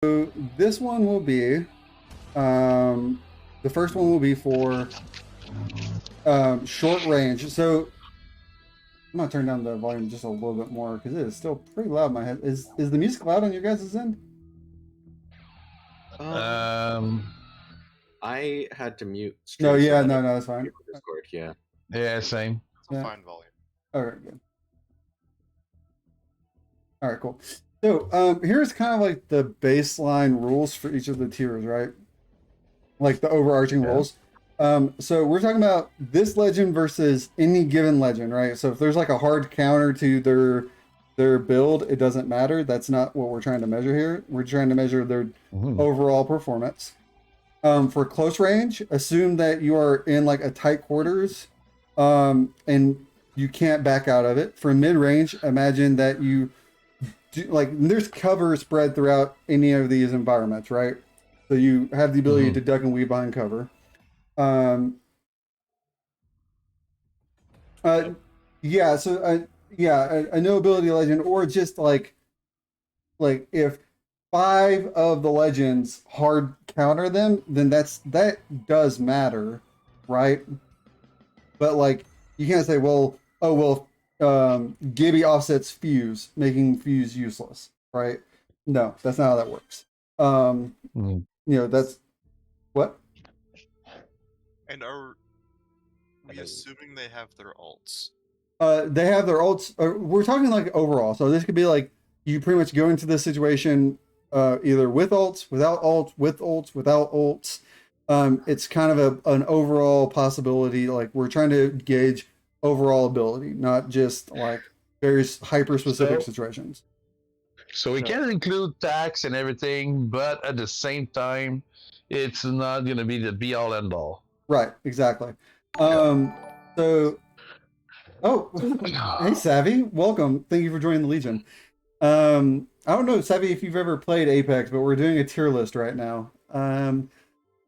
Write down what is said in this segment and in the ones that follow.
So this one will be, the first one will be for short range. So I'm gonna turn down the volume just a little bit more because it is still pretty loud in my head. Is the music loud on your guys' end? Um, I had to mute No, stream. yeah, so no, that's fine. Discord, yeah. yeah, same. It's a Yeah. fine volume. All right, good. All right, cool. So here's kind of like the baseline rules for each of the tiers, right? Like the overarching rules. So we're talking about this legend versus any given legend, right? So if there's like a hard counter to their build, it doesn't matter. That's not what we're trying to measure here. We're trying to measure their overall performance. For close range, assume that you are in like a tight quarters, and you can't back out of it. For mid range, imagine that you do, like there's cover spread throughout any of these environments, right? So you have the ability to duck and weave behind cover. Yeah, so a no ability legend, or just like if 5 of the legends hard counter them, then that does matter, right? But like you can't say, well, oh well, Gibby offsets Fuse, making Fuse useless, right? No, that's not how that works. You know, that's what? And are we assuming they have their alts? They have their ults. We're talking like overall. So this could be like you pretty much go into this situation either with ults, without ults, with ults, without ults. It's kind of an overall possibility. Like we're trying to gauge overall ability, not just like very hyper specific situations. So we can include tax and everything, but at the same time, it's not going to be the be all end all. Right, exactly. So, hey Savvy, welcome. Thank you for joining the Legion. I don't know, Savvy, if you've ever played Apex, but we're doing a tier list right now.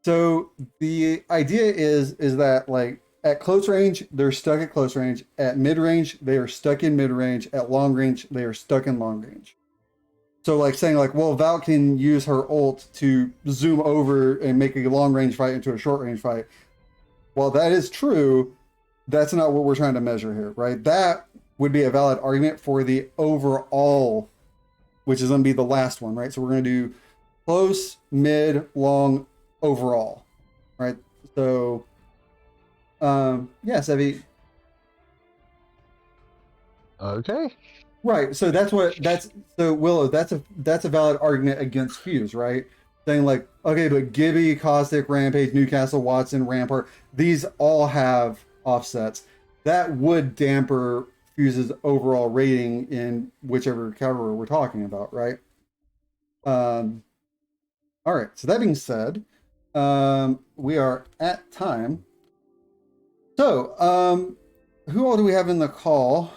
So the idea is that like at close range, they're stuck at close range. At mid range, they are stuck in mid range. At long range, they are stuck in long range. So like saying like, well, Val can use her ult to zoom over and make a long range fight into a short range fight. While that is true, that's not what we're trying to measure here, right? That would be a valid argument for the overall, which is going to be the last one, right? So we're going to do close, mid, long, overall, right? So, yeah, Sevi. Okay. Right. So so Willow, that's a valid argument against Fuse, right? Saying like, okay, but Gibby, Caustic, Rampage, Newcastle, Watson, Rampart, these all have offsets. That would damper Fuse's overall rating in whichever category we're talking about, right? All right. So that being said, we are at time. So, who all do we have in the call?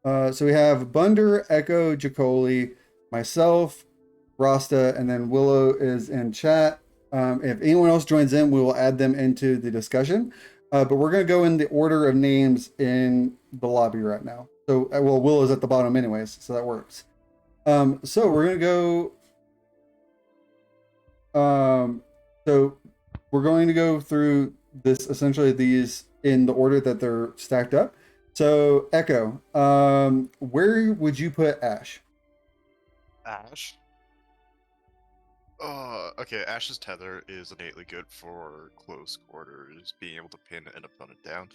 So we have Bunder, Echo, Jacoli, myself, Rasta, and then Willow is in chat. If anyone else joins in, we will add them into the discussion. But we're going to go in the order of names in the lobby right now. So, well, Willow's at the bottom anyways, so that works. So we're going to go... so we're going to go through this, essentially these in the order that they're stacked up. So, Echo, where would you put Ashe? Ashe? Okay, Ashe's tether is innately good for close quarters, being able to pin an opponent down.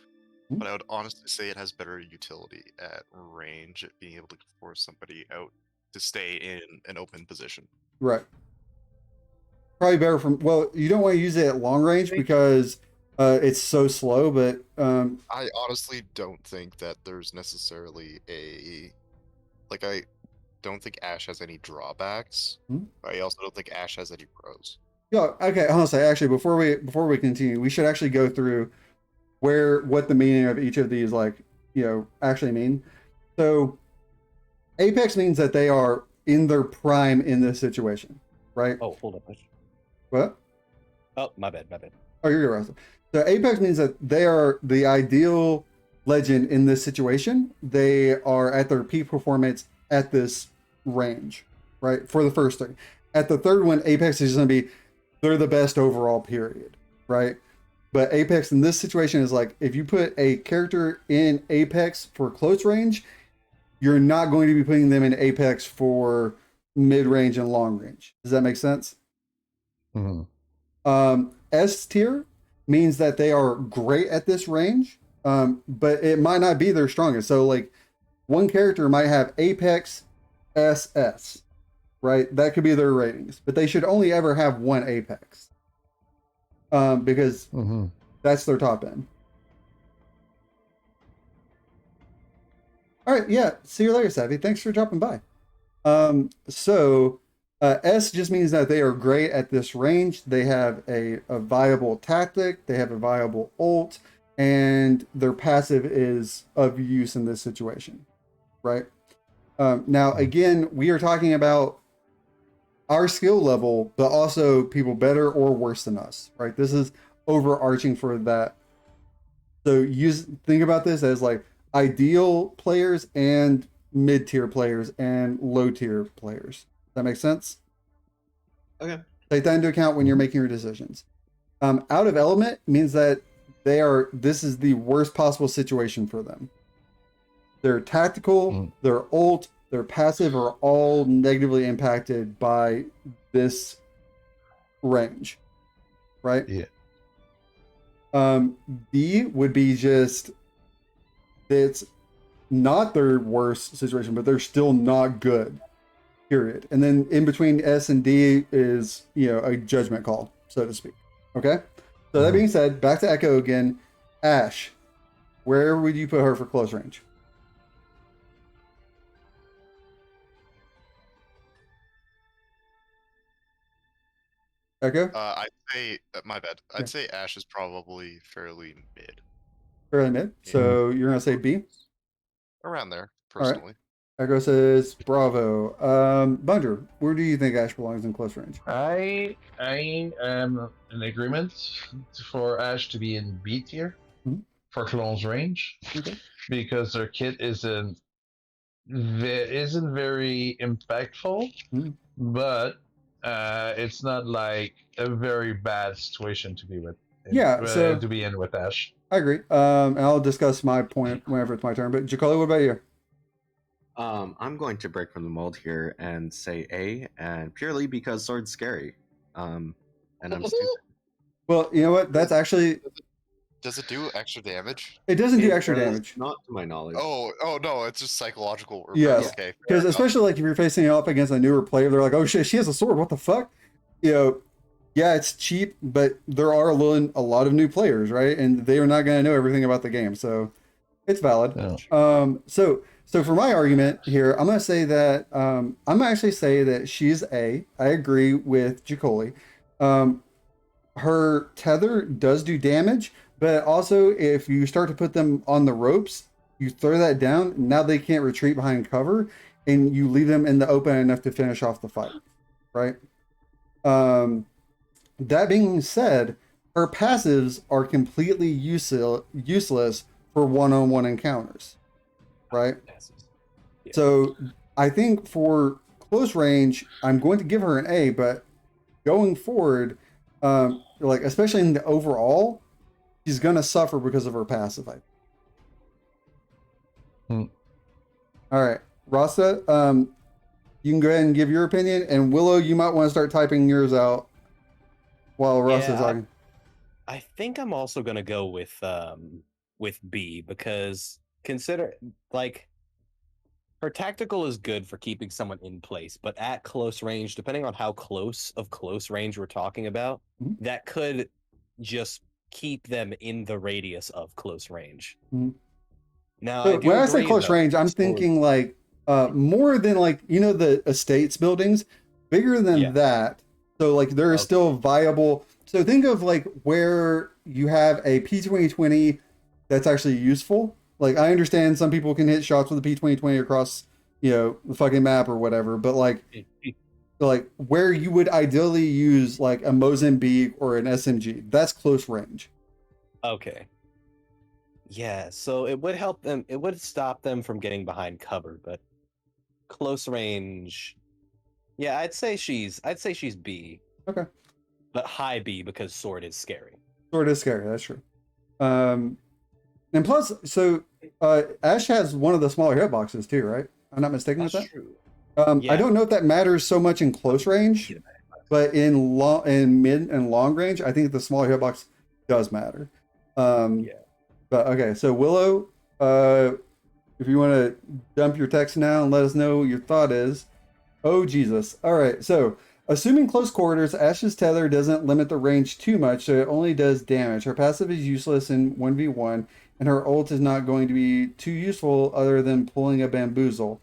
But I would honestly say it has better utility at range, being able to force somebody out to stay in an open position. Right. Probably better from, well, you don't want to use it at long range because it's so slow, but I honestly don't think that there's necessarily a, like, I don't think Ashe has any drawbacks. I also don't think Ashe has any pros. Yeah, okay, honestly, actually, before we continue, we should actually go through what the meaning of each of these, like, you know, actually mean. So Apex means that they are in their prime in this situation, right? Oh, hold up. What? Oh, my bad. Oh, you're good, Russell. So Apex means that they are the ideal legend in this situation. They are at their peak performance at this range, right? For the first thing. At the third one, Apex is going to be they're the best overall, period, right? But Apex in this situation is like if you put a character in Apex for close range, you're not going to be putting them in Apex for mid range and long range. Does that make sense? Mhm. S tier means that they are great at this range, but it might not be their strongest. So, like, one character might have Apex SS, right? That could be their ratings, but they should only ever have one Apex because Mhm. that's their top end. All right, yeah. See you later, Savvy. Thanks for dropping by. S just means that they are great at this range. They have a viable tactic, they have a viable ult, and their passive is of use in this situation, right? Now, again, we are talking about our skill level, but also people better or worse than us, right? This is overarching for that. So think about this as like ideal players and mid-tier players and low-tier players. Does that make sense? Okay. Take that into account when you're making your decisions. Out of element means that this is the worst possible situation for them. Their tactical, their ult, their passive are all negatively impacted by this range, right? Yeah. B would be just it's not their worst situation, but they're still not good. Period. And then in between S and D is a judgment call, so to speak. Okay. So that being said, back to Echo again. Ash, where would you put her for close range? Echo? I'd say my bad. Yeah. I'd say Ash is probably fairly mid. Fairly mid. So you're gonna say B? Around there, All right. personally. Echo says Bravo. Bunder, where do you think Ash belongs in close range? I am in agreement for Ash to be in B tier for close range Okay. because their kit isn't very impactful, but it's not like a very bad situation to be with. To be in with Ash. I agree. And I'll discuss my point whenever it's my turn. But Jacoly, what about you? I'm going to break from the mold here and say A, and purely because Sword's scary. And I'm stupid. Well, you know what? That's actually. Does it do extra damage? It doesn't do extra damage. Not to my knowledge. Oh no, it's just psychological. Yes. Okay. Because especially like if you're facing up against a newer player, they're like, "Oh shit, she has a sword. What the fuck?" Yeah, it's cheap, but there are a lot of new players, right? And they are not going to know everything about the game, so it's valid. Yeah. So for my argument here, I'm going to say that I'm gonna actually say that she's A. I agree with Jacoly. Her tether does do damage, but also if you start to put them on the ropes, you throw that down. Now they can't retreat behind cover, and you leave them in the open enough to finish off the fight, right? That being said, her passives are completely useless for one-on-one encounters, right? Yeah. So I think for close range, I'm going to give her an A, but going forward, like especially in the overall, she's going to suffer because of her passive. All right, Rasa, you can go ahead and give your opinion, and Willow, you might want to start typing yours out while Russ is talking. I think I'm also gonna go with B because consider like her tactical is good for keeping someone in place, but at close range, depending on how close range we're talking about, that could just keep them in the radius of close range. Now, So when I say close range, I'm thinking like more than like the estates buildings, bigger than that. So like there is still viable. So think of like where you have a P2020 that's actually useful. Like I understand some people can hit shots with a P2020 across the fucking map or whatever, but like where you would ideally use like a Mozambique or an SMG, that's close range. Okay. Yeah, so it would help them. It would stop them from getting behind cover, but close range Yeah, I'd say she's B. Okay. But high B because sword is scary. Sword is scary. That's true. And plus, so Ash has one of the smaller hitboxes too, right? I'm not mistaken with that. True. I don't know if that matters so much in close range, but in mid and long range, I think the smaller hitbox does matter. Yeah. But okay, so Willow, if you want to dump your text now and let us know what your thought is. Oh Jesus! All right, so assuming close quarters, Ash's tether doesn't limit the range too much, so it only does damage. Her passive is useless in 1v1, and her ult is not going to be too useful other than pulling a bamboozle.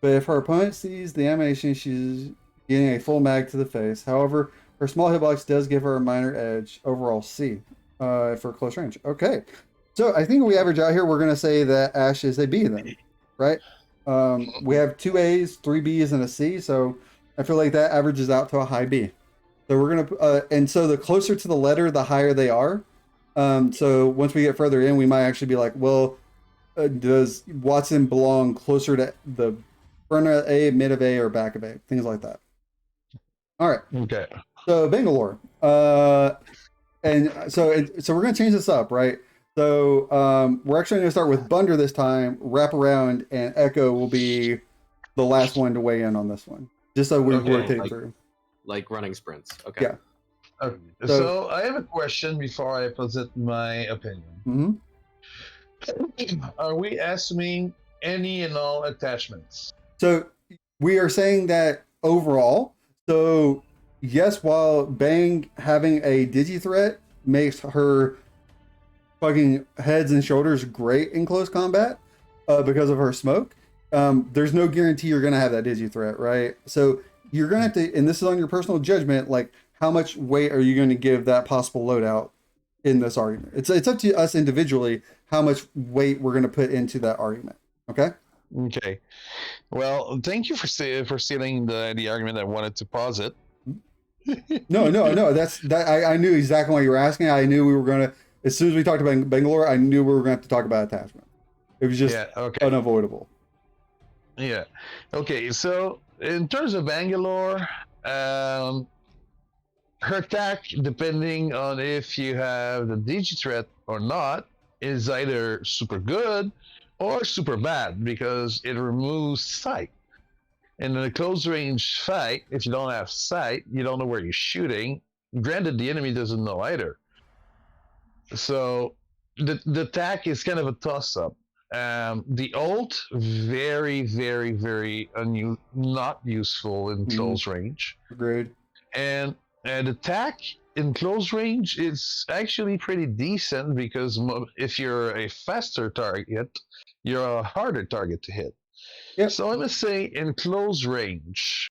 But if her opponent sees the animation, she's getting a full mag to the face. However, her small hitbox does give her a minor edge. Overall C for close range. Okay. So I think we average out here, we're going to say that Ash is a B then, right? We have 2 A's, 3 B's, and a C. So I feel like that averages out to a high B. So we're going to, and so the closer to the letter, the higher they are. So once we get further in, we might actually be like, well, does Watson belong closer to the front of A, mid of A, or back of A? Things like that. All right. Okay. So Bangalore. And so we're going to change this up, right? So we're actually going to start with Bunder this time, wrap around, and Echo will be the last one to weigh in on this one. Just so we rotate through. Like running sprints. Okay. Yeah. Okay. So I have a question before I posit my opinion. Are we assuming any and all attachments? So we are saying that overall. So yes, while Bang having a digi threat makes her fucking heads and shoulders great in close combat because of her smoke, there's no guarantee you're going to have that digi threat, right? So you're going to have to, and this is on your personal judgment, like how much weight are you going to give that possible loadout in this argument? It's up to us individually how much weight we're going to put into that argument. Okay. Okay. Well, thank you for stealing the argument I wanted to posit. No. That's that. I knew exactly what you were asking. I knew we were going to. As soon as we talked about Bangalore, I knew we were going to have to talk about attachment. It was just unavoidable. Yeah. Okay. So in terms of Bangalore, her attack, depending on if you have the digi threat or not, is either super good or super bad because it removes sight. And in a close range fight, if you don't have sight, you don't know where you're shooting. Granted, the enemy doesn't know either. So the attack is kind of a toss-up. The ult, very, very, very not useful in close range. Agreed. And attack in close range is actually pretty decent because if you're a faster target, you're a harder target to hit. Yep. So I'm going to say in close range.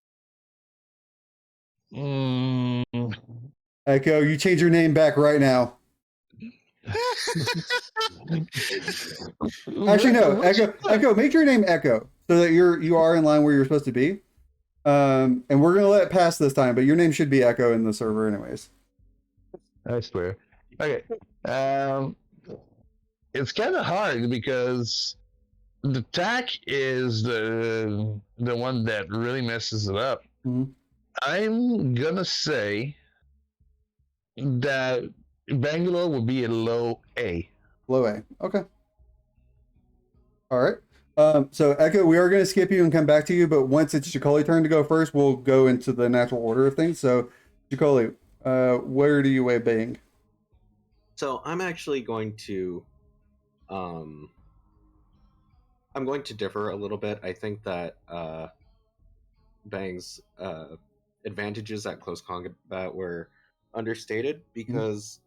Echo, you change your name back right now. Actually, no. Echo, make your name Echo so that you are in line where you're supposed to be. And we're gonna let it pass this time, but your name should be Echo in the server, anyways. I swear. Okay. It's kind of hard because the attack is the one that really messes it up. Mm-hmm. I'm gonna say that Bangalore will be a low A. Low A. Okay. All right. So Echo, we are going to skip you and come back to you, but once it's Chicoli turn to go first, we'll go into the natural order of things. So Chicoli, where do you weigh Bang? So I'm actually going to, I'm going to differ a little bit. I think that Bang's advantages at close combat were understated because,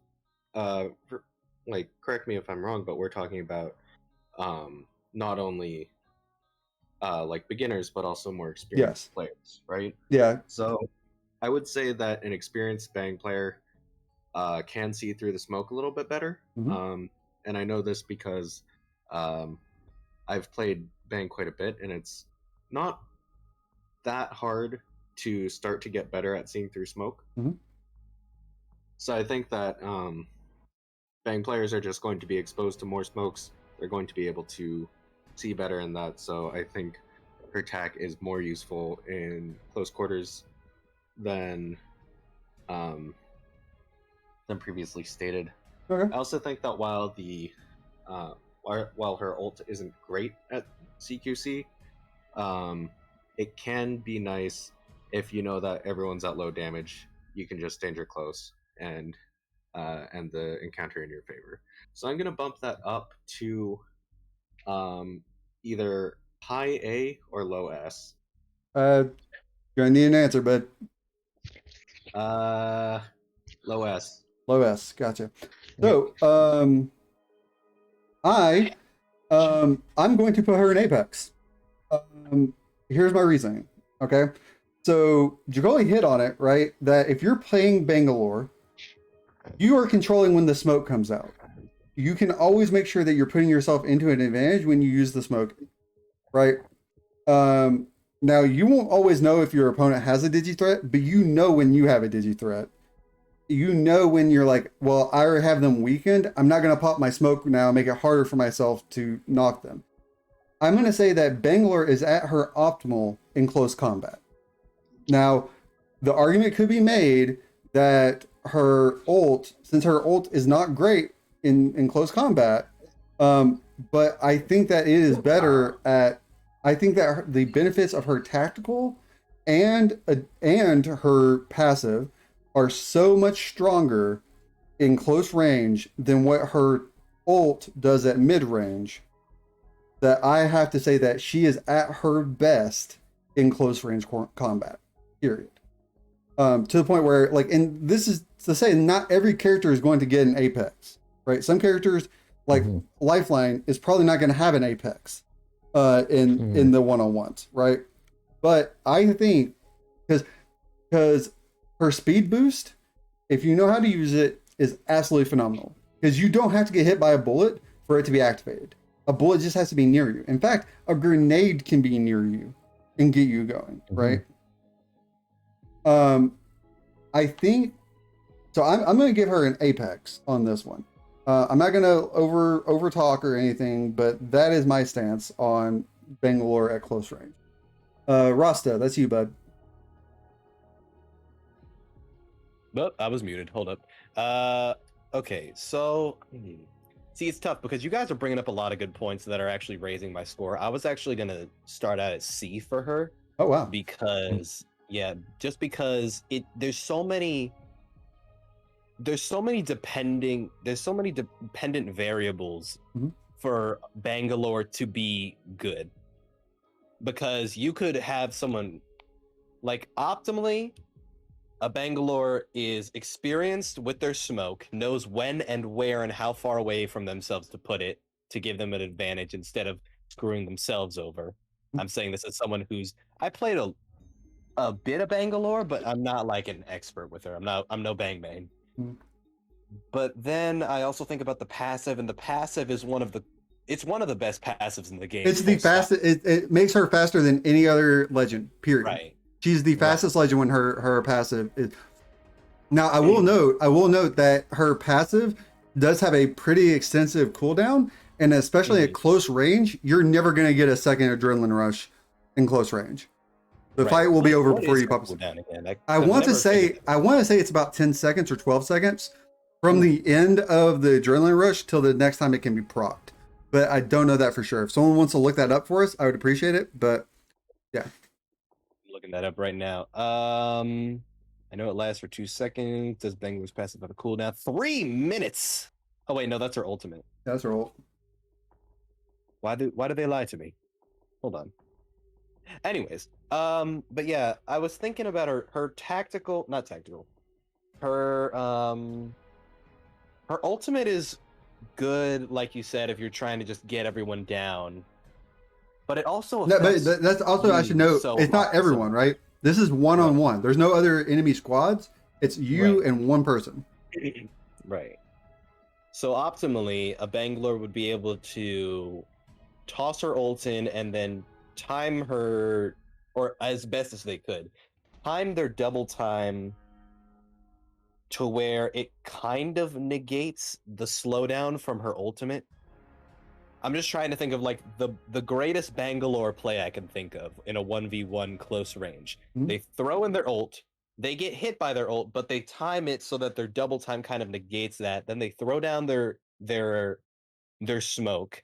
correct me if I'm wrong, but we're talking about not only beginners but also more experienced players, right? Yeah. So I would say that an experienced Bang player can see through the smoke a little bit better. Mm-hmm. And I know this because I've played Bang quite a bit, and it's not that hard to start to get better at seeing through smoke. Mm-hmm. So I think that Bang players are just going to be exposed to more smokes. They're going to be able to see better in that. So I think her attack is more useful in close quarters than previously stated. Okay. I also think that while her ult isn't great at CQC, it can be nice if you know that everyone's at low damage. You can just danger close and the encounter in your favor. So I'm gonna bump that up to either high A or low S. Gonna need an answer, but Low S. low S. Gotcha. So, I'm going to put her in Apex. Here's my reasoning. Okay, so Jagoli hit on it, right? That if you're playing Bangalore, you are controlling when the smoke comes out. You can always make sure that you're putting yourself into an advantage when you use the smoke, right? Now you won't always know if your opponent has a digi threat, but you know when you have a digi threat. You know when you're like, well, I already have them weakened. I'm not going to pop my smoke now and make it harder for myself to knock them. I'm going to say that Bangalore is at her optimal in close combat. Now, the argument could be made that her ult, since her ult is not great in close combat, but I think that it is better at, I think that the benefits of her tactical and her passive are so much stronger in close range than what her ult does at mid range, that I have to say that she is at her best in close range combat, period. To the point where, like, and this is to say not every character is going to get an Apex, right? Some characters, like Lifeline, is probably not going to have an Apex in the one-on-ones, right? But I think because her speed boost, if you know how to use it, is absolutely phenomenal. Because you don't have to get hit by a bullet for it to be activated. A bullet just has to be near you. In fact, a grenade can be near you and get you going, right? I think so. I'm going to give her an Apex on this one. I'm not going to over talk or anything, but that is my stance on Bangalore at close range. Rasta, that's you, bud. Oh, I was muted. Hold up. Okay, so see, it's tough because you guys are bringing up a lot of good points that are actually raising my score. I was actually gonna start out at C for her. Oh wow! Because just because there's so many dependent variables for Bangalore to be good. Because you could have someone like optimally. A Bangalore is experienced with their smoke, knows when and where and how far away from themselves to put it to give them an advantage instead of screwing themselves over. I'm saying this as someone I played a bit of Bangalore, but I'm not like an expert with her. I'm no bang bang. But then I also think about the passive, and the passive is one of the best passives in the game. It's the fastest. It makes her faster than any other legend. Period. Right. She's the fastest legend when her passive is. Now I will note that her passive does have a pretty extensive cooldown, and especially at close range, you're never going to get a second adrenaline rush in close range. The fight will be over before you pop. I want to say it's about 10 seconds or 12 seconds from the end of the adrenaline rush till the next time it can be procced. But I don't know that for sure. If someone wants to look that up for us, I would appreciate it. But yeah. Looking that up right now. I know it lasts for 2 seconds. Does Bangalore's passive have a cooldown? 3 minutes. Oh wait, no, that's her ultimate. That's her ult. Why do they lie to me? Hold on. Anyways, but yeah, I was thinking about her tactical, not tactical. Her ultimate is good, like you said, if you're trying to just get everyone down. But it also but that's also, I should note, it's not everyone, right? This is one-on-one. There's no other enemy squads. It's you and one person. Right. So optimally, a Bangalore would be able to toss her ult in and then time her, or as best as they could, time their double time to where it kind of negates the slowdown from her ultimate. I'm just trying to think of like the greatest Bangalore play I can think of in a 1v1 close range. Mhm. They throw in their ult, they get hit by their ult, but they time it so that their double time kind of negates that. Then they throw down their smoke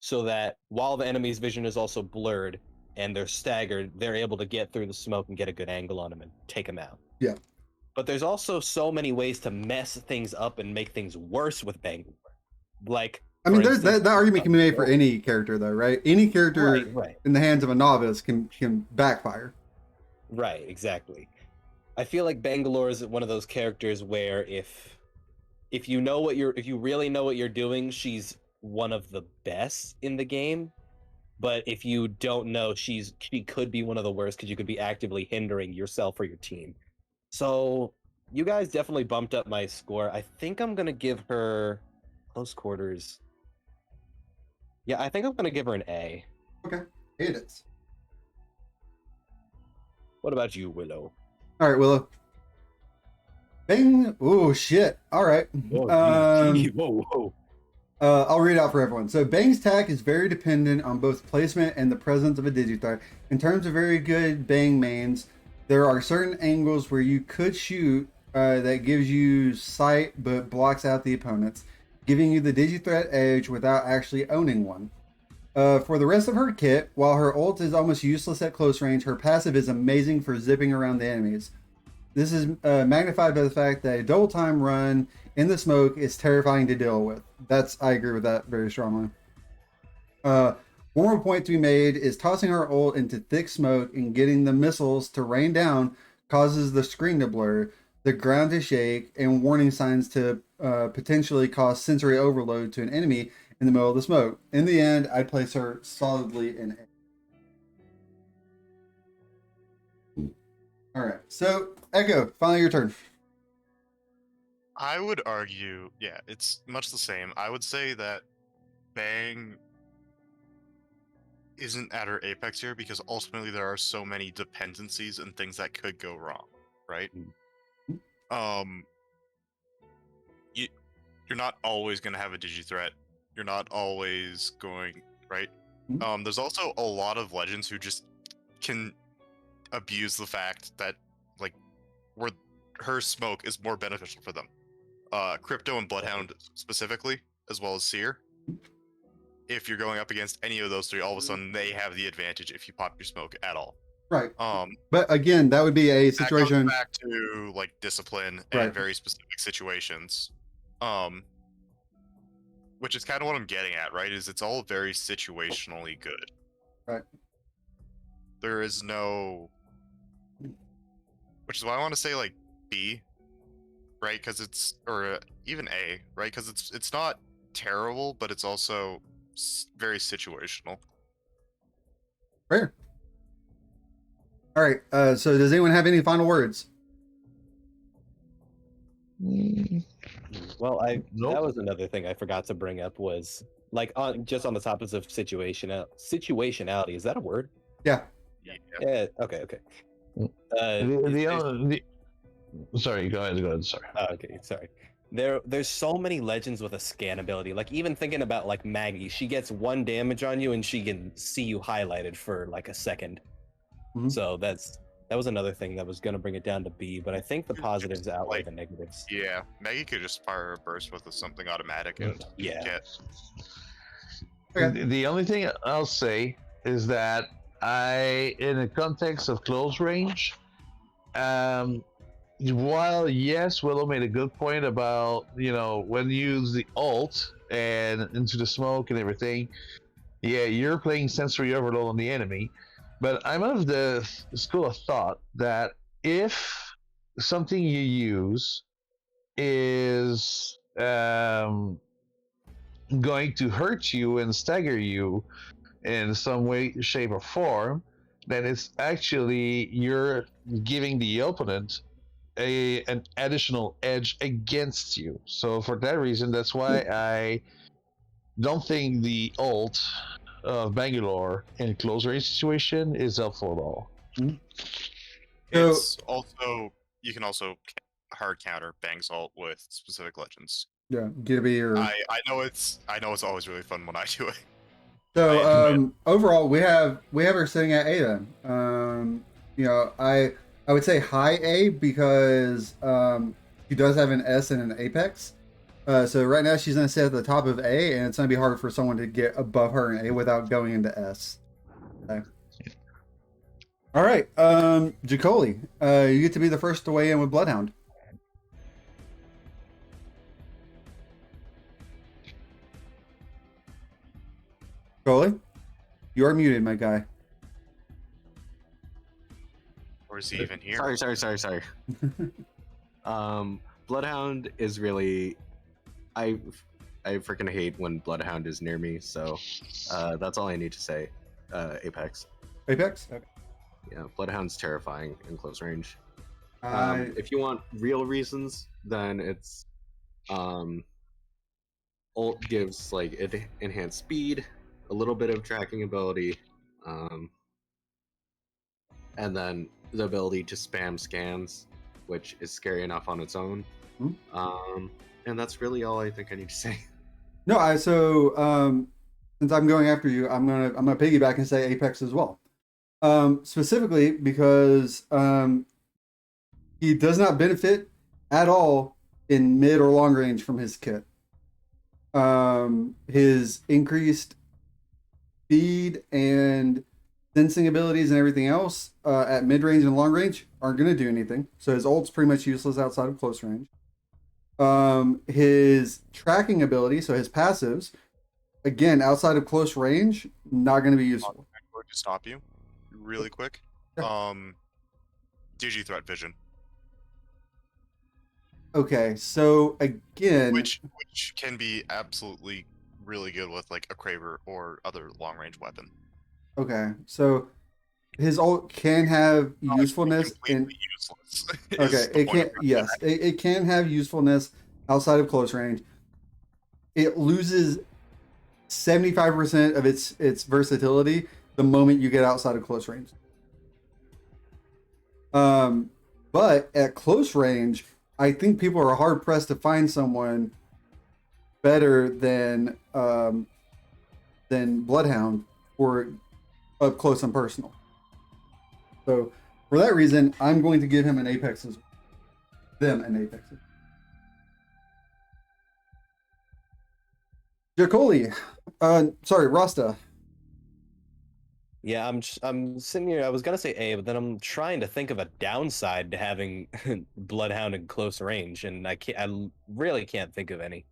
so that while the enemy's vision is also blurred and they're staggered, they're able to get through the smoke and get a good angle on them and take them out. Yeah. But there's also so many ways to mess things up and make things worse with Bangalore. Like, I mean, for there's instance, that argument can be made for any character, though, right? Any character right, in the hands of a novice can backfire. right, exactly. I feel like Bangalore is one of those characters where if you really know what you're doing, she's one of the best in the game. But if you don't know, she could be one of the worst because you could be actively hindering yourself or your team. So you guys definitely bumped up my score. I think I'm gonna give her close quarters. Yeah, I think I'm gonna give her an A. Okay, it is. What about you, Willow? All right, Willow. Bang! Oh shit! All right. Whoa. I'll read it out for everyone. So Bang's tack is very dependent on both placement and the presence of a Digithreat. In terms of very good Bang mains, there are certain angles where you could shoot that gives you sight but blocks out the opponents, giving you the Digithreat edge without actually owning one. For the rest of her kit, while her ult is almost useless at close range, her passive is amazing for zipping around the enemies. This is magnified by the fact that a double time run in the smoke is terrifying to deal with. I agree with that very strongly. One more point to be made is tossing her ult into thick smoke and getting the missiles to rain down causes the screen to blur, the ground to shake, and warning signs to potentially cause sensory overload to an enemy in the middle of the smoke. In the end, I'd place her solidly in A. All right, so Echo, finally your turn. I would argue, yeah, it's much the same. I would say that Bang isn't at her apex here because ultimately there are so many dependencies and things that could go wrong, right? You're not always going to have a Digithreat. You're not always going, right? There's also a lot of legends who just can abuse the fact that, like, where her smoke is more beneficial for them. Crypto and Bloodhound specifically, as well as Seer. If you're going up against any of those three, all of a sudden they have the advantage if you pop your smoke at all. Right. Um, But again, that would be a that situation. goes back to like discipline and Right. very specific situations. Which is kind of what I'm getting at, right? Is it's all very situationally good. Right. There is no, which is why I want to say like B, right? Because it's, or even A, right? Because it's not terrible, but it's also very situational. Fair. All right. So does anyone have any final words? Well, Nope. that was another thing I forgot to bring up was like just on the topic of situationality. Is that a word? Yeah. Yeah. Okay. Sorry, go ahead. Sorry. Okay, sorry. There's so many legends with a scan ability. Like even thinking about like Maggie, she gets 1 damage on you and she can see you highlighted for like a second. Mhm. So that was another thing that was gonna bring it down to B, but I think the positives outweigh the negatives. Yeah, Maggie could just fire a burst with something automatic and Yeah. get. Okay. The only thing I'll say is that in the context of close range, while yes, Willow made a good point about when you use the ult and into the smoke and everything, yeah, you're playing sensory overload on the enemy. But I'm of the school of thought that if something you use is going to hurt you and stagger you in some way, shape, or form, then it's actually you're giving the opponent an additional edge against you. So for that reason, that's why I don't think the ult of Bangalore in a close range situation is helpful at all. It's also, you can also hard counter Bang's ult with specific legends. Yeah. Gibby or I know it's always really fun when I do it. So overall, we have her sitting at A then. I would say high A because she does have an S and an Apex. So right now she's going to sit at the top of A, and it's going to be hard for someone to get above her in A without going into S. Okay. All right, Jacoli, you get to be the first to weigh in with Bloodhound. Jacoli, you are muted, my guy. Or is he even here? Sorry. Bloodhound is really, I freaking hate when Bloodhound is near me. So that's all I need to say. Apex. Apex? Okay. Yeah, Bloodhound's terrifying in close range. I If you want real reasons, then it's ult gives like enhanced speed, a little bit of tracking ability, and then the ability to spam scans, which is scary enough on its own. And that's really all I think I need to say. No, since I'm going after you, I'm gonna piggyback and say Apex as well. Specifically because he does not benefit at all in mid or long range from his kit. His increased speed and sensing abilities and everything else at mid range and long range aren't going to do anything. So his ult's pretty much useless outside of close range. His tracking ability, so his passives, again, outside of close range, not going to be useful. I'm going to stop you really quick. Digi threat vision. Okay, so again, Which can be absolutely really good with like a Kraber or other long range weapon. okay, so his ult can have usefulness in. Completely useless. Okay, it can. Yes, it can have usefulness outside of close range. It loses 75% of its versatility the moment you get outside of close range. But at close range, I think people are hard pressed to find someone better than Bloodhound for up close and personal. So for that reason, I'm going to give him an Apex as them an Apex. Jacoli, sorry, Rasta. Yeah, I'm sitting here. I was gonna say A, but then I'm trying to think of a downside to having Bloodhound in close range, and I really can't think of any.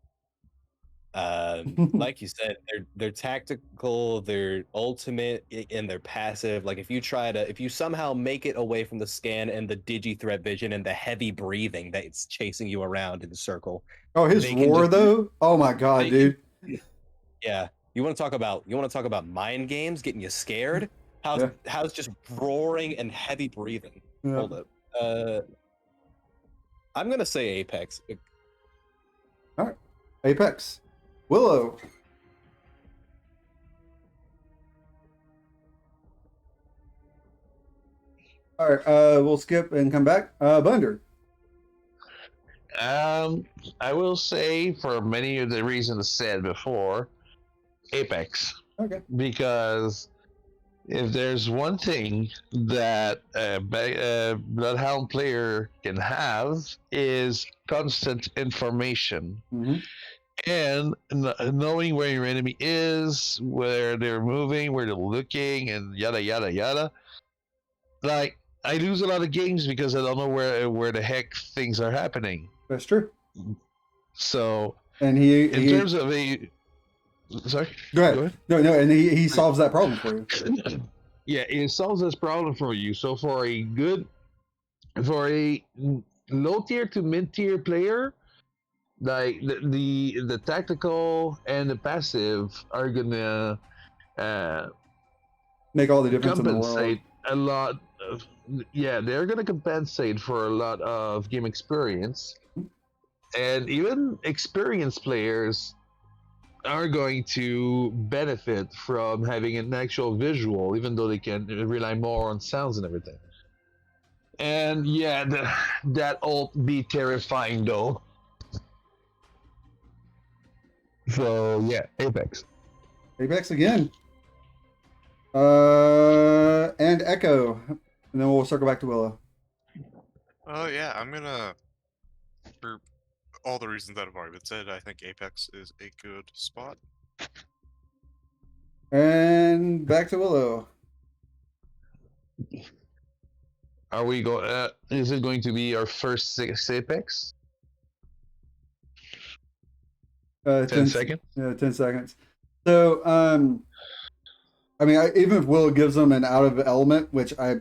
Like you said, they're tactical, they're ultimate, and they're passive. Like if you somehow make it away from the scan and the digi threat vision and the heavy breathing that's chasing you around in the circle. Oh, his roar though! Oh my god, dude. Yeah. You want to talk about mind games getting you scared? How's just roaring and heavy breathing? Yeah. Hold up. I'm gonna say Apex. All right, Apex. Willow. All right, we'll skip and come back. Bunder. I will say, for many of the reasons said before, Apex. Okay. Because if there's one thing that a Bloodhound player can have is constant information. Mm-hmm. And knowing where your enemy is, where they're moving, where they're looking, and yada yada yada. Like, I lose a lot of games because I don't know where the heck things are happening. That's true. So, and in terms of a, sorry, go ahead. No, and he solves that problem for you. Yeah, it solves this problem for you. So for a low tier to mid tier player, like the tactical and the passive are gonna make all the difference compensate in the world. a lot of, they're gonna compensate for a lot of game experience, and even experienced players are going to benefit from having an actual visual, even though they can rely more on sounds and everything. And yeah, that ult be terrifying though. So yeah, Apex. Apex again. And Echo, and then we'll circle back to Willow. Oh yeah, I'm gonna, for all the reasons that have already been said, I think Apex is a good spot. And back to Willow. Are we go? Is it going to be our first 6 Apex? 10 seconds. Yeah, 10 seconds. So, I mean, even if Willow gives them an out of element, which I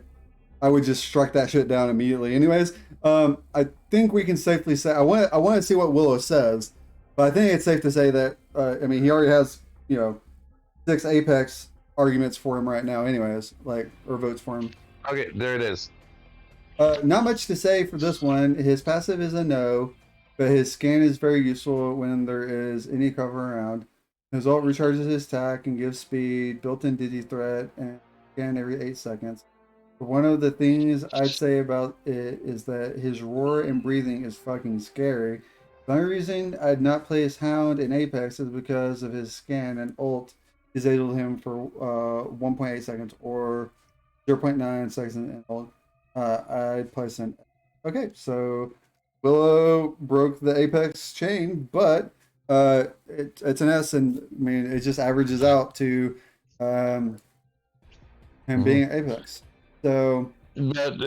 would just strike that shit down immediately. Anyways, I think we can safely say I want to see what Willow says, but I think it's safe to say that I mean he already has 6 Apex arguments for him right now. Anyways, or votes for him. Okay, there it is. Not much to say for this one. His passive is a no, but his scan is very useful when there is any cover around. His ult recharges his attack and gives speed, built-in digi threat, and scan every 8 seconds. But one of the things I'd say about it is that his roar and breathing is fucking scary. The only reason I'd not play his Hound in Apex is because of his scan and ult disabled him for 1.8 seconds or 0.9 seconds in ult. I'd play Sin. Okay, so Willow broke the Apex chain, but it's an S, and I mean it just averages out to him being Apex. So, but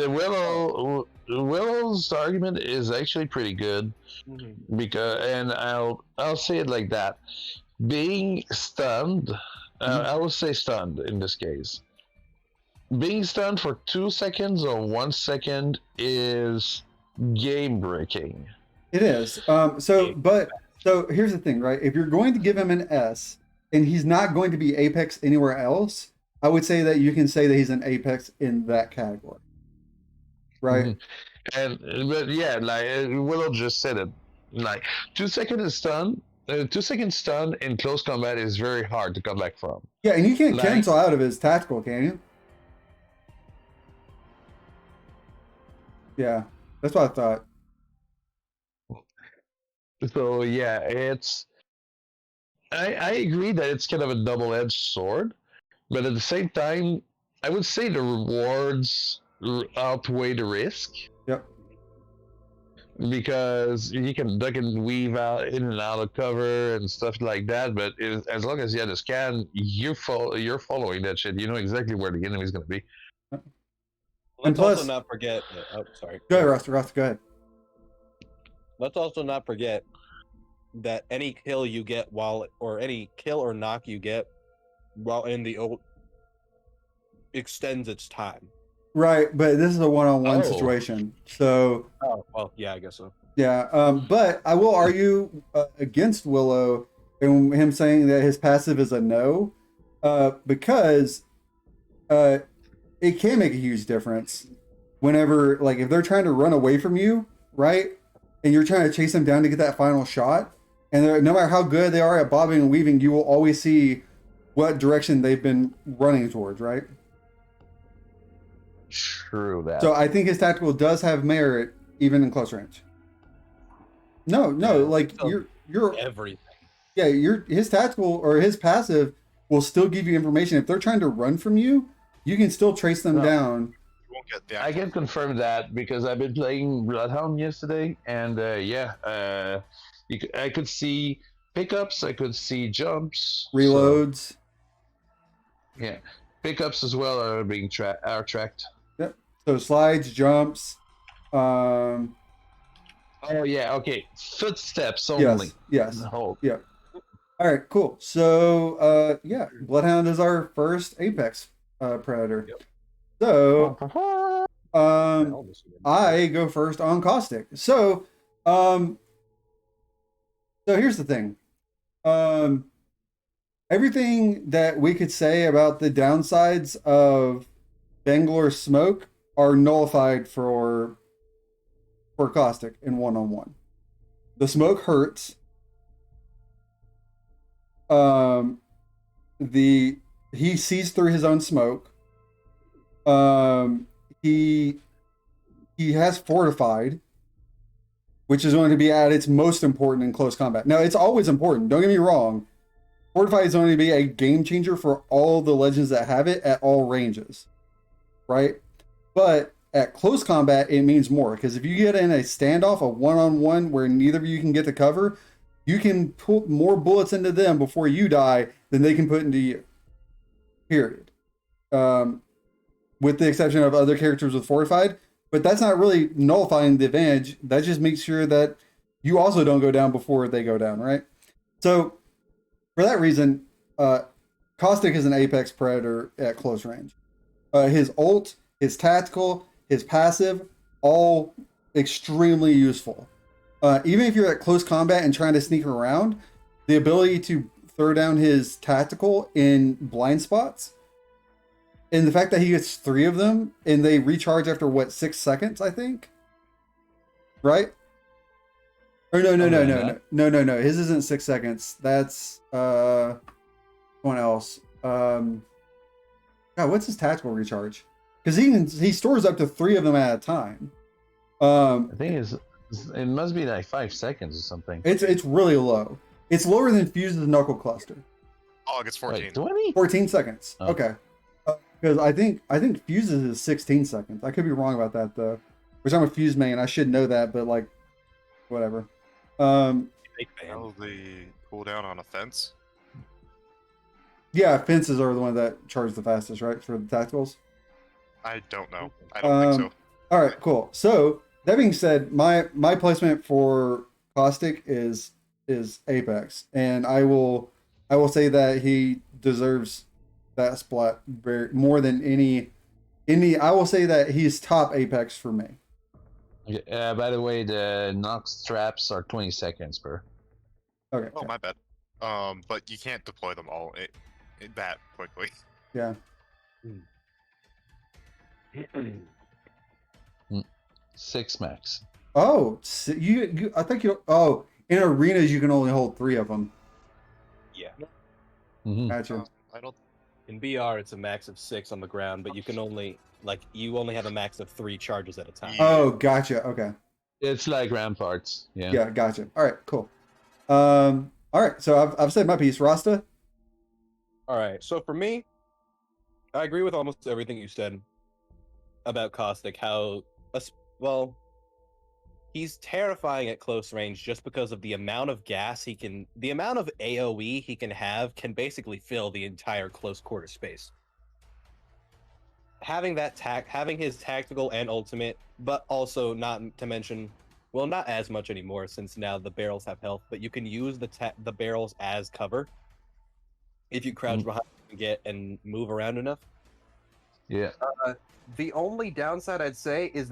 Willow's argument is actually pretty good because, and I'll say it like that: being stunned, I will say stunned in this case. Being stunned for 2 seconds or 1 second is game breaking. it is. So here's the thing, right? If you're going to give him an S and he's not going to be Apex anywhere else, I would say that you can say that he's an Apex in that category, right? But yeah, Willow just said it. 2 seconds is stun. 2 seconds stun in close combat is very hard to come back from. Yeah, and you can't cancel out of his tactical, can you? Yeah, that's what I thought. So yeah, I agree that it's kind of a double-edged sword, but at the same time, I would say the rewards outweigh the risk. Yep. Because you can duck and weave out in and out of cover and stuff like that, but as long as you have the scan, you're following that shit. You know exactly where the enemy's going to be. Let's also not forget. Oh, sorry. Go ahead, Ross. Go ahead. Let's also not forget that any kill you get any kill or knock you get while in the ult extends its time. Right, but this is a one-on-one situation. So. Oh well, yeah, I guess so. Yeah, but I will argue against Willow and him saying that his passive is a no, because it can make a huge difference whenever, if they're trying to run away from you, right, and you're trying to chase them down to get that final shot, and no matter how good they are at bobbing and weaving, you will always see what direction they've been running towards, right? True that. So I think his tactical does have merit even in close range. No, you're everything. Yeah, his tactical or his passive will still give you information. If they're trying to run from you, you can still trace them down. You won't get the I can confirm that because I've been playing Bloodhound yesterday, and I could see pickups, I could see jumps, Reloads. Yeah, pickups as well are being tracked. Yep. So slides, jumps. Oh yeah. Okay. Footsteps only. Yes. Hold. Yeah. All right. Cool. So Bloodhound is our first Apex predator. Yep. So I go first on Caustic. So here's the thing. Everything that we could say about the downsides of Bangalore Smoke are nullified for Caustic in one-on-one. The smoke hurts. He sees through his own smoke. He has fortified, which is going to be at its most important in close combat. Now, it's always important. Don't get me wrong. Fortify is going to be a game changer for all the legends that have it at all ranges, right? But at close combat, it means more because if you get in a standoff, a one-on-one where neither of you can get to cover, you can put more bullets into them before you die than they can put into you. Period. With the exception of other characters with Fortified, but that's not really nullifying the advantage. That just makes sure that you also don't go down before they go down, right? So for that reason, Caustic is an Apex Predator at close range. His ult, his tactical, his passive, all extremely useful. Even if you're at close combat and trying to sneak around, the ability to throw down his tactical in blind spots, and the fact that he gets 3 of them and they recharge after what, 6 seconds, I think? Right? Or no. His isn't 6 seconds. That's someone else. God, what's his tactical recharge? Because he stores up to 3 of them at a time. I think it must be like 5 seconds or something. It's really low. It's lower than Fuse's Knuckle Cluster. Oh, it gets 14. Wait, 20? 14 seconds. Oh. Okay. Because I think Fuse's is 16 seconds. I could be wrong about that though. Which I'm a Fuse main. I should know that, but like, whatever. Big fan. Oh, the cooldown on offense. Yeah, fences are the one that charge the fastest, right? For the tacticals. I don't know. I don't think so. All right, cool. So that being said, my placement for Caustic is Apex, and I will say that he deserves that spot more than any. I will say that he's top Apex for me. Okay, by the way, the Nox traps are 20 seconds per. Okay. Oh, my bad. But you can't deploy them all that quickly. Yeah. 6 max. Oh, so you I think you. Oh, in arenas you can only hold 3 of them. Yeah. Mhm. Gotcha. I don't. In BR, it's a max of 6 on the ground, but you can only have a max of 3 charges at a time. Oh, gotcha. Okay. It's like ramparts. Yeah. Yeah, gotcha. All right, cool. All right. So I've said my piece. Rasta. All right. So for me, I agree with almost everything you said about Caustic. Well, he's terrifying at close range just because of the amount of gas the amount of AoE he can have can basically fill the entire close quarter space. Having his tactical and ultimate, but also not to mention, well, not as much anymore since now the barrels have health, but you can use the barrels as cover if you crouch behind and move around enough. Yeah. The only downside I'd say is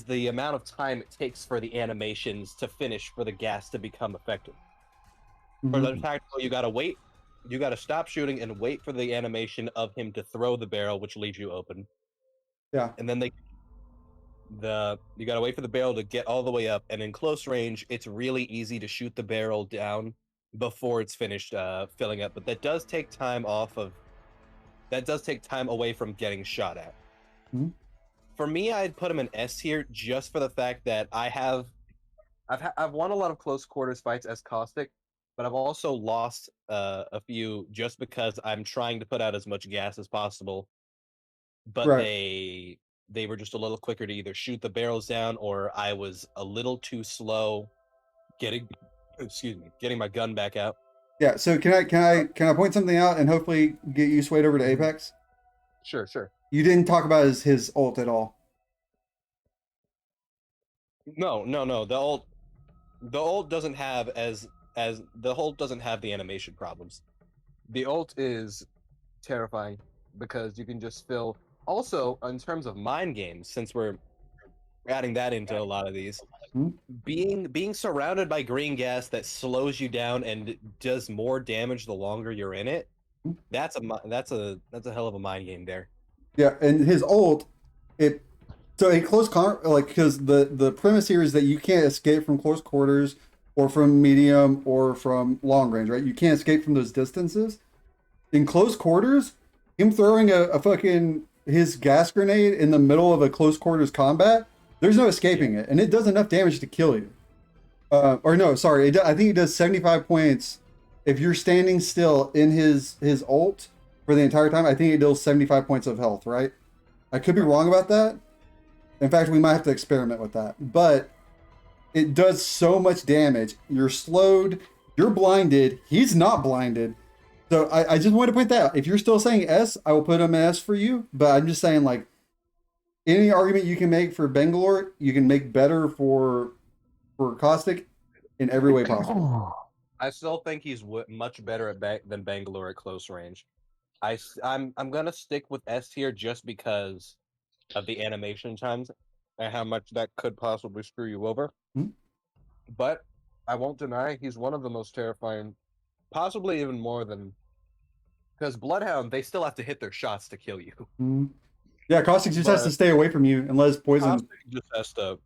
the amount of time it takes for the animations to finish for the gas to become effective. For the tactical, you gotta wait. You gotta stop shooting and wait for the animation of him to throw the barrel, which leaves you open. Yeah. And then you gotta wait for the barrel to get all the way up. And in close range, it's really easy to shoot the barrel down before it's finished filling up. But that does take time away from getting shot at. For me, I'd put him in S tier just for the fact that I've won a lot of close quarters fights as Caustic, but I've also lost a few just because I'm trying to put out as much gas as possible, but Right. they were just a little quicker to either shoot the barrels down or I was a little too slow getting my gun back out. Yeah. So can I point something out and hopefully get you swayed over to Apex? Sure. You didn't talk about his ult at all. No. The ult doesn't have the animation problems. The ult is terrifying because you can just fill. Also, in terms of mind games, since we're adding that into a lot of these, being surrounded by green gas that slows you down and does more damage the longer you're in it, that's a hell of a mind game there. Yeah, and his ult, so a because the premise here is that you can't escape from close quarters or from medium or from long range, right? You can't escape from those distances. In close quarters, him throwing a fucking his gas grenade in the middle of a close quarters combat, there's no escaping it, and it does enough damage to kill you. Or no, sorry, I think it does 75 points if you're standing still in his ult for the entire time, I think it deals 75 points of health, right? I could be wrong about that. In fact, we might have to experiment with that. But it does so much damage. You're slowed, you're blinded, he's not blinded. So I just want to point that out. If you're still saying S, I will put him S for you. But I'm just saying, like, any argument you can make for Bangalore, you can make better for Caustic in every way possible. I still think he's much better at than Bangalore at close range. I'm gonna stick with S tier just because of the animation times and how much that could possibly screw you over. Hmm. But I won't deny he's one of the most terrifying, possibly even more than, because Bloodhound, they still have to hit their shots to kill you. Hmm. Yeah, Caustic just has to stay away from you unless poison. Caustic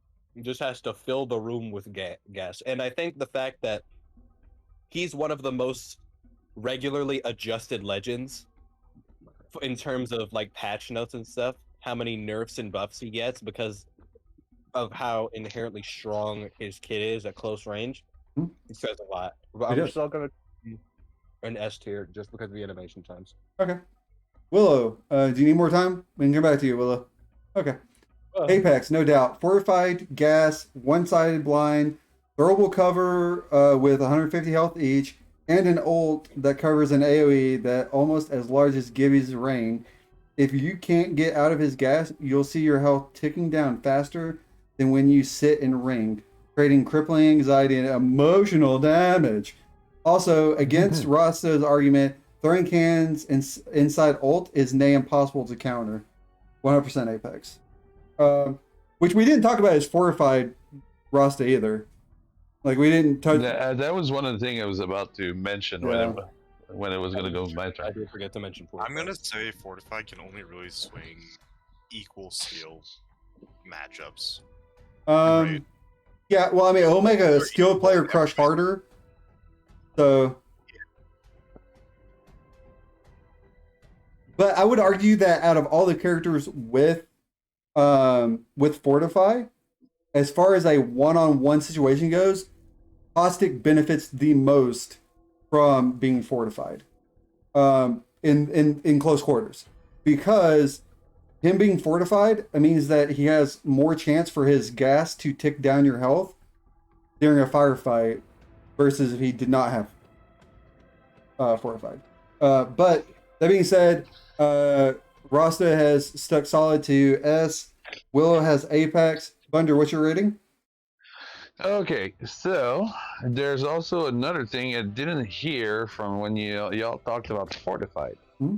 just has to fill the room with gas. And I think the fact that he's one of the most regularly adjusted legends in terms of like patch notes and stuff, how many nerfs and buffs he gets because of how inherently strong his kit is at close range. Hmm. It says a lot. But I'm still gonna be an S tier just because of the animation times. Okay. Willow, do you need more time? We can come back to you, Willow. Okay. Apex, no doubt. Fortified, gas, one-sided blind, throwable cover with 150 health each, and an ult that covers an AoE that almost as large as Gibby's Rain. If you can't get out of his gas, you'll see your health ticking down faster than when you sit in ringed, creating crippling anxiety and emotional damage. Also, against Rasta's argument, throwing cans inside ult is nay impossible to counter. 100% Apex. Which we didn't talk about is fortified Rasta either. Like, we didn't touch. That was one of the things I was about to mention when it was going to go my I turn. did forget to mention I'm gonna say Fortified can only really swing equal skill matchups. Right. Yeah, well, I mean, it'll make a skilled player crush harder. So, but I would argue that out of all the characters with Fortify, as far as a one-on-one situation goes, Caustic benefits the most from being fortified in close quarters, because him being fortified, it means that he has more chance for his gas to tick down your health during a firefight versus if he did not have fortified. But that being said, Rasta has stuck solid to S. Willow has Apex. Bunder, what's your rating? Okay, so there's also another thing I didn't hear from when y'all talked about Fortified. Hmm?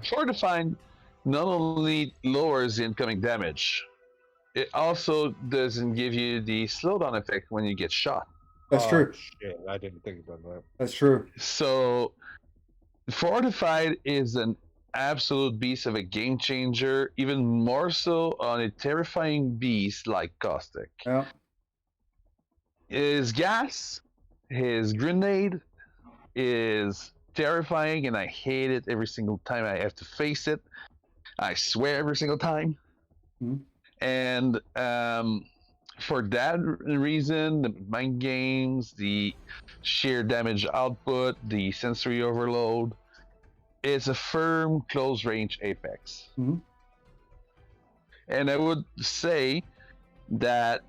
Fortified not only lowers the incoming damage, it also doesn't give you the slowdown effect when you get shot. That's true. Shit, I didn't think about that. That's true. So Fortified is an absolute beast of a game changer, even more so on a terrifying beast like Caustic. Yeah. His gas, his grenade is terrifying, and I hate it every single time I have to face it. I swear every single time. Mhm. And for that reason, the mind games, the sheer damage output, the sensory overload, it's a firm close range Apex. Mhm. And I would say that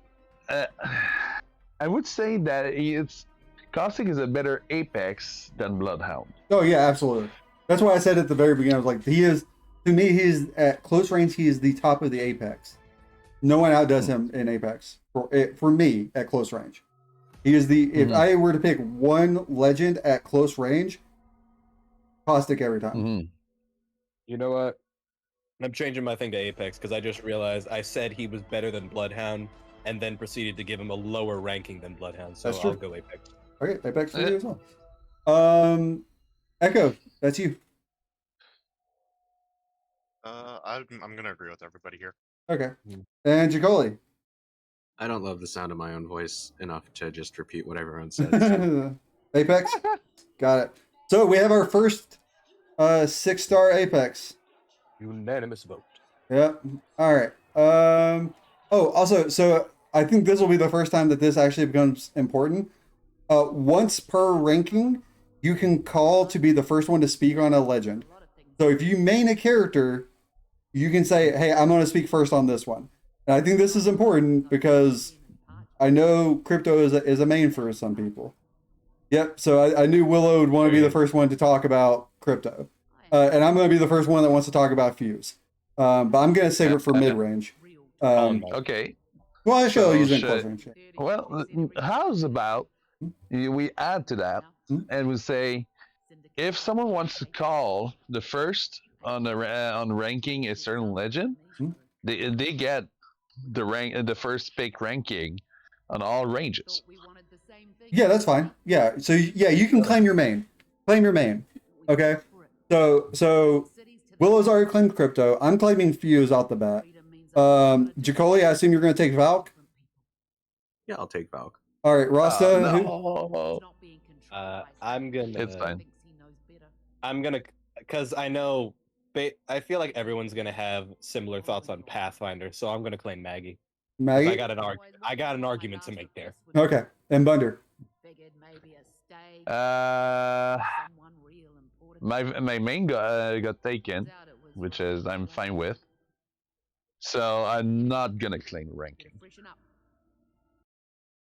it's Caustic is a better Apex than Bloodhound. Oh yeah, absolutely. That's why I said at the very beginning, I was like, to me, he's at close range. He is the top of the Apex. No one outdoes him in Apex for me at close range. He is the. If I were to pick one legend at close range, Caustic every time. Mm-hmm. You know what? I'm changing my thing to Apex because I just realized I said he was better than Bloodhound and then proceeded to give him a lower ranking than Bloodhound. So That's true. I'll go Apex. Okay, Apex for you as well. Echo, that's you. I'm gonna agree with everybody here. Okay, and Jacoli. I don't love the sound of my own voice enough to just repeat what everyone said. So. Apex, got it. So we have our first 6-star Apex. Unanimous vote. Yep. All right. Also, so I think this will be the first time that this actually becomes important. Once per ranking, you can call to be the first one to speak on a legend. So if you main a character, you can say, "Hey, I'm going to speak first on this one." And I think this is important because I know crypto is a main for some people. Yep. So I knew Willow would want to be the first one to talk about crypto, and I'm going to be the first one that wants to talk about Fuse. But I'm going to save it for mid range. Okay. Well, I shall So use it in should- close range. Well, how's about we add to that and we say if someone wants to call the first on on ranking a certain legend, they get the first pick ranking on all ranges. Yeah, that's fine. Yeah. So yeah, you can claim your main. Claim your main. Okay. So Willow's already claimed crypto. I'm claiming Fuse out the bat. Jacoli, I assume you're going to take Valk. Yeah, I'll take Valk. All right, Rasta. who- No. I'm gonna. It's fine. I'm gonna, because I know, I feel like everyone's gonna have similar thoughts on Pathfinder, so I'm gonna claim Maggie. 'Cause Maggie. I got an argument to make there. Okay, and Bunder. My main got taken, which is I'm fine with. So I'm not gonna claim ranking.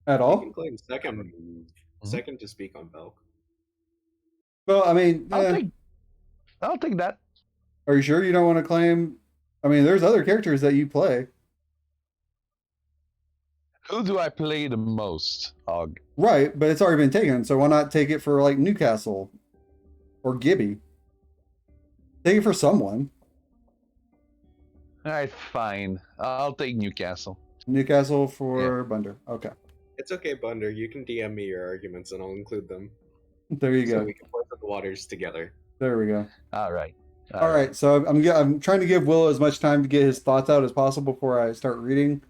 At You all? can claim second to speak on Valk. Well, I mean, I'll take that. are you sure you don't want to claim? I mean, there's other characters that you play. Who do I play the most, Og? Right, but it's already been taken, so why not take it for like Newcastle or Gibby? Take it for someone. Alright, fine. I'll take Newcastle. Newcastle for Bunder. Okay, It's okay, Bunder. You can DM me your arguments and I'll include them. there you So go. we can poison the waters together. There we go. Alright. All right, so I'm trying to give Willow as much time to get his thoughts out as possible before I start reading.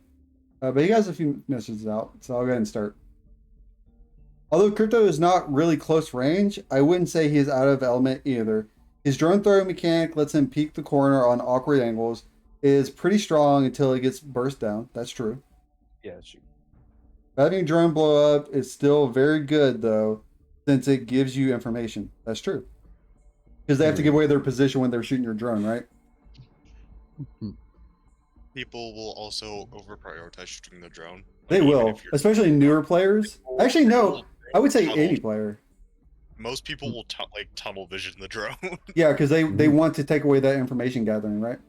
But he has a few messages out, so I'll go ahead and start. Although crypto is not really close range, I wouldn't say he is out of element either. His drone throw mechanic lets him peek the corner on awkward angles. It is pretty strong until it gets burst down. That's true. Yeah, shoot. Having drone blow up is still very good though, since it gives you information. That's true. Because they have to give away their position when they're shooting your drone, right? People will also over prioritize shooting the drone. They Even will, if you're- especially newer players. Actually, no, I would say Tunnel- any player. Most people will tunnel vision the drone. Yeah, because they want to take away that information gathering, right?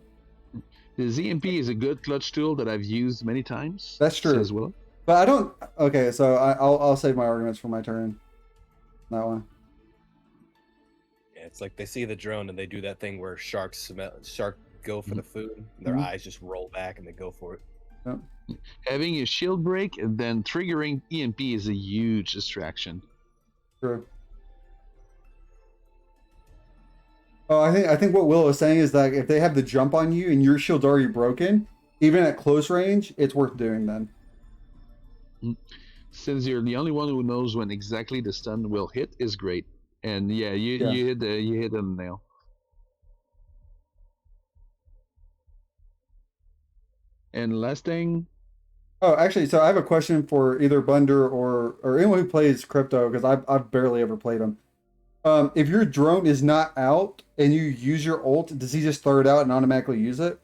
The ZMP is a good clutch tool that I've used many times. That's true. As well. But I don't. Okay, so I'll save my arguments for my turn. That one. Yeah, it's like they see the drone and they do that thing where sharks go for the food. Their Mhm. eyes just roll back and they go for it. Having a shield break and then triggering EMP is a huge distraction. True. Oh, I think what Will is saying is that if they have the jump on you and your shield's already broken, even at close range, it's worth doing then. Since you're the only one who knows when exactly the stun will hit is great. And yeah, you hit the nail. And last thing, Oh, actually, so I have a question for either Bunder or anyone who plays crypto because I've barely ever played them. If your drone is not out and you use your ult, does he just throw it out and automatically use it?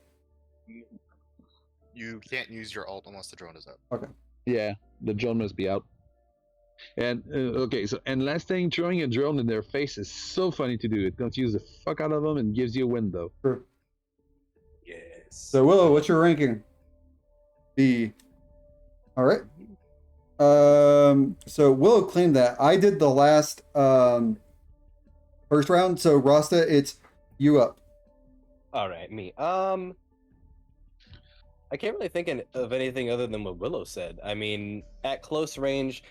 You can't use your ult unless the drone is up. yeah, the drone must be out. And okay, so and last thing, throwing a drone in their face is so funny to do. It confuses the fuck out of them and gives you a window. True. Yes. So Willow, what's your ranking? B. All right. So Willow claimed that I did the last first round. So Rasta, it's you up. All right, me. I can't really think of anything other than what Willow said. I mean, at close range,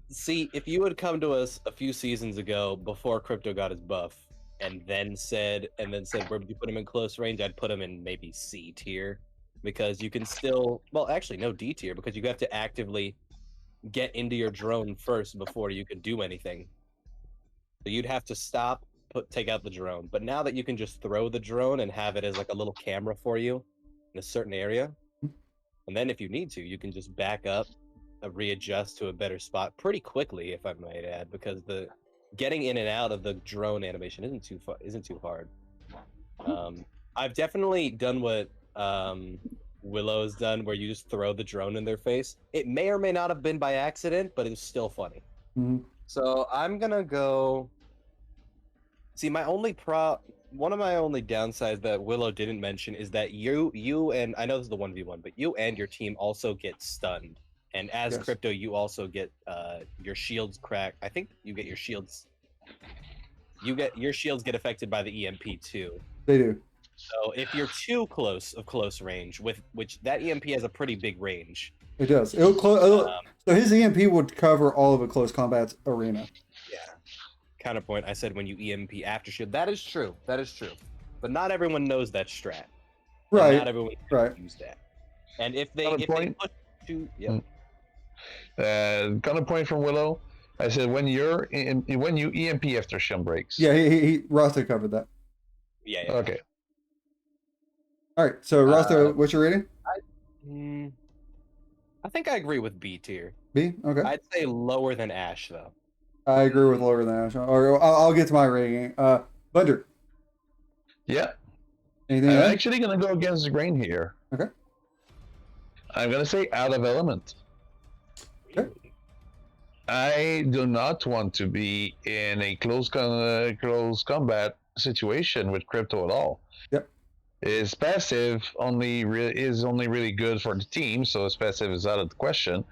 see, if you had come to us a few seasons ago before Crypto got his buff, and then said, where would you put him in close range? I'd put him in maybe C tier, because you can still, well, actually no D tier, because you have to actively get into your drone first before you can do anything. So you'd have to stop, take out the drone. But now that you can just throw the drone and have it as like a little camera for you in a certain area, and then if you need to, you can just back up, readjust to a better spot pretty quickly, if I might add, because the getting in and out of the drone animation isn't too hard. I've definitely done what Willow's done, where you just throw the drone in their face. It may or may not have been by accident, but it's still funny. Mhm. So I'm gonna go. See, one of my only downsides that Willow didn't mention is that you and I know this is the 1v1, but you and your team also get stunned. And as Yes. Crypto, you also get your shields cracked. I think you get your shields. Your shields get affected by the EMP too. They do. So if you're too close range, which that EMP has a pretty big range. It does. So his EMP would cover all of a close combat arena. Yeah. Counterpoint. I said when you EMP after shield. That is true. But not everyone knows that strat. And Right. not everyone can Right. use that. And if they Counterpoint. push to yeah. Counterpoint from Willow. I said when you EMP after shield breaks. Yeah, he Rasta covered that. Yeah. Okay. All right. So Rasta, what's your rating? I think I agree with B tier. B. Okay. I'd say lower than Ash though. I agree with lower than Ash. Or I'll get to my rating. Bunder. Yeah. Anything I'm else? actually gonna go against the grain here. Okay. I'm gonna say out of element. Okay. I do not want to be in a close combat situation with Crypto at all. Yep. His passive is only really good for the team, so his passive is out of the question.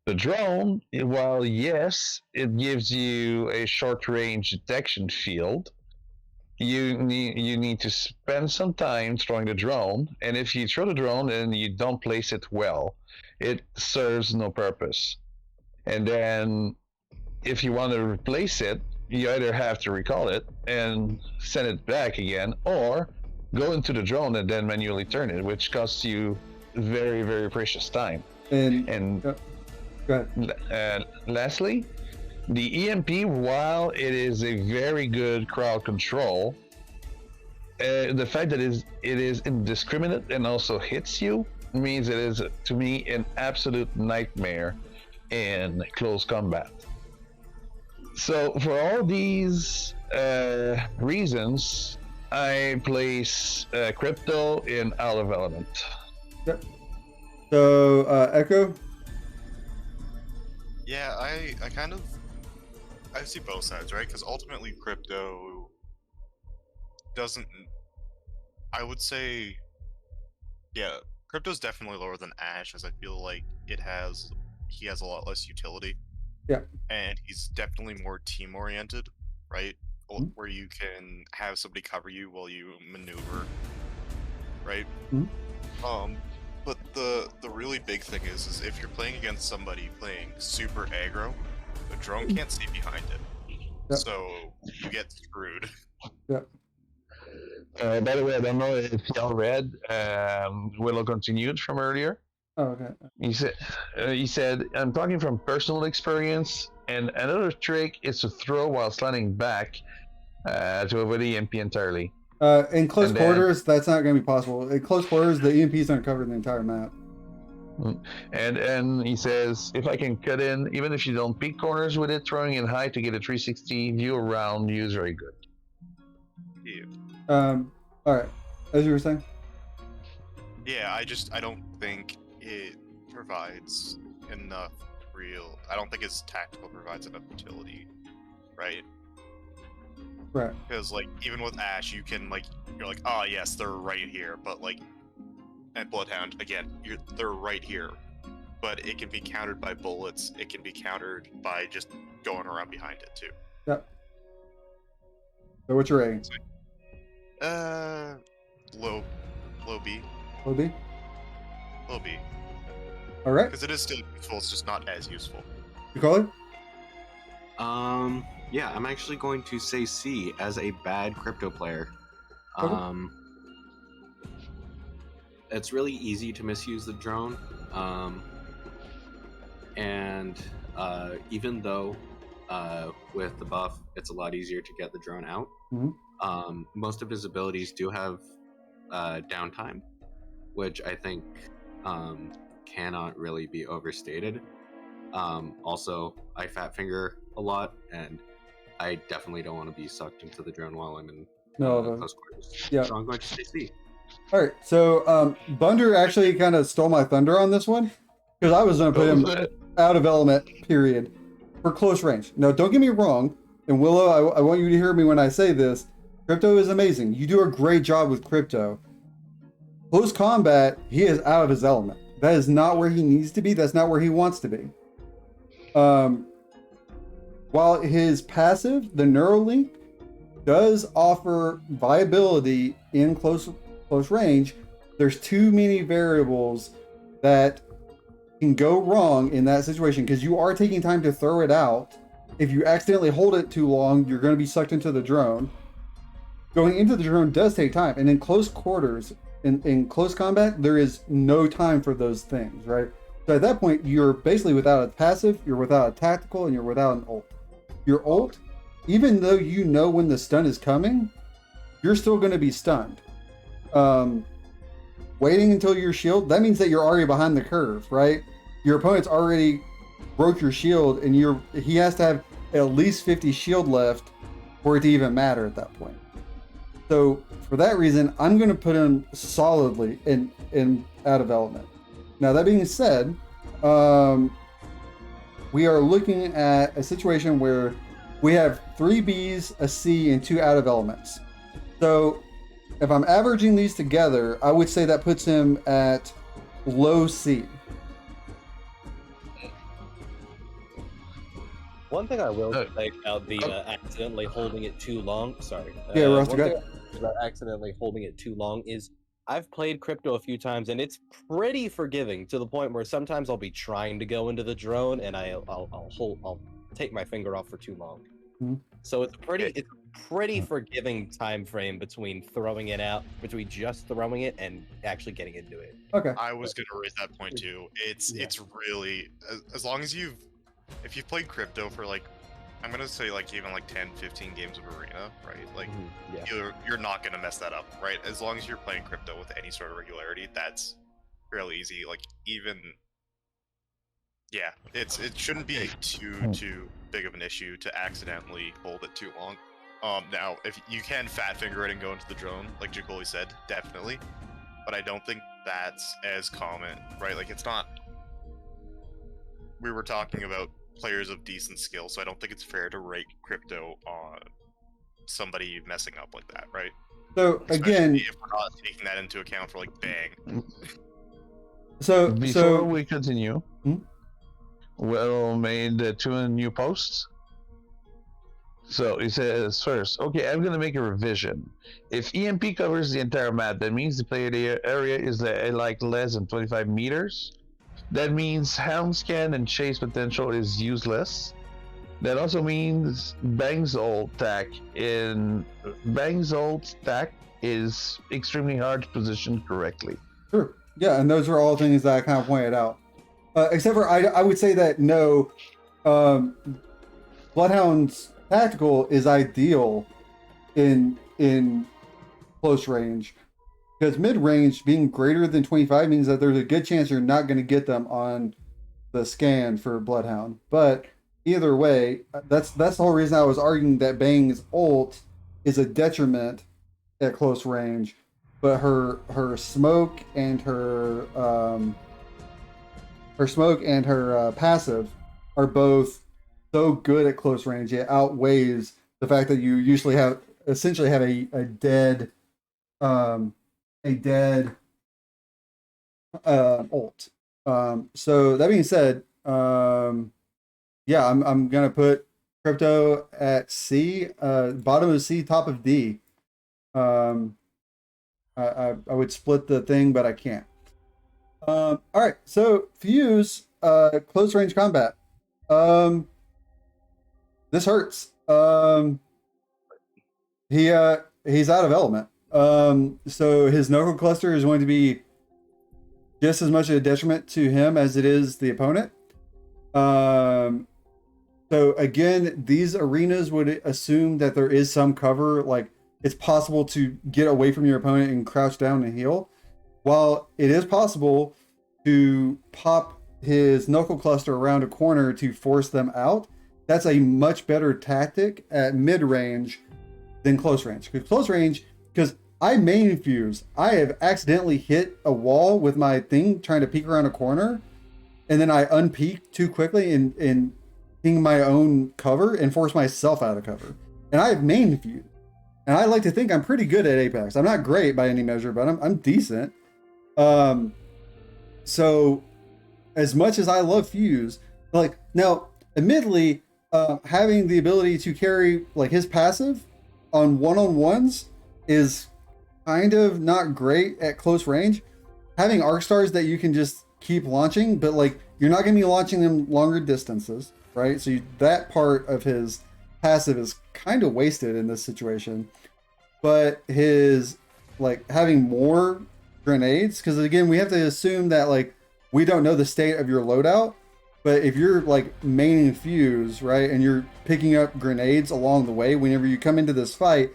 The drone, while yes, it gives you a short range detection field, you need to spend some time throwing the drone, and if you throw the drone and you don't place it well, it serves no purpose. And then if you want to replace it, you either have to recall it and send it back again, or go into the drone and then manually turn it, which costs you very, very precious time. And go ahead. Lastly, the EMP, while it is a very good crowd control, the fact that it is indiscriminate and also hits you means it is, to me, an absolute nightmare in close combat. So for all these reasons, I place Crypto in out of element. Yep. So Echo. Yeah, I see both sides, right? Because ultimately, Crypto doesn't. I would say, yeah, Crypto's definitely lower than Ash, as I feel like he has a lot less utility. Yeah. And he's definitely more team oriented, right? Where you can have somebody cover you while you maneuver, right? But the really big thing is if you're playing against somebody playing super aggro, the drone can't see behind it, Yep. so you get screwed. Yep. By the way, I don't know if y'all read Willow continued from earlier. Oh, okay. He said, I'm talking from personal experience, and another trick is to throw while sliding back to avoid EMP entirely. In close quarters, that's not going to be possible. In close quarters, the EMPs aren't covering the entire map. And he says, if I can cut in, even if you don't peek corners with it, throwing it high to get a 360 view around you is very good. Yeah. All right. As you were saying? Yeah, I don't think it provides enough I don't think its tactical provides enough utility, right? Right. Because, like, even with Ash, you're like, oh, yes, they're right here, but, like, and Bloodhound, again, they're right here, but it can be countered by bullets, it can be countered by just going around behind it, too. Yep. So what's your rating? Low B. Low B? Low B. All right. Because it is still useful, it's just not as useful. You call it? Yeah, I'm actually going to say C as a bad Crypto player. Okay. It's really easy to misuse the drone. And even though with the buff, it's a lot easier to get the drone out, most of his abilities do have downtime, which I think cannot really be overstated. Also, I fat finger a lot, and I definitely don't want to be sucked into the drone while I'm in close quarters. yeah. So I'm going to say C. All right, so Bunder actually kind of stole my thunder on this one because I was going to put him out of element, period, for close range. Now, don't get me wrong, and Willow, I want you to hear me when I say this. Crypto is amazing. You do a great job with Crypto. Close combat, he is out of his element. That is not where he needs to be. That's not where he wants to be. While his passive, the Neuralink, does offer viability in close range, there's too many variables that can go wrong in that situation because you are taking time to throw it out. If you accidentally hold it too long, you're going to be sucked into the drone. Going into the drone does take time, and in close quarters, in close combat, there is no time for those things, right? So at that point, you're basically without a passive, you're without a tactical, and you're without an ult. Your ult, even though you know when the stun is coming, you're still going to be stunned. Waiting until your shield, that means that you're already behind the curve, right? Your opponent's already broke your shield, and he has to have at least 50 shield left for it to even matter at that point. So for that reason, I'm going to put him solidly in out of element. Now that being said, we are looking at a situation where we have 3 Bs, a C, and 2 out of elements. So if I'm averaging these together, I would say that puts him at low C. One thing I will say about the accidentally holding it too long. Sorry. Yeah, Ross, one go thing ahead. about accidentally holding it too long is I've played Crypto a few times and it's pretty forgiving to the point where sometimes I'll be trying to go into the drone and I'll take my finger off for too long. Mm-hmm. So it's pretty forgiving time frame between throwing it out, between just throwing it and actually getting into it. Okay. I was gonna raise that point too. It's really as long as if you've played Crypto for like, I'm gonna say like even like 10, 15 games of Arena, right? Like you're not gonna mess that up, right? As long as you're playing Crypto with any sort of regularity, that's fairly easy. Like even it shouldn't be too big of an issue to accidentally hold it too long. Now if you can fat finger it and go into the drone, like Jacoli said, definitely. But I don't think that's as common, right? Like it's not. We were talking about players of decent skill, so I don't think it's fair to rate Crypto on somebody messing up like that, right? So Especially again, if we're not taking that into account for like Bang. Before we continue, Hmm? Will made 2 new posts. So he says first, okay, I'm gonna make a revision. If EMP covers the entire map, that means the player area is like less than 25 meters. That means helm scan and chase potential is useless. That also means Bang's ult tack is extremely hard to position correctly. Sure. Yeah, and those are all things that I kind of pointed out. Except for I would say that no, Bloodhound's tactical is ideal in close range. Because mid-range being greater than 25 means that there's a good chance you're not going to get them on the scan for Bloodhound. But either way, that's the whole reason I was arguing that Bang's ult is a detriment at close range. But her smoke and her passive are both so good at close range. It outweighs the fact that you usually essentially have a dead ult. So that being said, I'm gonna put Crypto at C, bottom of C, top of D. I would split the thing, but I can't. All right, so Fuse, close range combat. This hurts. He's out of element. So his knuckle cluster is going to be just as much a detriment to him as it is the opponent. So again, these arenas would assume that there is some cover, like it's possible to get away from your opponent and crouch down and heal. While it is possible to pop his knuckle cluster around a corner to force them out, that's a much better tactic at mid range than close range. Because close range, because I main fuse, I have accidentally hit a wall with my thing trying to peek around a corner, and then I unpeak too quickly and ping my own cover and force myself out of cover. And I have main fuse. And I like to think I'm pretty good at Apex. I'm not great by any measure, but I'm decent. So as much as I love Fuse, like now, admittedly, having the ability to carry like his passive on one-on-ones is kind of not great at close range. Having arc stars that you can just keep launching, but like you're not going to be launching them longer distances, right? So that part of his passive is kind of wasted in this situation. But his like having more grenades, because again, we have to assume that like we don't know the state of your loadout. But if you're like maining Fuse, right, and you're picking up grenades along the way, whenever you come into this fight,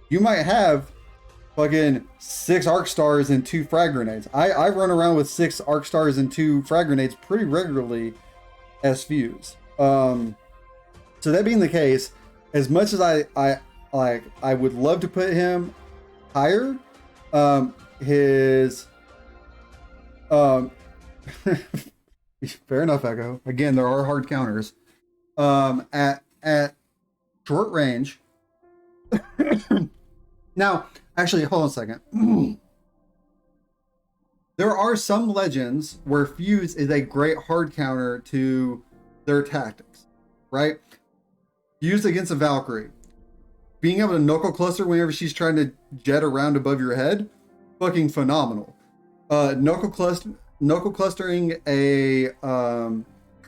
you might have fucking 6 arc stars and 2 frag grenades. I run around with 6 arc stars and 2 frag grenades pretty regularly as Fuse. So that being the case, as much as I would love to put him higher, his fair enough, Echo. Again, there are hard counters. At short range. Now, actually, hold on a second. There are some legends where Fuse is a great hard counter to their tactics, right? Fuse against a Valkyrie. Being able to knuckle cluster whenever she's trying to jet around above your head, fucking phenomenal. Knuckle clustering a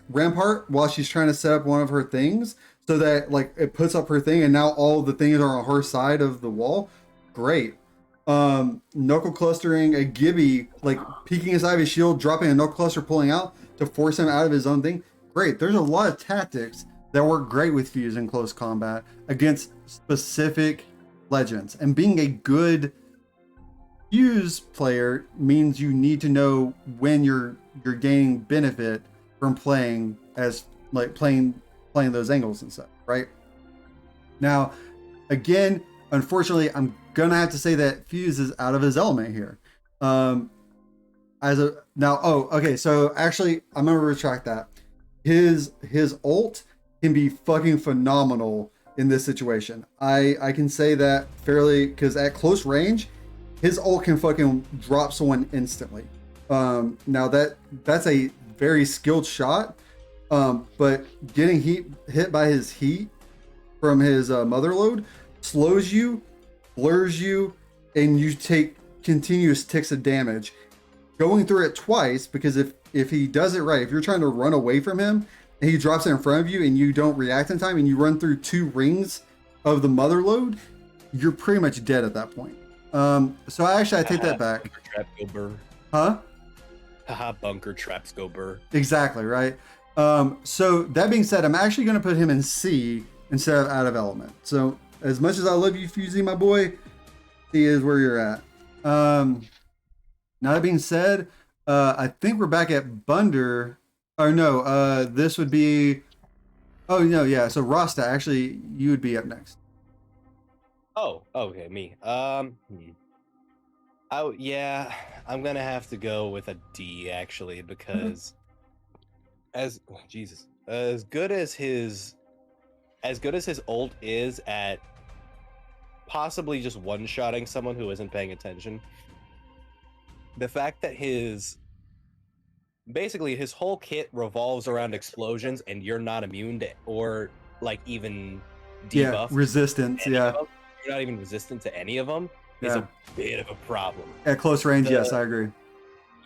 Rampart while she's trying to set up one of her things so that like it puts up her thing and now all the things are on her side of the wall. Great. Knuckle clustering a Gibby, like peeking inside his shield, dropping a knuckle cluster, pulling out to force him out of his own thing. Great. There's a lot of tactics that work great with Fuse in close combat against specific legends. And being a good Fuse player means you need to know when you're gaining benefit from playing as like playing those angles and stuff, right? Now, again, unfortunately, I'm gonna have to say that Fuse is out of his element here. So actually, I'm gonna retract that. His ult can be fucking phenomenal in this situation. I can say that fairly because at close range, his ult can fucking drop someone instantly. Now that's a very skilled shot, but getting hit by his heat from his mother load slows you, blurs you, and you take continuous ticks of damage. Going through it twice, because if he does it right, if you're trying to run away from him and he drops it in front of you and you don't react in time and you run through 2 rings of the mother load, you're pretty much dead at that point. So I take that back. Bunker trap go burr. Huh? Haha, bunker traps go burr. Exactly, right? So that being said, I'm actually going to put him in C instead of out of element. So as much as I love you, Fusey, my boy, C is where you're at. Now that being said, I think we're back at Bunder. Or no, this would be... Oh, no, yeah. So Rasta, actually, you would be up next. Oh, okay, me. Yeah, I'm gonna have to go with a D actually because as good as his ult is at possibly just one-shotting someone who isn't paying attention, the fact that his whole kit revolves around explosions and you're not immune to or like even debuff resistance, you're not even resistant to any of them is a bit of a problem. At close range, yes, I agree.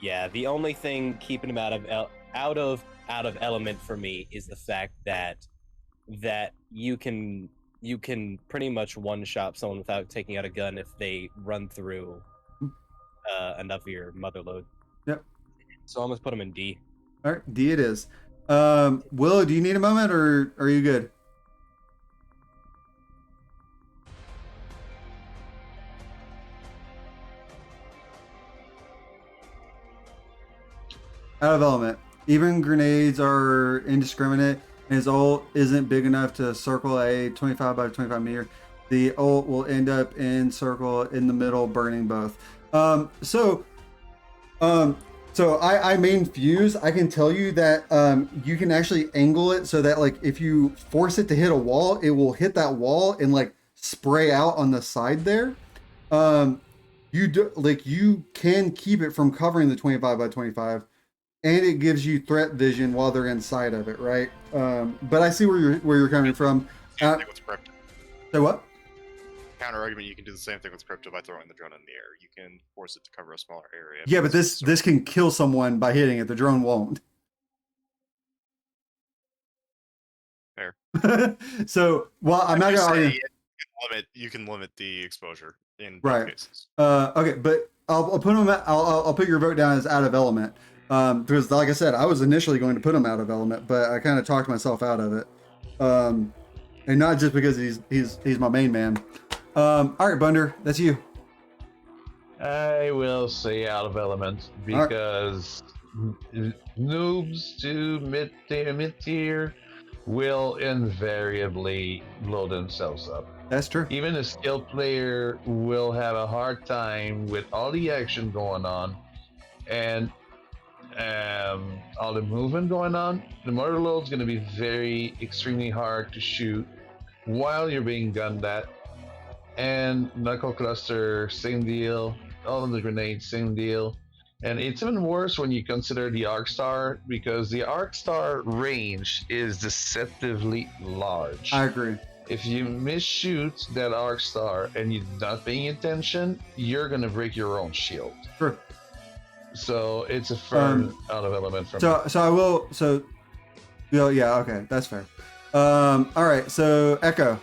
Yeah, the only thing keeping him out of element for me is the fact that you can pretty much one-shot someone without taking out a gun if they run through enough of your mother load. Yep. So I'm gonna put him in D. All right, D it is. Willow, do you need a moment or are you good? Out of element. even grenades are indiscriminate, and his ult isn't big enough to circle a 25 by 25 meter, the ult will end up in circle in the middle, burning both. So I main Fuse. I can tell you that you can actually angle it so that like if you force it to hit a wall, it will hit that wall and like spray out on the side there. You can keep it from covering the 25 by 25, and it gives you threat vision while they're inside of it, right? But I see where you're coming from. Same thing with Crypto. So what? Counter argument, you can do the same thing with Crypto by throwing the drone in the air. You can force it to cover a smaller area. Yeah, but this can kill someone by hitting it. The drone won't. Fair. So, well, I'm not gonna argue. You can limit the exposure in Right. both cases. Okay, but I'll put him. I'll put your vote down as out of element. Because like I said, I was initially going to put him out of element, but I kind of talked myself out of it. And not just because he's my main man. All right, Bunder, that's you. I will say out of element because noobs to mid-tier will invariably blow themselves up. That's true. Even a skilled player will have a hard time with all the action going on and all the movement going on. The mortar load is going to be extremely hard to shoot while you're being gunned at. And knuckle cluster, same deal. All of the grenades, same deal. And it's even worse when you consider the Arc Star, because the Arc Star range is deceptively large. I agree. If you misshoot that Arc Star and you're not paying attention, you're gonna break your own shield. True. So it's a firm out of element from me. So I will. So, yeah, okay, that's fair. All right. So Echo.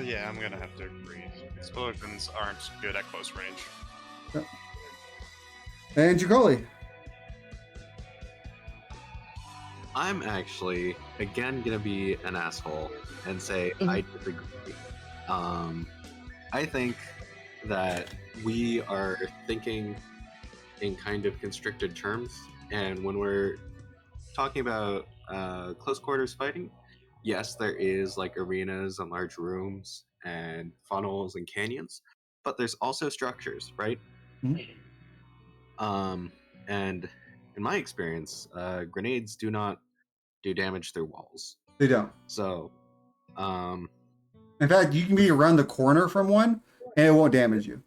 Yeah, I'm gonna have to agree. Explosions aren't good at close range. And Jacoli. I'm actually again gonna be an asshole and say I disagree. I think that we are thinking in kind of constricted terms, and when we're talking about close quarters fighting, yes, there is like arenas and large rooms and funnels and canyons, but there's also structures, right? Mhm. And in my experience, grenades do not do damage through walls. They don't. So, In fact, you can be around the corner from one, and it won't damage you.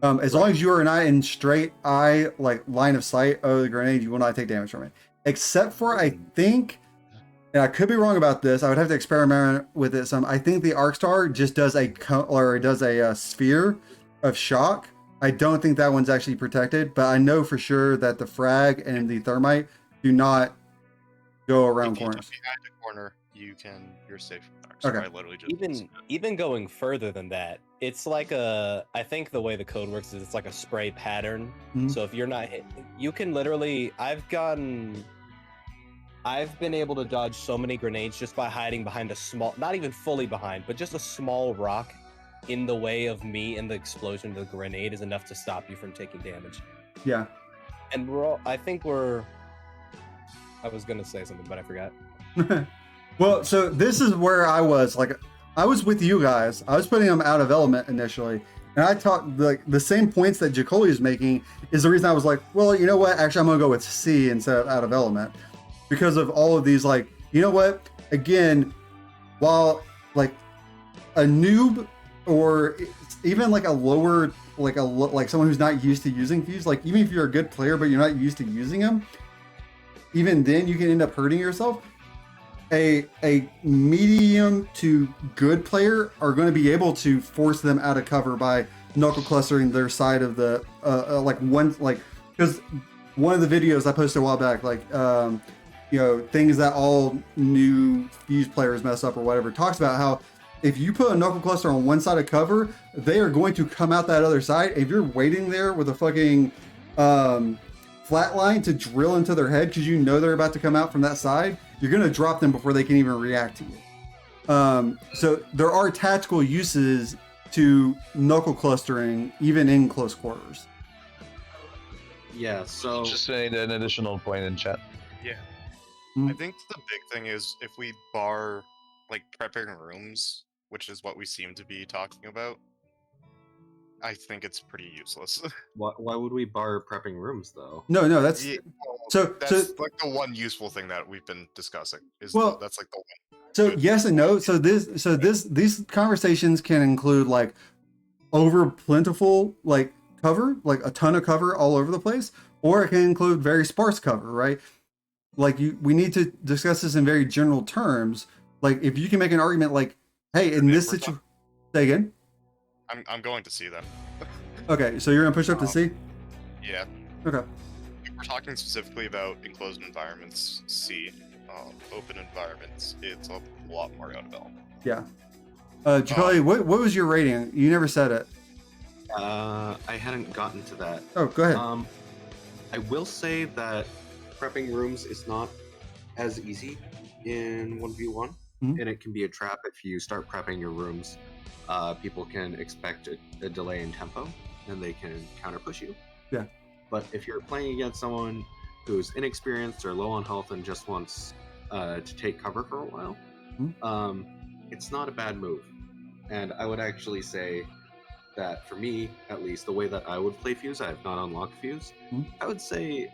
As long as you are not in straight eye, like line of sight of the grenade, you will not take damage from it. Except for, I think, and I could be wrong about this. I would have to experiment with it some. I think the Arc Star just does a sphere of shock. I don't think that one's actually protected, but I know for sure that the frag and the thermite do not go around If you corners. jump behind a corner, you're safe from the Arc Okay. Star. I literally just Even going further than that, it's like I think the way the code works is it's like a spray pattern. Mhm. So if you're not hit, you can literally. I've been able to dodge so many grenades just by hiding behind a small, not even fully behind, but just a small rock in the way of me, and the explosion of the grenade is enough to stop you from taking damage. Yeah. And I was gonna say something, but I forgot. Well, so this is where I was with you guys. I was putting them out of element initially, and I talked the same points that Jacoli is making is the reason I was like, well, you know what? Actually, I'm gonna go with C instead of out of element because of all of these. Like, you know what? Again, while like a noob or even like a lower like someone who's not used to using Fuse, like even if you're a good player but you're not used to using them, even then you can end up hurting yourself. A medium to good player are going to be able to force them out of cover by knuckle clustering their side of the because one of the videos I posted a while back, things that all new Fuse players mess up or whatever, talks about how if you put a knuckle cluster on one side of cover, they are going to come out that other side. If you're waiting there with a fucking flat line to drill into their head because you know they're about to come out from that side, you're going to drop them before they can even react to you. So there are tactical uses to knuckle clustering even in close quarters. Yeah, so Just made an additional point in chat. Yeah. Mm. I think the big thing is if we bar like prepping rooms, which is what we seem to be talking about, I think it's pretty useless. why would we bar prepping rooms though? No, that's Yeah, well, so. that's like the one useful thing that we've been discussing. Well, That's like the one. So good yes and no. point. These conversations can include like over plentiful like cover, like a ton of cover all over the place, or it can include very sparse cover, right? Like we need to discuss this in very general terms. Like if you can make an argument like, hey, in this situation, say again. I'm going to see them. Okay, so you're gonna push up to C. Yeah. Okay. If we're talking specifically about enclosed environments, C. Open environments, it's a lot more out of element. Yeah. Jacoby, what was your rating? You never said it. I hadn't gotten to that. Oh, go ahead. I will say that prepping rooms is not as easy in 1v1, Mhm. and it can be a trap if you start prepping your rooms. People can expect a delay in tempo, and they can counter push you. Yeah. But if you're playing against someone who's inexperienced or low on health and just wants to take cover for a while, it's not a bad move. And I would actually say that for me, at least, the way that I would play Fuse, I have not unlocked Fuse. I would say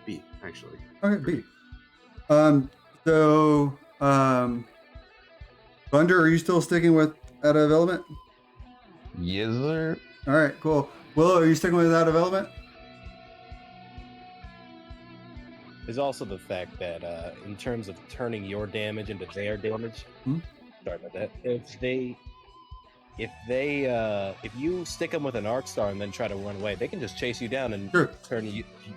B, actually. Okay, B. So, Thunder, are you still sticking with out of element? Yes, sir. All right, cool. Willow, are you sticking with out of element? There's also the fact that in terms of turning your damage into their damage, sorry about that. If you stick them with an arc star and then try to run away, they can just chase you down and Sure. turn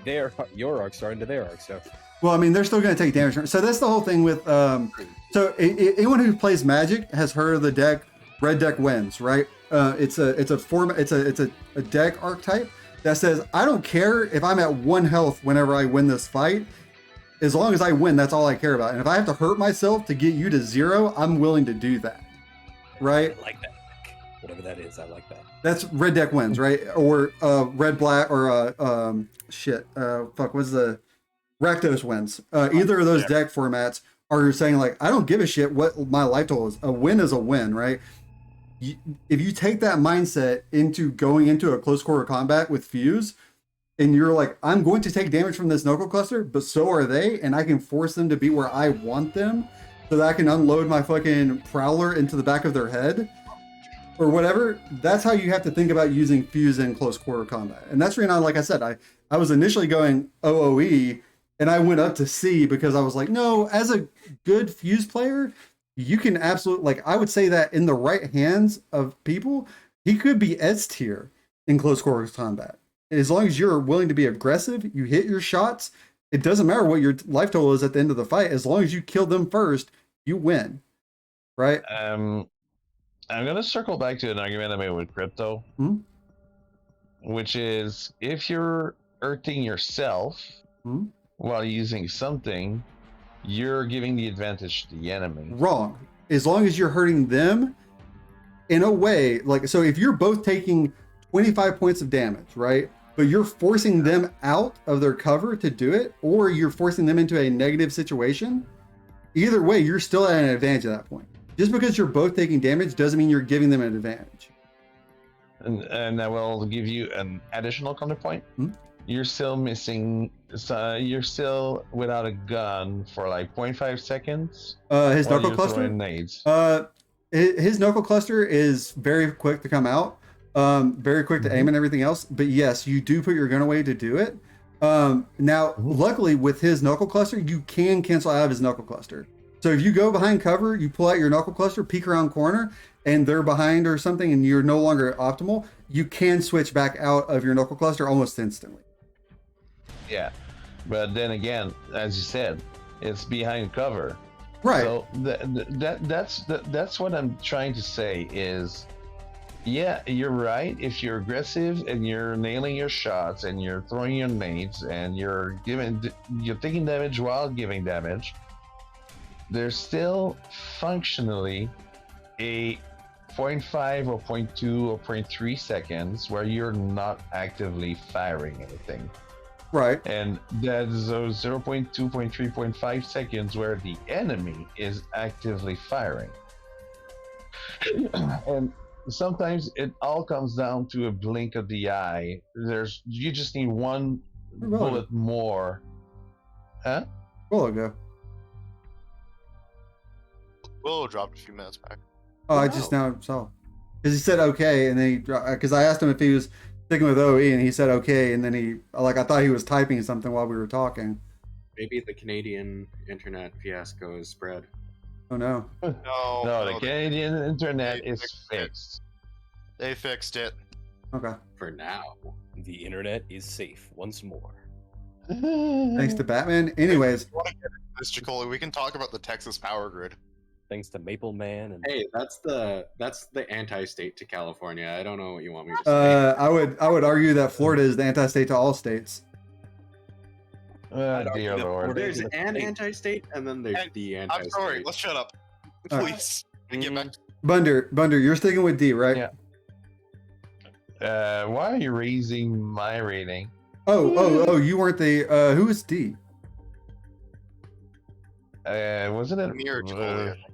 your arc star into their arc star. Well, I mean, they're still going to take damage. So that's the whole thing with. So anyone who plays Magic has heard of the deck. Red deck wins, right? It's a format. It's a deck archetype that says I don't care if I'm at 1 health whenever I win this fight. As long as I win, that's all I care about. And if I have to hurt myself to get you to 0, I'm willing to do that, right? I like that. Whatever that is, I like that. That's red deck wins, right? Or red black or what's the Rakdos wins. Either of those deck formats are saying like I don't give a shit what my life total is. A win is a win, right? If you take that mindset into going into a close quarter combat with Fuse, and you're like, I'm going to take damage from this knuckle cluster, but so are they, and I can force them to be where I want them, so that I can unload my fucking prowler into the back of their head, or whatever. That's how you have to think about using Fuse in close quarter combat. And that's right. Like I said, I was initially going OOE, and I went up to C because I was like, no, as a good Fuse player, you can absolutely, like, I would say that in the right hands of people, he could be S tier in close quarters combat. As long as you're willing to be aggressive, you hit your shots, it doesn't matter what your life total is at the end of the fight. As long as you kill them first, you win. Right? I'm going to circle back to an argument I made with Crypto, which is if you're hurting yourself while using something, you're giving the advantage to the enemy. Wrong. As long as you're hurting them in a way, like, so if you're both taking 25 points of damage, right? But you're forcing them out of their cover to do it, or you're forcing them into a negative situation, either way, you're still at an advantage at that point. Just because you're both taking damage doesn't mean you're giving them an advantage. And I will give you an additional counterpoint. You're still missing, you're still without a gun for like 0.5 seconds. His while knuckle you're cluster? throwing nades. His knuckle cluster is very quick to come out. Very quick to aim and everything else, but yes, you do put your gun away to do it. Now, luckily with his knuckle cluster, you can cancel out of his knuckle cluster. So if you go behind cover, you pull out your knuckle cluster, peek around corner, and they're behind or something, and you're no longer optimal, you can switch back out of your knuckle cluster almost instantly. Yeah, but then again, as you said, it's behind cover. Right. So that's what I'm trying to say is, yeah, you're right. If you're aggressive and you're nailing your shots and you're throwing your nades and you're taking damage while giving damage, there's still functionally a 0.5 or 0.2 or 0.3 seconds where you're not actively firing anything. Right. And that's those 0.2.3.5 seconds where the enemy is actively firing. And sometimes it all comes down to a blink of the eye. You just need one Where'd Willow bullet more. Huh? Willow go. Willow dropped a few minutes back. Oh, I just now saw. Because he said okay, and then he because I asked him if he was sticking with OE, and he said okay, and then I thought he was typing something while we were talking. Maybe the Canadian internet fiasco is spread. Oh no. No, the Canadian internet they is fixed it. fixed. They fixed it. Okay. For now. The internet is safe once more. Thanks to Batman. Anyways, Mr. Coley, we can talk about the Texas power grid. Thanks to Maple Man and Hey, that's the anti-state to California. I don't know what you want me to say. I would argue that Florida is the anti-state to all states. I'd argue Dear that Lord. Florida There's is a an state. anti-state, and then there's And the I'm anti-state. sorry, let's shut up. All right. Please. Get back to Bunder, you're sticking with D, right? Yeah. Why are you raising my rating? Oh, you weren't the who is D? Wasn't it Mirror Coley.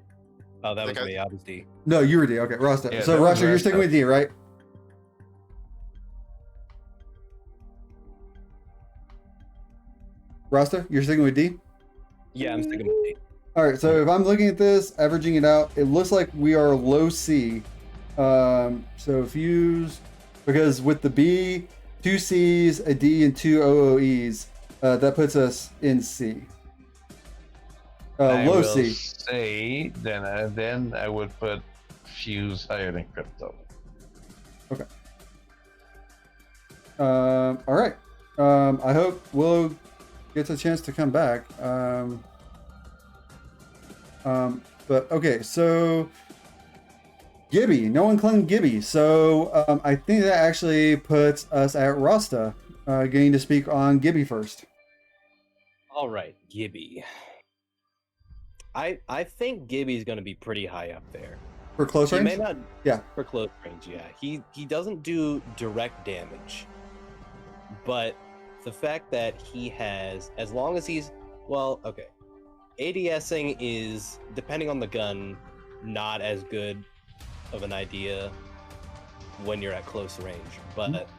Oh, that was Like I- me. I was D. No, you were D. Okay, Rasta. Yeah, So that was Rasta, you're Rasta. sticking with D, right? Rasta, you're sticking with D? Yeah, I'm sticking with D. All right, so if I'm looking at this, averaging it out, it looks like we are low C. So fuse, because with the B, 2 C's, a D, and 2 OOEs, that puts us in C. I Low will C. say then I would put Fuse higher than Crypto. All right. I hope Willow gets a chance to come back. But okay, so Gibby, no one claimed Gibby. So I think that actually puts us at Rasta, getting to speak on Gibby first. All right, Gibby. I think Gibby's going to be pretty high up there. For close He range? may not. Yeah. For close range, yeah. He doesn't do direct damage, but the fact that he has, as long as he's ADSing is, depending on the gun, not as good of an idea when you're at close range. But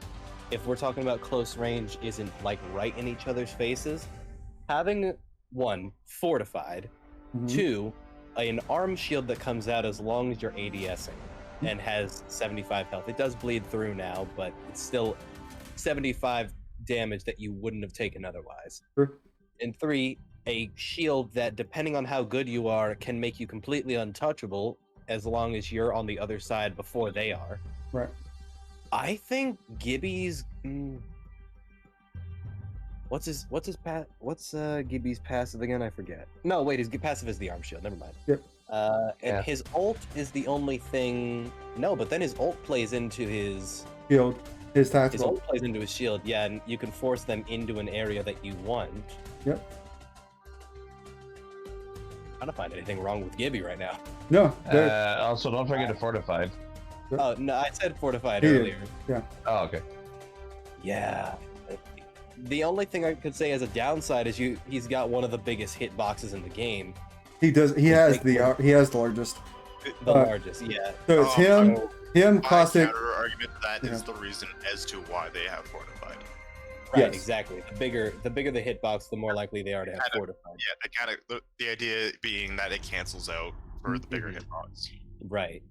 if we're talking about close range isn't like right in each other's faces, having one fortified, Mhm. 2, an arm shield that comes out as long as you're ADSing and has 75 health. It does bleed through now, but it's still 75 damage that you wouldn't have taken otherwise. Sure. And 3, a shield that, depending on how good you are, can make you completely untouchable as long as you're on the other side before they are. Right. I think Gibby's. What's Gibby's passive again? I forget. No, wait, his passive is the arm shield. Never mind. Yep. And Yeah. his ult is the only thing. No, but then his ult plays into his. Shield. His His tactical. ult plays into his shield. Yeah, and you can force them into an area that you want. Yep. I don't find anything wrong with Gibby right now. No. there- Also, don't forget the fortified. Oh no, I said fortified He did. earlier. Oh, okay. Yeah. The only thing I could say as a downside is he's got one of the biggest hitboxes in the game. he does. He has the largest. The Uh, largest, yeah. So it's him, My caustic. counter argument to that is Yeah. the reason as to why they have fortified. Right, Yes. exactly. The bigger the hitbox, the more likely they are to have Kind of- fortified. Yeah, the idea being that it cancels out for the bigger Mhm. hitbox. Right.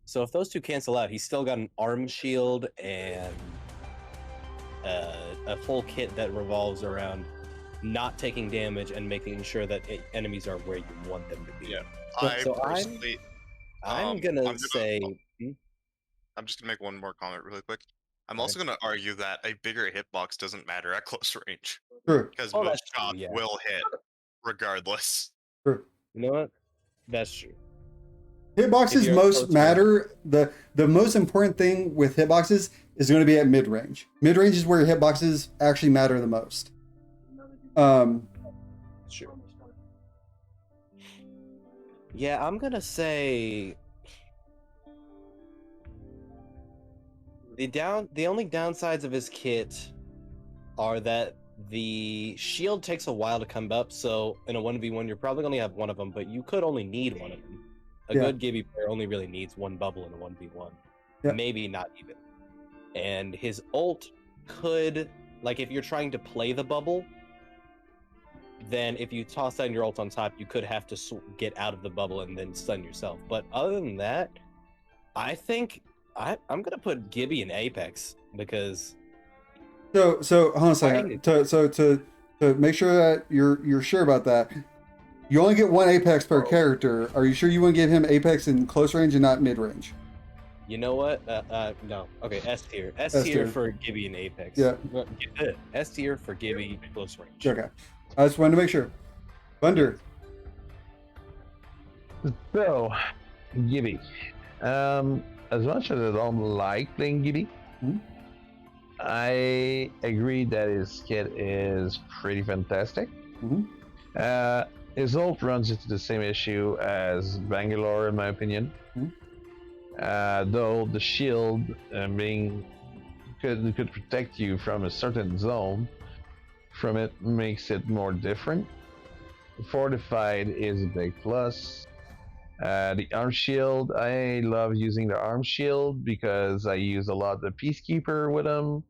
So if those two cancel out, he's still got an arm shield and a full kit that revolves around not taking damage and making sure that enemies are where you want them to be. Yeah. So I personally, I'm gonna I'm gonna- say I'm just gonna make one more comment really quick. I'm also gonna argue that a bigger hitbox doesn't matter at close range True. because Oh, most that's true, shots yeah. will hit regardless. True. you know what? That's true. Hitboxes you're most close matter. The most important thing with hitboxes is going to be at mid range. Mid range is where hitboxes actually matter the most. Sure. Yeah, I'm gonna say the only downsides of his kit are that The shield takes a while to come up, so in a 1v1, you're probably going to have one of them, but you could only need one of them. A Yeah. good Gibby player only really needs one bubble in a 1v1. Yeah. Maybe not even. And his ult could, like, if you're trying to play the bubble, then if you toss down your ult on top, you could have to get out of the bubble and then stun yourself. But other than that, I think I'm going to put Gibby in Apex because... So hold on a second. To make sure that you're sure about that, you only get one Apex per character. Are you sure you want to give him Apex in close range and not mid range? You know what? No. Okay, S tier. S S tier tier. for Gibby and Apex. Yeah. S tier for Gibby close range. Okay. I just wanted to make sure. Thunder. So, Gibby. As much as I don't like playing Gibby, I agree that his kit is pretty fantastic. His ult runs into the same issue as Bangalore, in my opinion. Though the shield could protect you from a certain zone, from it makes it more different. Fortified is a big plus. The arm shield, I love using the arm shield because I use a lot of the Peacekeeper with them,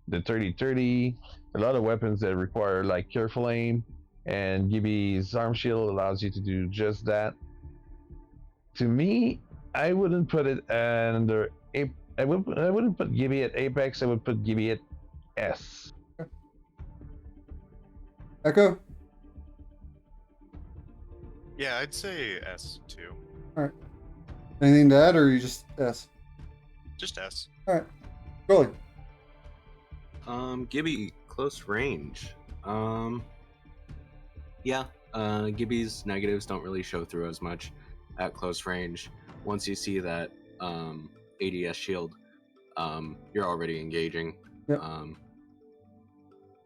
the 30-30, a lot of weapons that require like careful aim, and Gibby's arm shield allows you to do just that. To me, I wouldn't put it under I wouldn't put Gibby at Apex. I would put Gibby at S. Echo. Yeah, I'd say S too. All right. Anything to add, or you just S? Just S. All right. Rolly. Gibby close range. Yeah. Gibby's negatives don't really show through as much at close range. Once you see that ADS shield, you're already engaging. Yep.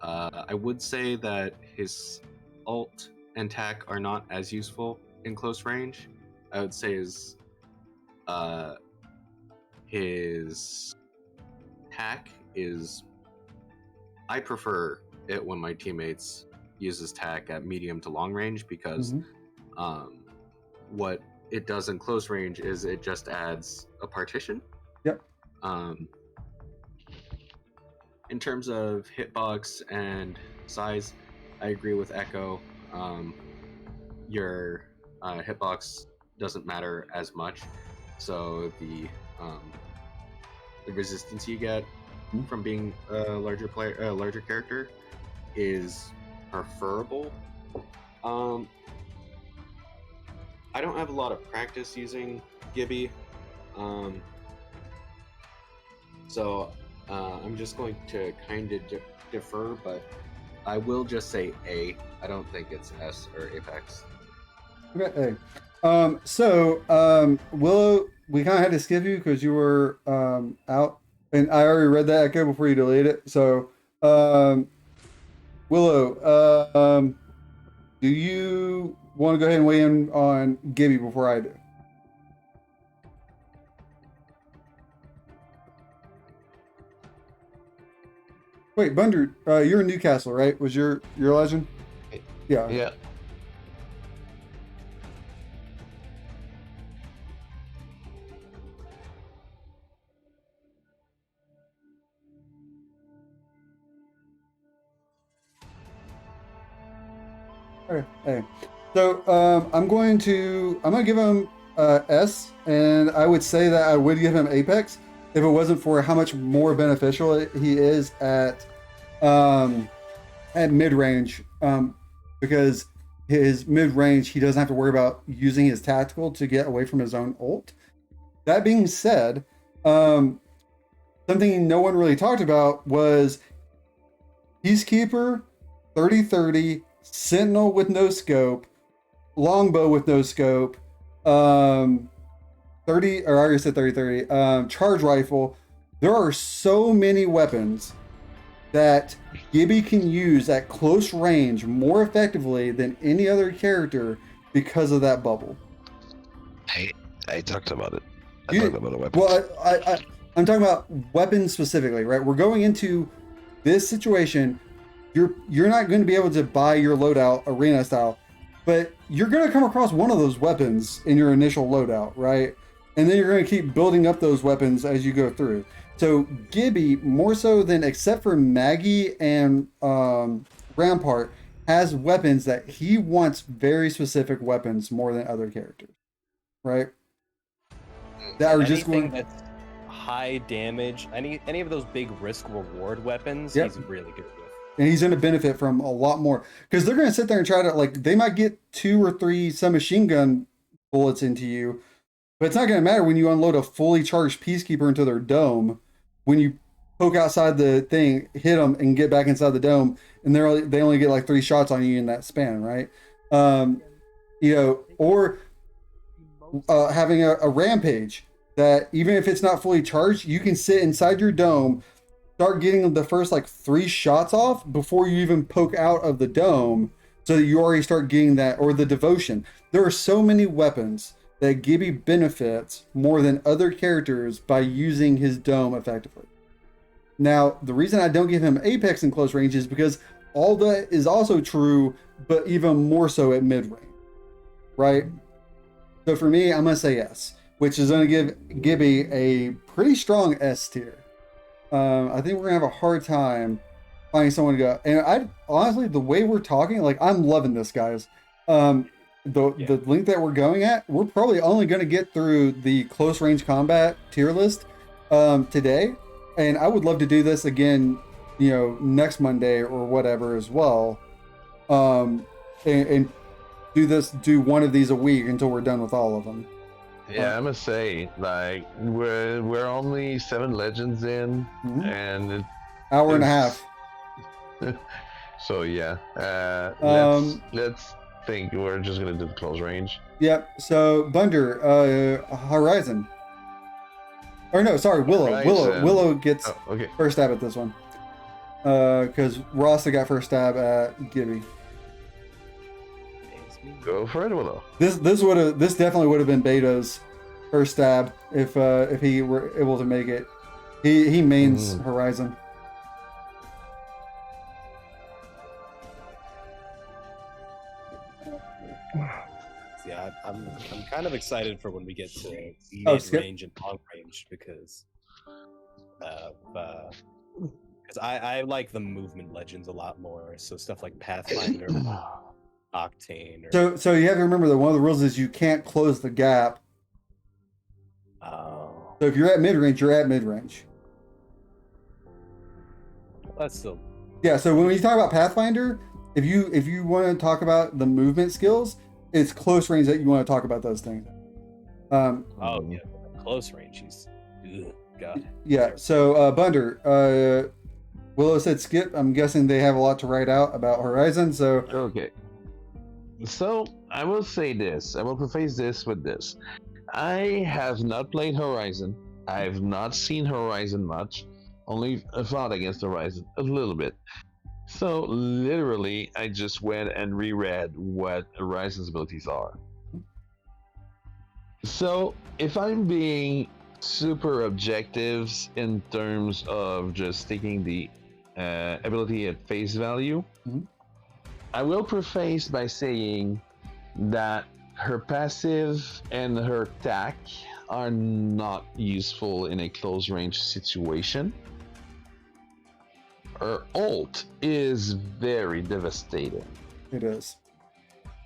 I would say that his ult and tac are not as useful in close range. I would say his tac is. I prefer it when my teammates uses tac at medium to long range because what it does in close range is it just adds a partition. Yep. In terms of hitbox and size, I agree with Echo. Your hitbox doesn't matter as much, so the resistance you get from being a larger character is preferable. I don't have a lot of practice using Gibby, so I'm just going to kind of defer, but I will just say A. I don't think it's S or Apex. Okay. Willow, we kind of had to skip you because you were out, and I already read that Echo before you deleted it. So, Willow, do you want to go ahead and weigh in on Gibby before I do? Wait, Bunder, you're in Newcastle, right? Was your legend? Yeah. Yeah. Okay. Hey. So I'm going to give him S, and I would say that I would give him Apex if it wasn't for how much more beneficial he is at mid range, because his mid range he doesn't have to worry about using his tactical to get away from his own ult. That being said, something no one really talked about was Peacekeeper, 30-30, Sentinel with no scope, Longbow with no scope, 30, or I already said 30-30, Charge Rifle. There are so many weapons that Gibby can use at close range more effectively than any other character because of that bubble. I talked about it. You- Talked about the weapons. Well, I'm talking about weapons specifically, right? We're going into this situation. you're not going to be able to buy your loadout arena style, but you're going to come across one of those weapons in your initial loadout, right? And then you're going to keep building up those weapons as you go through. So Gibby, more so than except for Maggie and Rampart, has weapons that he wants very specific weapons more than other characters, right? That are just Anything going. that's high damage, any of those big risk reward weapons, Yep. he's really good with. And he's going to benefit from a lot more because they're going to sit there and try to, like, they might get 2 or 3 submachine gun bullets into you, but it's not going to matter when you unload a fully charged Peacekeeper into their dome. When you poke outside the thing, hit them, and get back inside the dome, and they only get like 3 shots on you in that span, right? You know, or having a rampage that even if it's not fully charged, you can sit inside your dome, start getting the first like 3 shots off before you even poke out of the dome, so that you already start getting that. Or the devotion. There are so many weapons that Gibby benefits more than other characters by using his dome effectively. Now, the reason I don't give him Apex in close range is because all that is also true, but even more so at mid range, right? So for me, I'm going to say yes, which is going to give Gibby a pretty strong S tier. I think we're going to have a hard time finding someone to go. And I honestly, the way we're talking, like, I'm loving this, guys. The link that we're going at, we're probably only going to get through the close range combat tier list today, and I would love to do this again, you know, next Monday or whatever as well, and do one of these a week until we're done with all of them. Yeah, I must say, like, we're only 7 legends in, and hour and a half. So yeah, let's think we're just gonna do the close range. Yep. So Bunder, Horizon. Or no, sorry, Willow. Horizon. Willow gets Okay. first stab at this one. Because Rasta got first stab at Gibby. Go for it, Willow. This definitely would have been Beta's first stab if he were able to make it. He mains Horizon. Yeah, I'm kind of excited for when we get to Skip. mid-range and long range because I like the movement legends a lot more. So stuff like Pathfinder, Octane. So you have to remember that one of the rules is you can't close the gap. Oh, So if you're at mid range, you're at mid range. that's still Yeah. So when you talk about Pathfinder, if you want to talk about the movement skills, it's close range that you want to talk about those things. oh yeah, close range. He's God. Yeah. So Bunder, Willow said skip. I'm guessing they have a lot to write out about Horizon. So Okay. So I will say this. I will preface this with this. I have not played Horizon. I have not seen Horizon much. Only fought against Horizon a little bit. So literally, I just went and reread what Horizon's abilities are. So if I'm being super objective in terms of just taking the ability at face value, I will preface by saying that her passive and her attack are not useful in a close range situation. Her ult is very devastating. it is.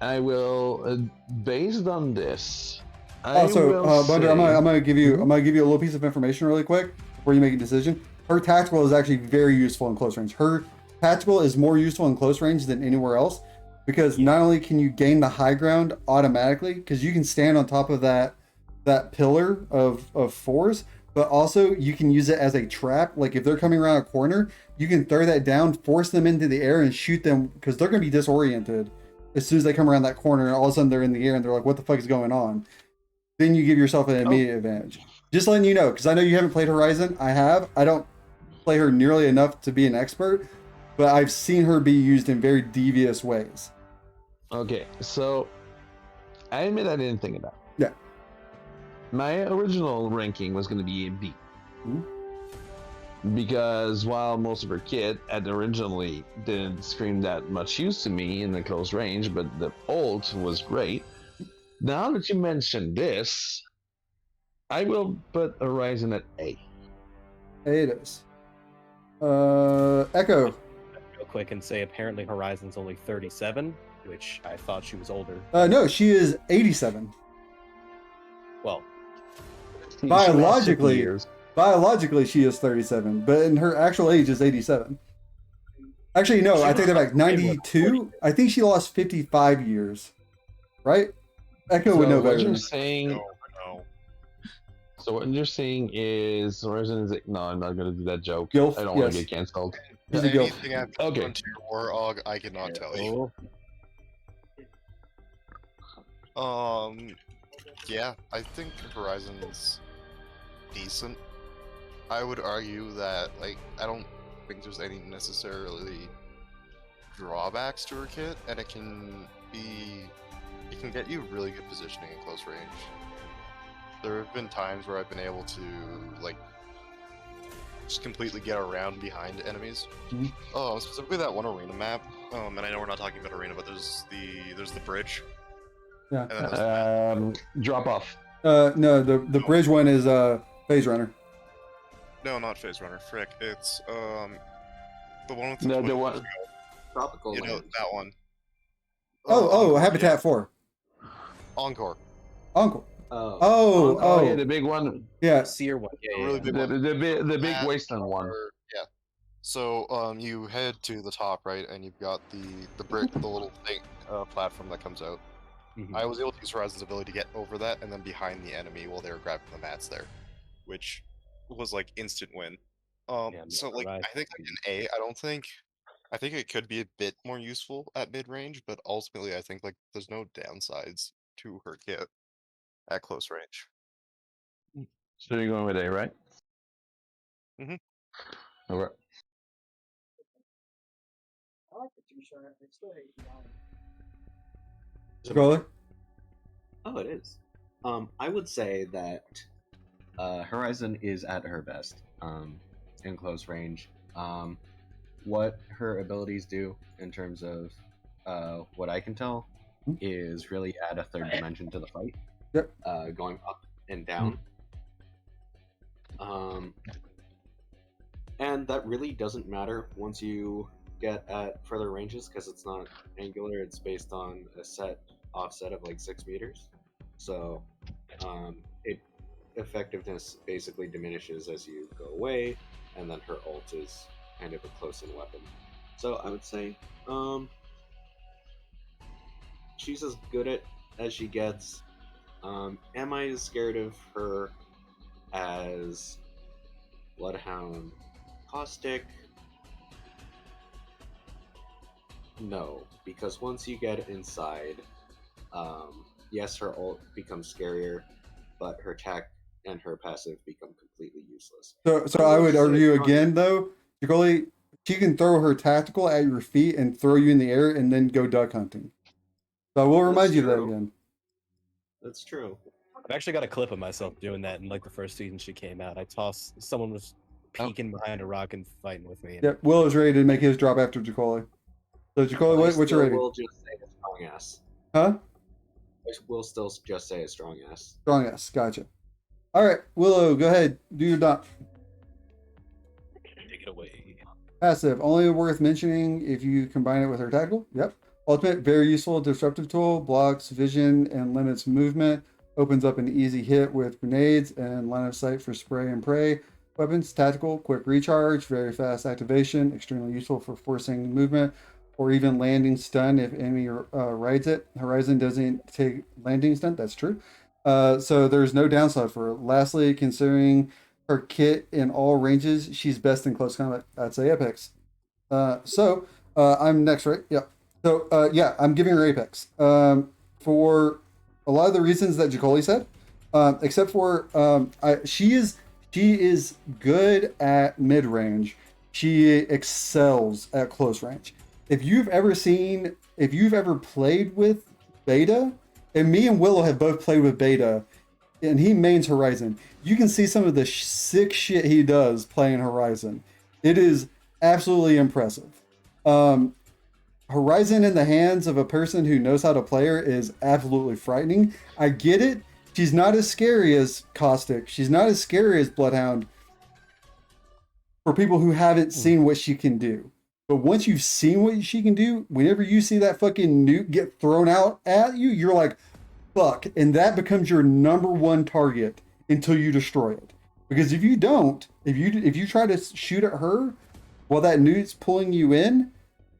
I will, based on this. Also, Bunder, I'm gonna give you a little piece of information really quick before you make a decision. Her tactical is actually very useful in close range. Her tactical is more useful in close range than anywhere else because not only can you gain the high ground automatically because you can stand on top of that pillar of 4s, but also you can use it as a trap. Like if they're coming around a corner, you can throw that down, force them into the air, and shoot them because they're going to be disoriented as soon as they come around that corner. And all of a sudden they're in the air and they're like, "What the fuck is going on?" Then you give yourself an immediate advantage. Just letting you know, because I know you haven't played Horizon. I have. I don't play her nearly enough to be an expert, but I've seen her be used in very devious ways. Okay, so I admit I didn't think of that. Yeah. My original ranking was going to be a B. because while most of her kit had originally didn't scream that much use to me in the close range, but the ult was great. Now that you mentioned this, I will put Horizon at A. A it is. Echo. Real quick and say apparently Horizon's only 37, which I thought she was older. No, she is 87. Well, Biologically, Years. biologically she is 37, but in her actual age is 87. Actually, no, I take that back. 92. I think she lost 55 years. Right? Echo would know So what better. you're saying, No. so what you're saying is Horizon is no, I'm not gonna do that joke. Gilf, I don't want yes. to get cancelled. He's a gilf. Anything after Okay. Frontier Warhog, I cannot tell you. Yeah, I think Horizon's decent. I would argue that, like, I don't think there's any necessarily drawbacks to her kit, and it can get you really good positioning in close range. There have been times where I've been able to, like, just completely get around behind enemies. Mhm. Specifically that one arena map. And I know we're not talking about arena, but there's the bridge. Yeah. And then there's Drop off. No, the bridge one is Phase Runner. no, not Phase Runner. Frick, it's the one with the No, the twin- one. Tropical You know land. that one. Oh, Encore, Habitat 4. yeah. Encore. Uncle. Oh, Oh, Oh, yeah, oh, the big one, yeah. Seer one. A Yeah, really yeah. big the one. the big That wasteland one. Yeah. So you head to the top, right, and you've got the brick, the little thing platform that comes out. Mhm. I was able to use Horizon's ability to get over that and then behind the enemy while they were grabbing the mats there, which was like instant win. Yeah, So like Horizon. I think like an A, I think it could be a bit more useful at mid range, but ultimately I think like there's no downsides to her kit at close range. So you're going with A, right? Mhm. Okay. Scarlet? oh, it is. I would say that Horizon is at her best in close range. What her abilities do in terms of what I can tell is really add a third dimension to the fight. Yep. Going up and down. And that really doesn't matter once you get at further ranges because it's not angular, it's based on a set offset of like 6 meters. So it effectiveness basically diminishes as you go away, and then her ult is kind of a close-in weapon. So I would say she's as good at as she gets. Am I as scared of her as Bloodhound Caustic? No, because once you get inside, yes, her ult becomes scarier, but her tech and her passive become completely useless. So I would argue again, though, Jacoli, she can throw her tactical at your feet and throw you in the air and then go duck hunting. So I will remind That's you of that true. again. That's true. I've actually got a clip of myself doing that in like the first season she came out. Someone was peeking behind a rock and fighting with me. and- Yep, Will is ready to make his drop after Jacoli. So Jacoli, I what's your still rating? will just say a strong ass. Huh? I will still just say a strong ass. Strong S. Gotcha. All right, Willow, go ahead. Do your dot. Take it away. Passive, only worth mentioning if you combine it with her tactical. Yep. Ultimate, very useful disruptive tool, blocks vision and limits movement, opens up an easy hit with grenades and line of sight for spray and pray. Weapons, tactical, quick recharge, very fast activation, extremely useful for forcing movement or even landing stun if enemy rides it. Horizon doesn't take landing stun, that's true. So there's no downside for her. Lastly, considering her kit in all ranges, she's best in close combat. I'd say Apex. I'm next, right? Yeah. So yeah, I'm giving her Apex for a lot of the reasons that Jacoli said, except for she is good at mid range. She excels at close range. If you've ever played with Beta, and me and Willow have both played with Beta, and he mains Horizon. You can see some of the sick shit he does playing Horizon. It is absolutely impressive. Horizon in the hands of a person who knows how to play her is absolutely frightening. I get it. She's not as scary as Caustic. She's not as scary as Bloodhound for people who haven't seen what she can do. But once you've seen what she can do, whenever you see that fucking nuke get thrown out at you, you're like, fuck. And that becomes your number one target until you destroy it. Because if you don't, if you try to shoot at her while that nuke's pulling you in,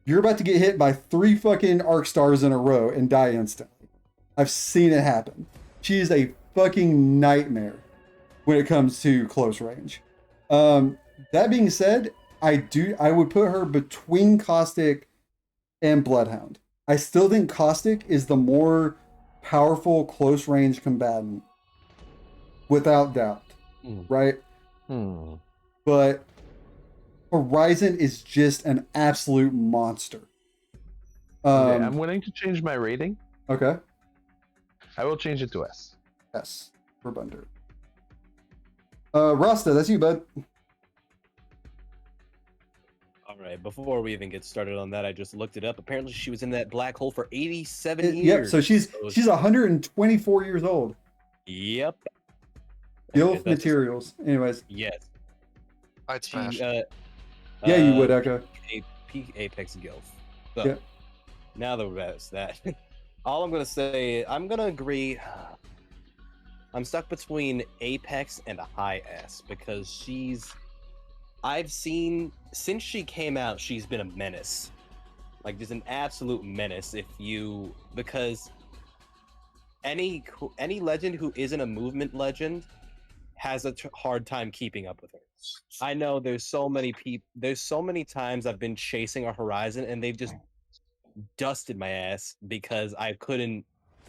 you're about to get hit by 3 fucking arc stars in a row and die instantly. I've seen it happen. She is a fucking nightmare when it comes to close range. That being said, I would put her between Caustic and Bloodhound. I still think Caustic is the more powerful close range combatant, without doubt. Right? But Horizon is just an absolute monster. Okay, I'm willing to change my rating. Okay. I will change it to S. S for Bunder. Rasta, that's you, bud. All right, before we even get started on that, I just looked it up. Apparently, she was in that black hole for 87 years. Yep, so she's 124 years old. Yep. Gilf that's materials. Anyways. Yes. I'd She, smash. Yeah, you would, Echo. Peak Apex Gilf. So, Yeah. now that we're past that, all I'm going to say, I'm going to agree. I'm stuck between Apex and a high S because I've seen, since she came out, she's been a menace. Like, just an absolute menace because any legend who isn't a movement legend has a hard time keeping up with her. I know there's so many times I've been chasing a Horizon and they've just dusted my ass because I couldn't.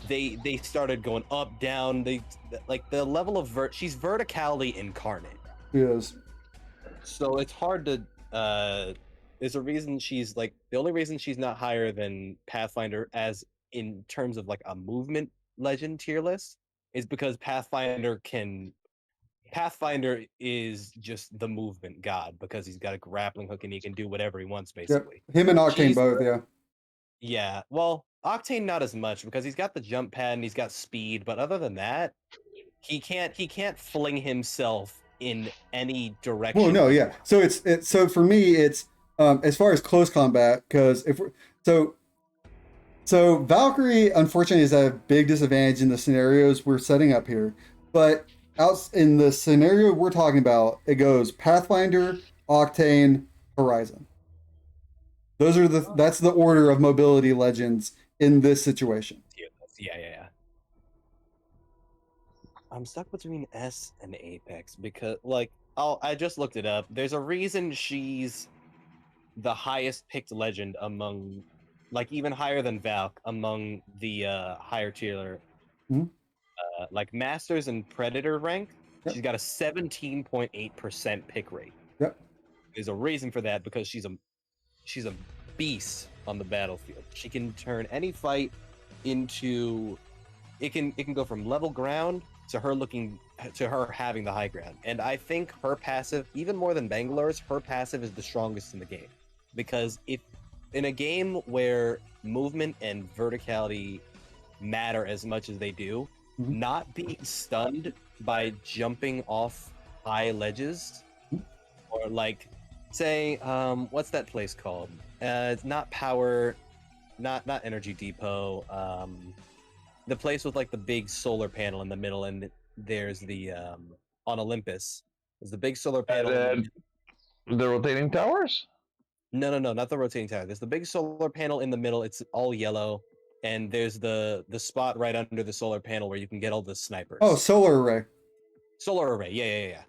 They started going up, down. They like the level of she's verticality incarnate. Yes. So it's hard to. There's a reason she's like the only reason she's not higher than Pathfinder as in terms of like a movement legend tier list is because Pathfinder is just the movement god because he's got a grappling hook and he can do whatever he wants basically. Yep. Him and Octane She's both, yeah. Yeah, well, Octane not as much because he's got the jump pad and he's got speed, but other than that, he can't fling himself in any direction. Well, no, yeah. So it's so for me, it's as far as close combat, because if we're so Valkyrie unfortunately is at a big disadvantage in the scenarios we're setting up here, but out in the scenario we're talking about, it goes Pathfinder, Octane, Horizon. That's the order of mobility legends in this situation. Yeah. I'm stuck between S and Apex because, I just looked it up. There's a reason she's the highest picked legend among, even higher than Valk among the higher tier, like Masters and Predator rank. Yep. She's got a 17.8% pick rate. Yep. There's a reason for that because she's a beast on the battlefield. She can turn any fight into it can go from level ground to her having the high ground. And I think her passive, even more than Bangalore's, her passive is the strongest in the game. Because if in a game where movement and verticality matter as much as they do, not being stunned by jumping off high ledges or say, what's that place called? It's not Power, not Energy Depot. The place with the big solar panel in the middle, and there's the on Olympus. There's the big solar panel. The rotating towers? No, not the rotating tower. There's the big solar panel in the middle. It's all yellow, and there's the spot right under the solar panel where you can get all the snipers. Oh, solar array. Solar array. Yeah.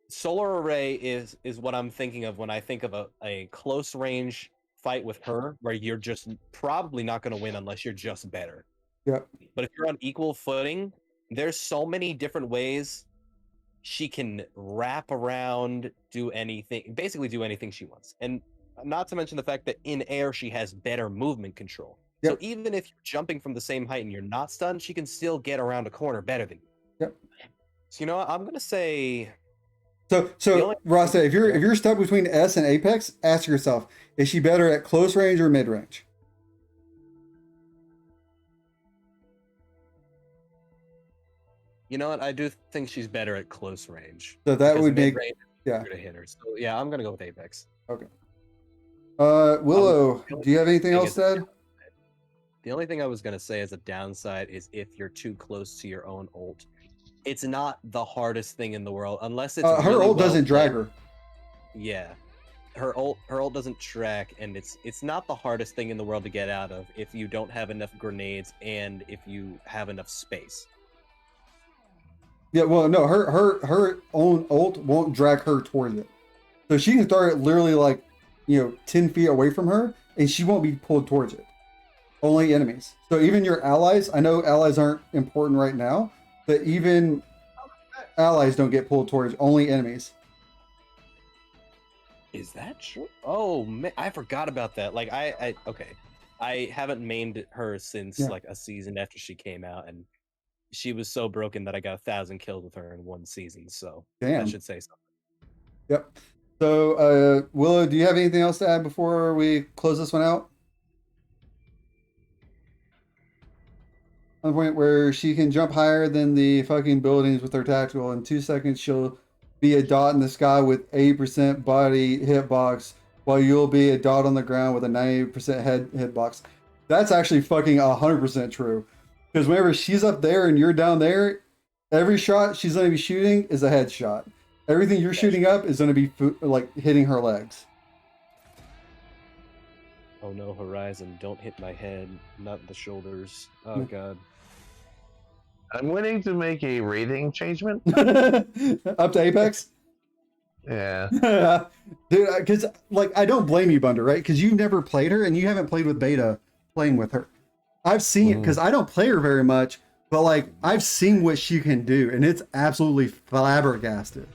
Solar array is what I'm thinking of when I think of a close range fight with her, where you're just probably not going to win unless you're just better. Yep. But if you're on equal footing, there's so many different ways she can wrap around, basically do anything she wants. And not to mention the fact that in air she has better movement control. Yep. So even if you're jumping from the same height and you're not stunned, she can still get around a corner better than you. Yep. So you know what? I'm gonna say So The only- Rasta, if Yeah. you're stuck between S and Apex, ask yourself: is she better at close range or mid range? you know what? I do think she's better at close range. So that because would make mid-range is yeah. easier to hit her. So yeah, I'm gonna go with Apex. Willow, do you have anything else to add? The only thing I was gonna say as a downside is if you're too close to your own ult, it's not the hardest thing in the world unless it's Her really ult well doesn't drag played. her. Yeah, her ult doesn't track, and it's not the hardest thing in the world to get out of if you don't have enough grenades and if you have enough space. Yeah, well, no, her own ult won't drag her towards it. So she can throw it literally like, 10 feet away from her, and she won't be pulled towards it. Only enemies. So even your allies, I know allies aren't important right now, but even allies don't get pulled towards, only enemies. Is that true? Oh man, I forgot about that. Like I okay, I haven't mained her since Yeah. like a season after she came out, and she was so broken that I got 1,000 kills with her in one season. So Damn. that should say something. Yep. So, Willow, do you have anything else to add before we close this one out? On the point where she can jump higher than the fucking buildings with her tactical. In 2 seconds, she'll be a dot in the sky with 80% body hitbox, while you'll be a dot on the ground with a 90% head hitbox. That's actually fucking 100% true. Because whenever she's up there and you're down there, every shot she's going to be shooting is a headshot. Everything you're shooting up is going to be like hitting her legs. Oh no, Horizon! Don't hit my head, not the shoulders. Oh Mm. god. I'm willing to make a rating changement. Up to Apex? Yeah. Dude, because like I don't blame you, Bunder, right? Because you've never played her and you haven't played with Beta playing with her. I've seen it because I don't play her very much, but like I've seen what she can do, and it's absolutely flabbergasted.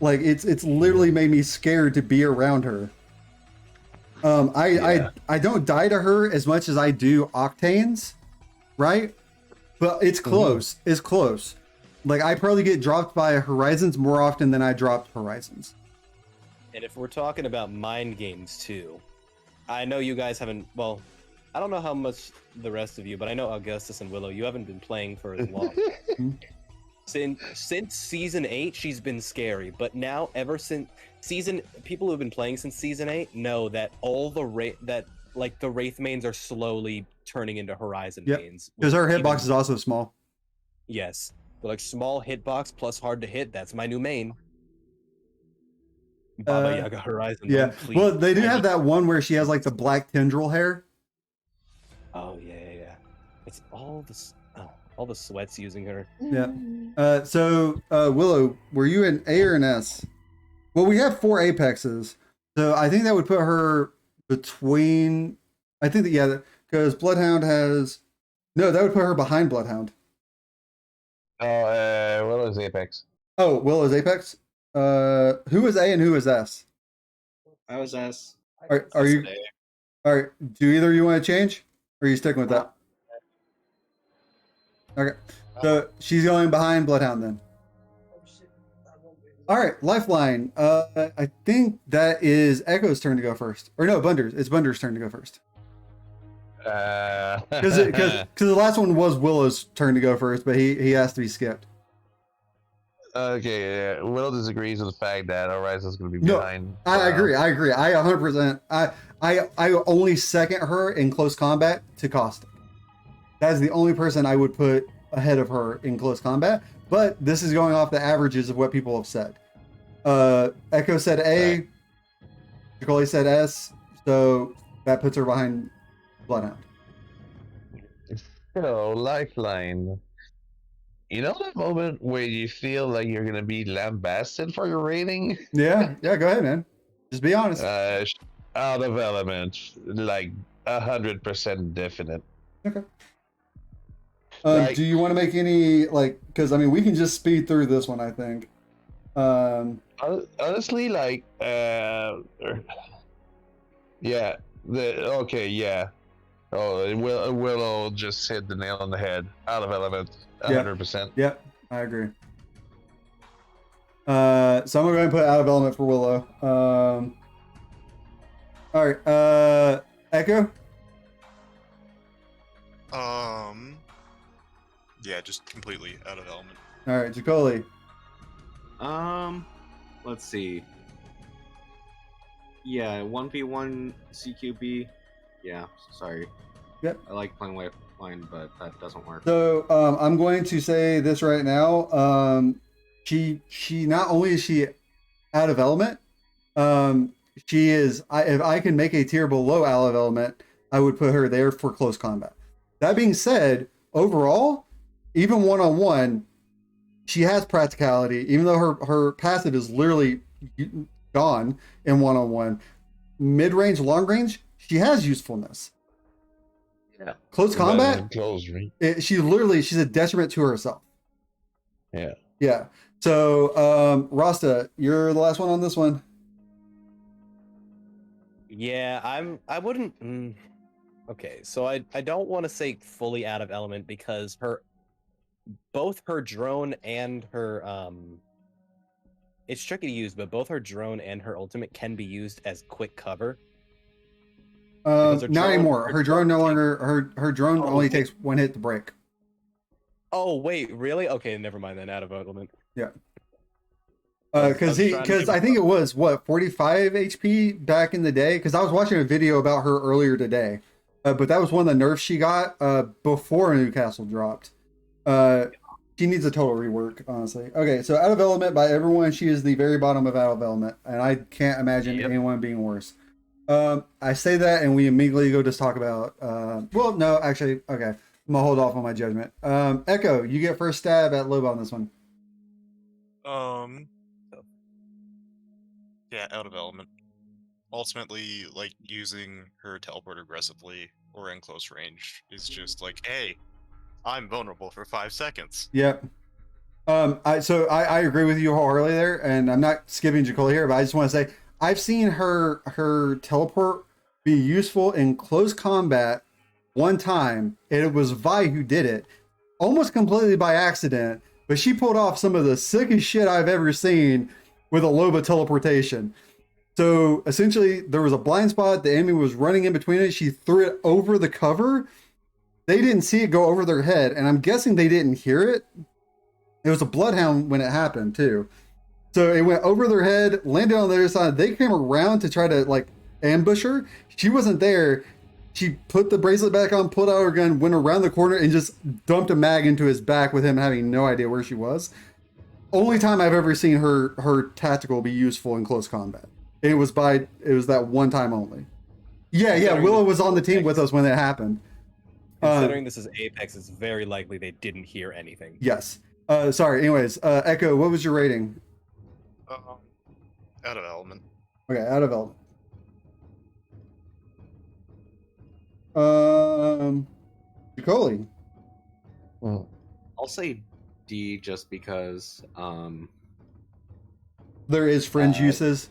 Like it's literally made me scared to be around her. I don't die to her as much as I do Octanes, right? But it's close. It's close. Like I probably get dropped by Horizons more often than I dropped Horizons. And if we're talking about mind games too, I know you guys haven't. Well, I don't know how much the rest of you, but I know Augustus and Willow, you haven't been playing for as long. Since season 8, she's been scary, but now ever since people who've been playing since season 8 know that all the the Wraith mains are slowly turning into Horizon Yep. mains. Because her even- hitbox is also small. Yes, but like small hitbox plus hard to hit. That's my new main. Baba Yaga Horizon. Yeah. please. Well, they do I have just- that one where she has like the black tendril hair. Oh yeah. It's all the sweats using her. Yeah. So Willow, were you an A or an S? Well, we have 4 Apexes, so I think that would put her between. I think that yeah, because Bloodhound has. No, that would put her behind Bloodhound. Oh, what was Apex? Oh, Willow's Apex. Who is A and who is S? I was S. Are you? All right. Do either of you want to change, or are you sticking with that? Okay. So she's going behind Bloodhound then. All right, Lifeline. I think that is Echo's turn to go first. Or no, Bunder's. It's Bunder's turn to go first. Because the last one was Willow's turn to go first, but he has to be skipped. Okay, yeah. Will disagrees with the fact that Horizon's going to be No, behind. I agree. I 100%. I only second her in close combat to Caustic. That is the only person I would put ahead of her in close combat. But this is going off the averages of what people have said. Echo said A. Jacoli said S. So that puts her behind Bloodhound. So, Lifeline. You know that moment where you feel like you're going to be lambasted for your rating? Yeah. Go ahead, man. Just be honest. Out of Element, like 100% definite. like- Do you want to make any because I mean we can just speed through this one, I think. Honestly, like, yeah, yeah. Oh, Willow just hit the nail on the head. Out of Element, 100%. Yep. I agree. So I'm gonna go ahead and put out of element for Willow. All right. Echo. Yeah, just completely out of element. All right, Jacoli. Let's see. Yeah, 1v1 CQB. Yeah, sorry. Yep. I like playing Lifeline, but that doesn't work. So I'm going to say this right now. She not only is she out of element, she is. If I can make a tier below out of element, I would put her there for close combat. That being said, overall, even 1-on-1, she has practicality. Even though her passive is literally gone in 1-on-1, mid range, long range, she has usefulness. Yeah. Close combat, Close range. she's a detriment to herself. Yeah. Yeah. So, Rasta, you're the last one on this one. Yeah, I wouldn't. Okay, so I don't want to say fully out of element because both her drone and her it's tricky to use, but both her drone and her ultimate can be used as quick cover. Not anymore. Her drone no longer. Her drone only takes one hit to break. Oh wait, really? Okay, never mind then. Out of element. Yeah. Because I think it was what 45 HP back in the day. Because I was watching a video about her earlier today, but that was one of the nerfs she got before Newcastle dropped. She needs a total rework, honestly. Okay, so out of element by everyone, she is the very bottom of out of element, and I can't imagine anyone being worse. I say that, and we immediately go to talk about. Well, no, actually, okay. I'm gonna hold off on my judgment. Echo, you get first stab at Loba on this one. Yeah, out of element. Ultimately, like using her teleport aggressively or in close range is just like, hey, I'm vulnerable for 5 seconds. Yep. I agree with you wholeheartedly there, and I'm not skipping Jacoli here, but I just want to say I've seen her teleport be useful in close combat one time, and it was Vi who did it, almost completely by accident, but she pulled off some of the sickest shit I've ever seen with a Loba teleportation. So essentially, there was a blind spot, the enemy was running in between it, she threw it over the cover. They didn't see it go over their head, and I'm guessing they didn't hear it. It was a bloodhound when it happened too. So it went over their head, landed on the other side. They came around to try to like ambush her. She wasn't there. She put the bracelet back on, pulled out her gun, went around the corner, and just dumped a mag into his back with him having no idea where she was. Only time I've ever seen her tactical be useful in close combat. And it was that one time only. Yeah, Willow was on the team with us when it happened. Considering this is Apex, it's very likely they didn't hear anything. Yes. Sorry. Anyways, Echo, what was your rating? Out of element. Okay, out of element. Jacoli. I'll say D just because There is fringe uses.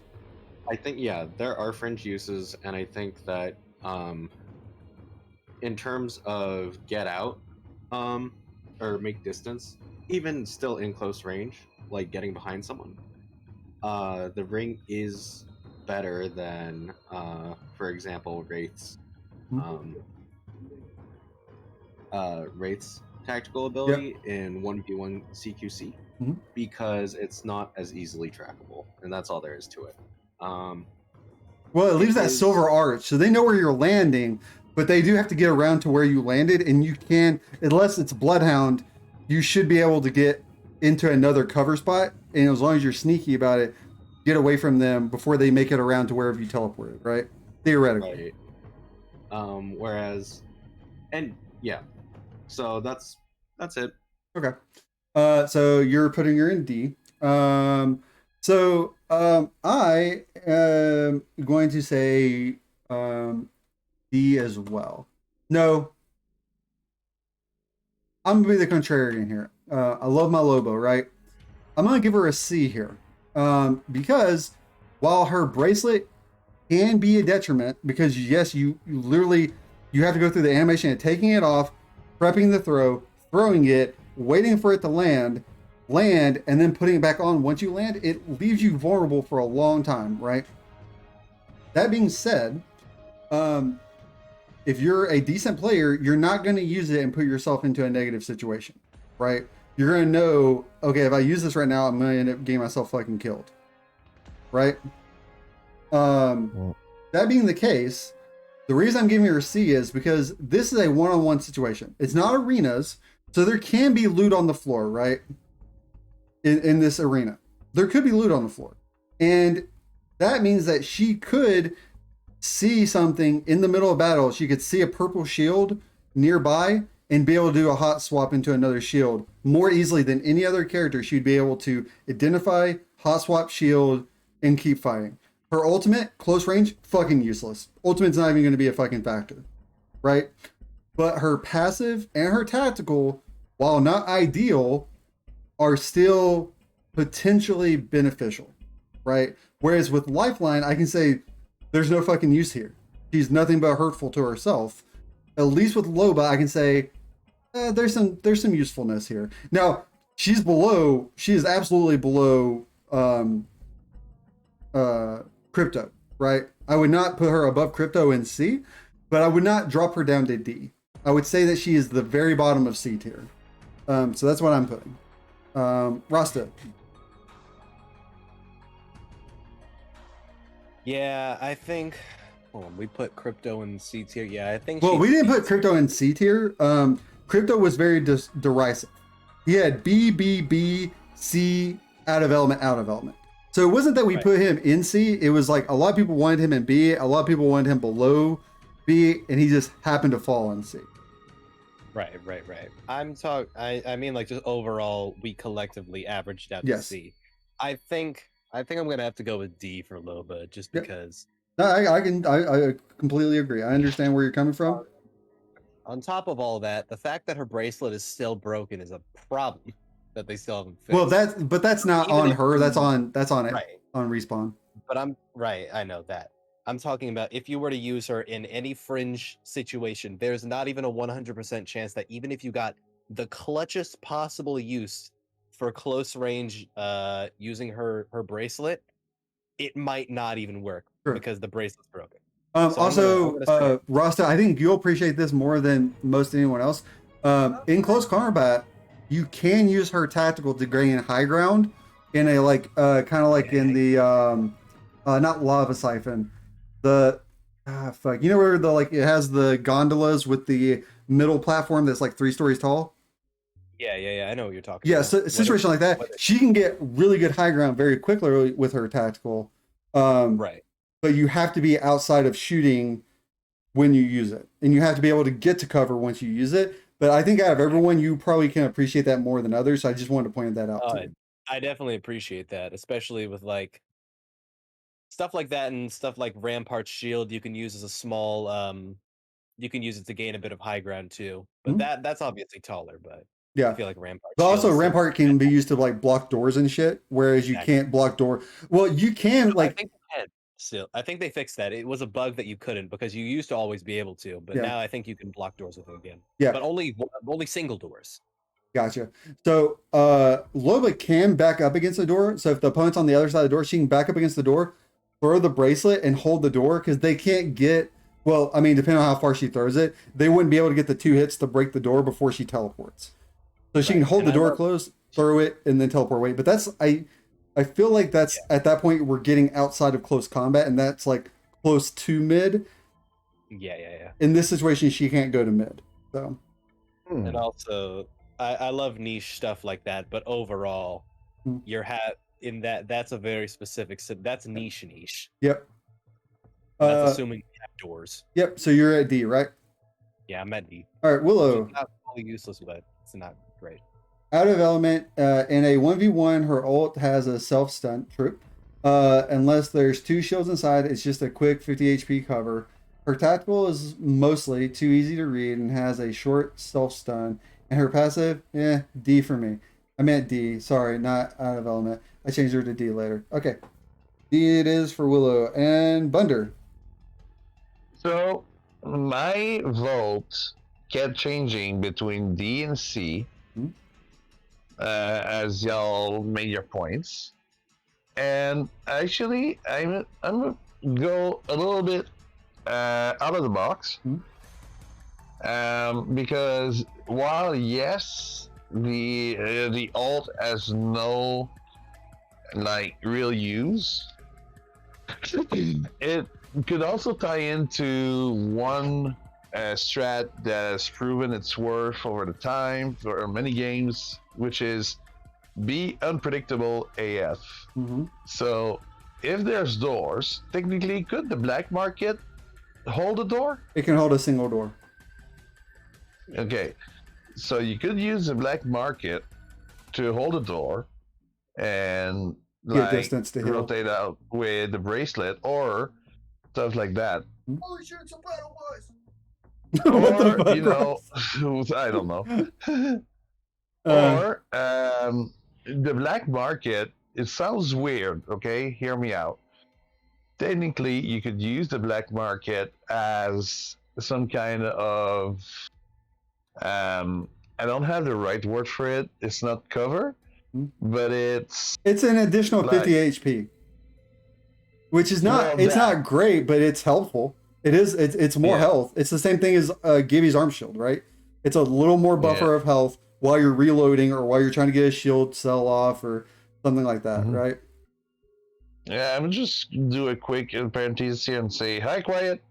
I think there are fringe uses, and I think that in terms of get out or make distance, even still in close range, like getting behind someone, the ring is better than for example Wraith's Wraith's tactical ability in 1v1 CQC, because it's not as easily trackable, and that's all there is to it. Well, it leaves that silver arch, so they know where you're landing, but they do have to get around to where you landed, and you can, unless it's Bloodhound, you should be able to get into another cover spot, and as long as you're sneaky about it, get away from them before they make it around to wherever you teleported, right? Theoretically. Right. Whereas, and yeah, so that's it. Okay. So you're putting her in D. I am going to say D as well. No. I'm going to be the contrarian here. I love my Lobo, right? I'm going to give her a C here. Because while her bracelet can be a detriment, because yes, you literally, you have to go through the animation of taking it off, prepping the throw, throwing it, waiting for it to land, land and then putting it back on once you land, it leaves you vulnerable for a long time, right? That being said, if you're a decent player, you're not going to use it and put yourself into a negative situation, right? You're going to know, okay, if I use this right now, I'm going to end up getting myself fucking killed, right? That being the case, the reason I'm giving her a C is because this is a one-on-one situation. It's not arenas, so there can be loot on the floor, right? In this arena, there could be loot on the floor, and that means that she could see something in the middle of battle. She could see a purple shield nearby and be able to do a hot swap into another shield more easily than any other character. She'd be able to identify, hot swap shield, and keep fighting. Her ultimate, close range, fucking useless. Ultimate's not even going to be a fucking factor, right? But her passive and her tactical, while not ideal, are still potentially beneficial, right? Whereas with Lifeline, I can say there's no fucking use here. She's nothing but hurtful to herself. At least with Loba, I can say there's some usefulness here. Now she is absolutely below Crypto, right? I would not put her above Crypto in C, but I would not drop her down to D. I would say that she is the very bottom of C tier. So that's what I'm putting. Rasta. Yeah, I think. Hold on, we put Crypto in C tier. Yeah, I think. Well, we didn't put Crypto in C tier. Crypto was very derisive. He had B, B, B, C, out of element. So it wasn't that we put him in C. It was like a lot of people wanted him in B. A lot of people wanted him below B, and he just happened to fall in C. Right. I mean, like, just overall, we collectively averaged out to C. I think I'm gonna have to go with D for Loba, just because. No, I completely agree. I understand where you're coming from. On top of all that, the fact that her bracelet is still broken is a problem that they still haven't fixed. Well, that's not Even on if her. you- That's on it Right. on Respawn. But I'm right. I know that. I'm talking about if you were to use her in any fringe situation, there's not even a 100% chance that even if you got the clutchest possible use for close range using her bracelet, it might not even work because the bracelet's broken. So I'm gonna Rasta, I think you'll appreciate this more than most anyone else. In close combat, you can use her tactical to gain high ground in a kind of like in the not lava siphon, the you know where the it has the gondolas with the middle platform that's like 3 stories tall. Yeah, I know what you're talking Yeah, about. so a situation like that, she can get really good high ground very quickly with her tactical. Right. But you have to be outside of shooting when you use it, and you have to be able to get to cover once you use it. But I think out of everyone, you probably can appreciate that more than others. So I just wanted to point that out too. I definitely appreciate that, especially with like stuff like that and stuff like Rampart's shield. You can use as a small. You can use it to gain a bit of high ground too. But that's obviously taller. But yeah, I feel like Rampart. But also Rampart can be used to like block doors and shit, whereas you can't block door. Well, you can like. Still, I think they fixed that. It was a bug that you couldn't because you used to always be able to, but now I think you can block doors with it again. Yeah, but only single doors. Gotcha. So Loba can back up against the door. So if the opponent's on the other side of the door, she can back up against the door, throw the bracelet, and hold the door because they can't get. Well, I mean, depending on how far she throws it, they wouldn't be able to get the 2 hits to break the door before she teleports. So she can hold the door closed, throw it, and then teleport away. But that's I feel like that's at that point we're getting outside of close combat, and that's like close to mid. Yeah. In this situation, she can't go to mid. So, and also, I love niche stuff like that, but overall, you're in that's a very specific. That's niche. Yep. That's assuming you have doors. Yep. So you're at D, right? Yeah, I'm at D. All right, Willow. It's not fully useless, but it's not great. Out of element, in a 1v1, her ult has a self-stun. True. Unless there's 2 shields inside, it's just a quick 50 HP cover. Her tactical is mostly too easy to read and has a short self-stun. And her passive, D for me. I meant D. Sorry, not out of element. I changed her to D later. Okay. D it is for Willow. And Bunder. So, my vote kept changing between D and C. as y'all made your points. And actually, I'm gonna go a little bit out of the box, because while yes, the alt has no like real use, it could also tie into one strat that has proven its worth over the time for many games, which is be unpredictable AF. Mm-hmm. So if there's doors, technically, could the black market hold a door? It can hold a single door. Okay, so you could use the black market to hold a door and Get like distance to heal. rotate out with the bracelet or stuff like that. Holy shit, it's a battle boys! What the Or fuck, you know, Ross? I don't know. Uh, Or the black market. It sounds weird. Okay, hear me out. Technically, you could use the black market as some kind of I don't have the right word for it. It's not cover, but it's it's an additional like, 50 HP, which is not. Well, it's that- not great, but it's helpful. It is. It's more Yeah. health. It's the same thing as Gibby's arm shield, right? It's a little more buffer of health while you're reloading or while you're trying to get a shield sell off or something like that, Mhm. right? Yeah, I'm just do a quick parenthesis here and say hi, quiet.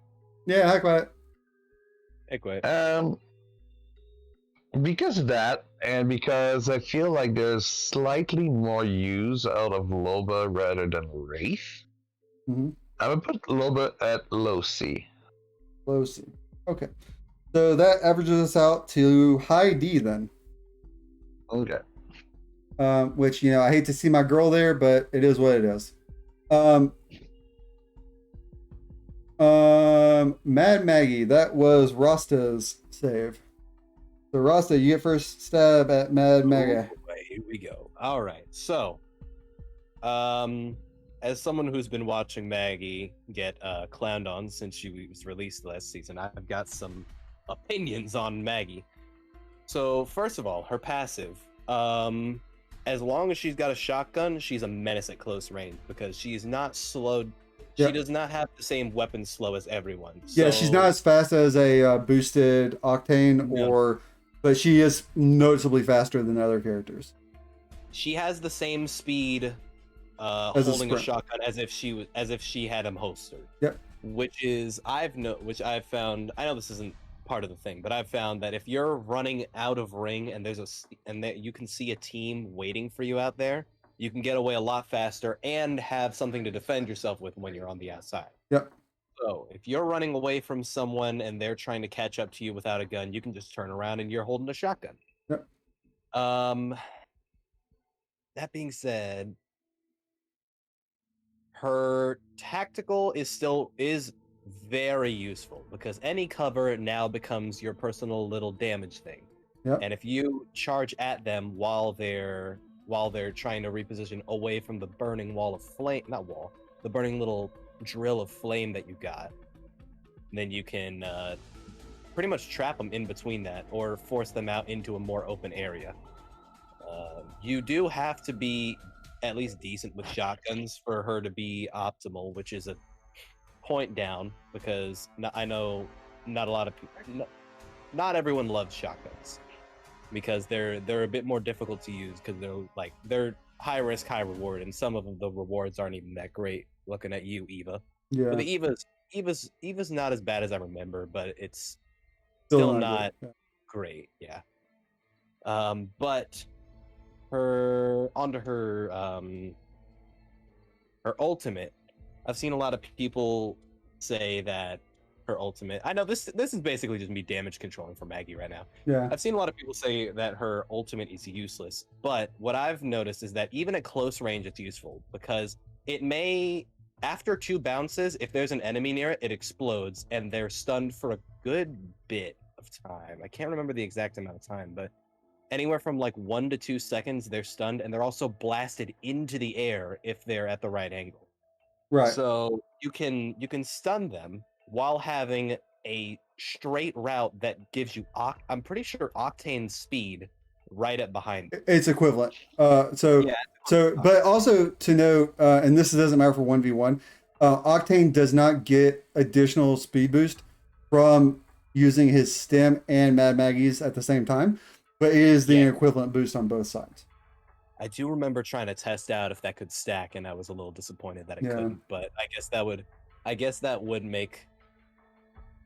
Yeah, heck with it. Hey, quit. Because of that, and because I feel like there's slightly more use out of Loba rather than Wraith, Mhm. I'm gonna put Loba at low C. Low C. Okay. So that averages us out to high D then. Okay. Which, I hate to see my girl there, but it is what it is. Mad Maggie, that was Rasta's save. So Rasta, you get first stab at Mad Maggie. Here we go. All right. So, as someone who's been watching Maggie get clowned on since she was released last season, I've got some opinions on Maggie. So, first of all, her passive. As long as she's got a shotgun, she's a menace at close range because she's not slowed. She Yep. does not have the same weapon slow as everyone. Yeah, she's So- not as fast as a boosted Octane, No. but she is noticeably faster than other characters. She has the same speed As a holding a sprint. shotgun as if she had him holstered. Yep. Which I've found. I know this isn't part of the thing, but I've found that if you're running out of ring and that you can see a team waiting for you out there, you can get away a lot faster and have something to defend yourself with when you're on the outside. Yep. So if you're running away from someone and they're trying to catch up to you without a gun, you can just turn around and you're holding a shotgun. Yep. That being said, her tactical is very useful because any cover now becomes your personal little damage thing. Yep. And if you charge at them while they're trying to reposition away from the burning wall of flame, the burning little drill of flame that you got, then you can pretty much trap them in between that or force them out into a more open area. You do have to be at least decent with shotguns for her to be optimal, which is a point down because I know not a lot of people, not everyone loves shotguns because they're a bit more difficult to use because they're high risk, high reward, and some of the rewards aren't even that great. Looking at you, Eva. Yeah. But the Eva's not as bad as I remember, but it's Still still not not good. great. Yeah. But her ultimate. I've seen a lot of people say that her ultimate. I know this is basically just me damage controlling for Maggie right now. Yeah. I've seen a lot of people say that her ultimate is useless, but what I've noticed is that even at close range, it's useful because it may, after 2 bounces, if there's an enemy near it, it explodes and they're stunned for a good bit of time. I can't remember the exact amount of time, but anywhere from like 1 to 2 seconds, they're stunned and they're also blasted into the air if they're at the right angle. Right. So you can stun them while having a straight route that gives you I'm pretty sure Octane speed right up behind them. It's equivalent. So Yeah. but also to note, and this doesn't matter for 1v1, Octane does not get additional speed boost from using his stem and Mad Maggie's at the same time, but it is the Yeah. equivalent boost on both sides. I do remember trying to test out if that could stack, and I was a little disappointed that it Yeah. couldn't. But I guess that would make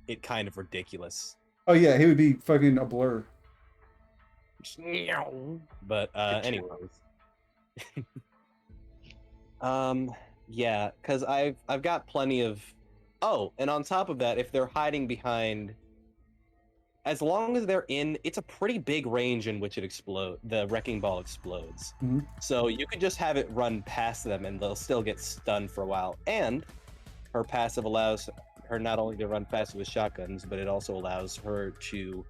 it kind of ridiculous. Oh yeah, he would be fucking a blur. But anyways, yeah, because I've got plenty of. Oh, and on top of that, if they're hiding behind, as long as they're in, it's a pretty big range in which the wrecking ball explodes. Mhm. So you could just have it run past them, and they'll still get stunned for a while. And her passive allows her not only to run faster with shotguns, but it also allows her to,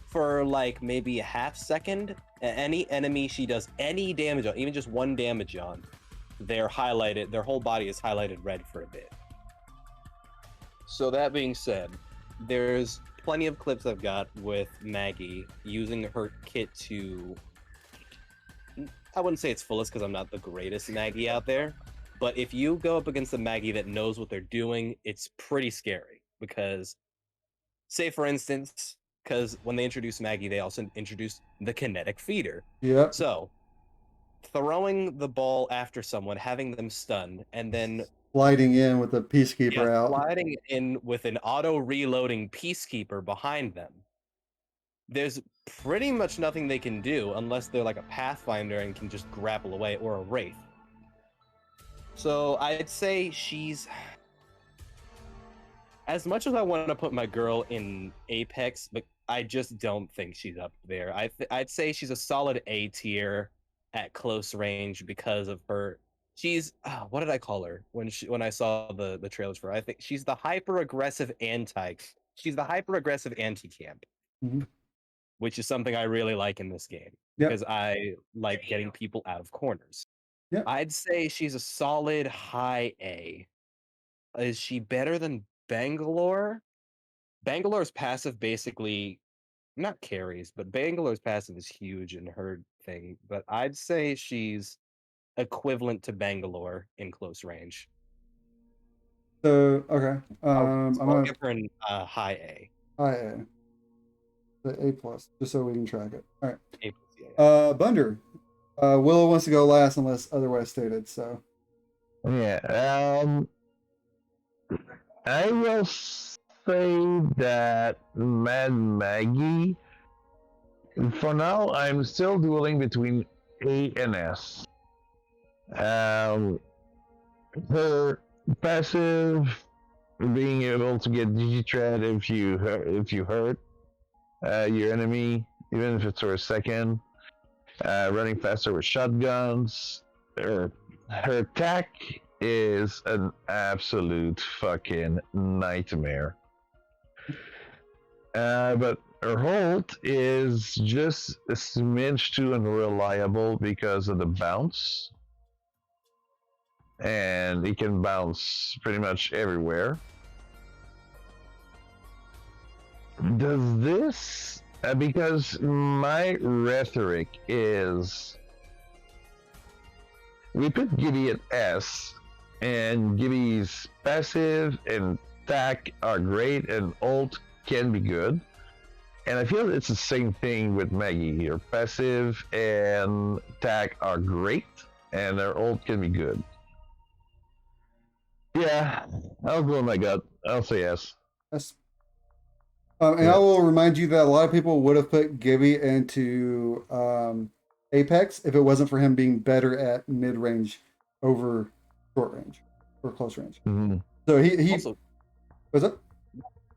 for like maybe a half second, any enemy she does any damage on, even just 1 damage on, their whole body is highlighted red for a bit. So that being said, there's plenty of clips I've got with Maggie using her kit to, I wouldn't say it's fullest because I'm not the greatest Maggie out there, but if you go up against a Maggie that knows what they're doing, it's pretty scary. Because, say for instance, because when they introduced Maggie, they also introduced the kinetic feeder. Yep. So, throwing the ball after someone, having them stunned, and then Sliding in with a peacekeeper out. sliding in with an auto-reloading peacekeeper behind them. There's pretty much nothing they can do unless they're like a Pathfinder and can just grapple away, or a Wraith. So I'd say she's... As much as I want to put my girl in Apex, but I just don't think she's up there. I'd say she's a solid A tier at close range because of her. She's what did I call her when I saw the trailers for her? I think she's the hyper aggressive She's the hyper aggressive anti-camp, Mhm. which is something I really like in this game Yep. because I like getting people out of corners. Yep. I'd say she's a solid high A. Is she better than Bangalore? Bangalore's passive basically not carries, but Bangalore's passive is huge in her thing. But I'd say she's equivalent to Bangalore in close range. So okay, I'll I'm give her an high A. high A, the A plus, just so we can track it. All right. A plus, yeah. Bunder. Willow wants to go last unless otherwise stated. So Yeah. I will say that Mad Maggie. For now, I'm still dueling between A and S. Her passive, being able to get Digitread if you hurt your enemy, even if it's for a second. Running faster with shotguns. Her attack is an absolute fucking nightmare. But her ult is just a smidge too unreliable because of the bounce. And it can bounce pretty much everywhere. Does this... because my rhetoric is... we put Gibby at S, and Gibby's passive and attack are great, and ult can be good. And I feel it's the same thing with Maggie here. Passive and attack are great, and their ult can be good. Yeah, I'll go with my gut. I'll say yes. yes. And I will remind you that a lot of people would have put Gibby into Apex if it wasn't for him being better at mid range over short range or close range. Mm-hmm. So he Also, was it?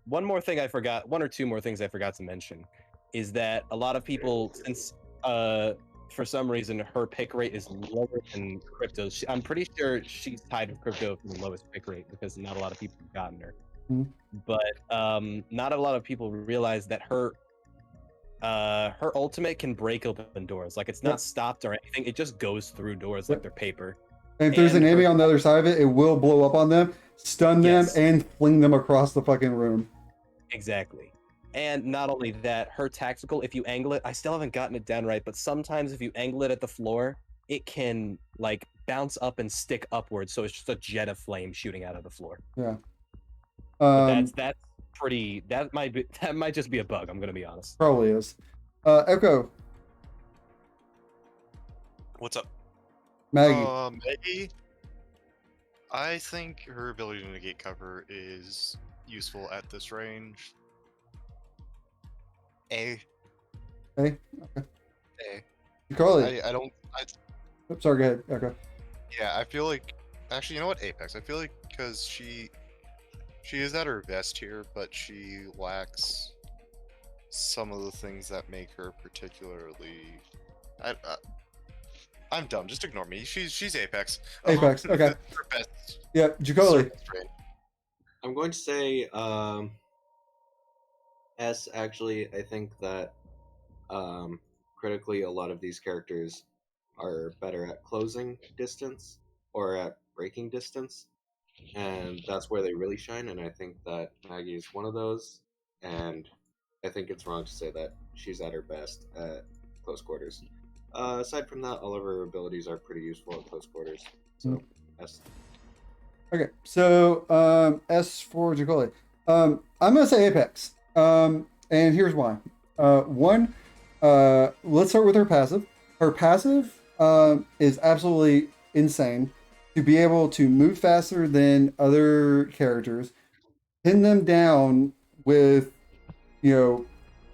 one or two more things I forgot to mention is that a lot of people, since for some reason her pick rate is lower than Crypto's. I'm pretty sure she's tied with Crypto for the lowest pick rate because not a lot of people have gotten her. Mhm. But not a lot of people realize that her ultimate can break open doors. Like, it's not stopped or anything. It just goes through doors like they're paper. And if there's an And enemy her- on the other side of it, it will blow up on them, stun them, Yes. and fling them across the fucking room. Exactly. And not only that, her tactical, if you angle it, I still haven't gotten it down right, but sometimes if you angle it at the floor, it can like bounce up and stick upwards, so it's just a jet of flame shooting out of the floor. Yeah. But that's pretty. That might just be a bug. I'm gonna be honest. Probably is. Echo, What's up? Maggie. Maggie. I think her ability to negate cover is useful at this range. A. Hey. Okay. A. Carly. I don't. Oops, sorry. Go ahead. Okay. Yeah, I feel like. Actually, you know what? Apex. I feel like because she is at her best here, but she lacks some of the things that make her particularly. I'm dumb. Just ignore me. She's Apex. Apex. Okay. Her best. Yeah, Jacoli. I'm going to say S. Actually, I think that critically, a lot of these characters are better at closing distance or at breaking distance, and that's where they really shine. And I think that Maggie is one of those. And I think it's wrong to say that she's at her best at close quarters. Aside from that, all of her abilities are pretty useful at close quarters. So, S. Okay, so S for Jacoli. I'm gonna say Apex. And here's why. One, let's start with her passive. Her passive is absolutely insane. To be able to move faster than other characters, pin them down with,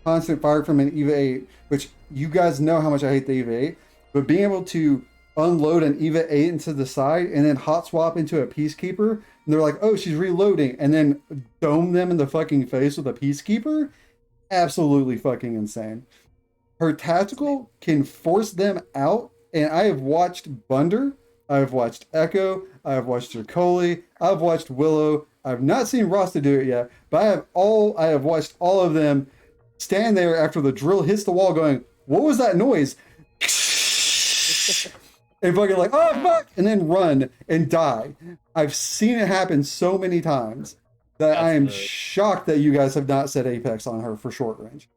constant fire from an EVA 8, which you guys know how much I hate the EVA 8, but being able to unload an EVA 8 into the side and then hot swap into a Peacekeeper, and they're like, oh, she's reloading, and then dome them in the fucking face with a Peacekeeper, absolutely fucking insane. Her tactical can force them out, and I have watched Bunder, I've watched Echo, I've watched Jacoli, I've watched Willow, I've not seen Rasta do it yet, but I have watched all of them stand there after the drill hits the wall going, what was that noise? And fucking like, oh fuck, and then run and die. I've seen it happen so many times that I am shocked that you guys have not said Apex on her for short range.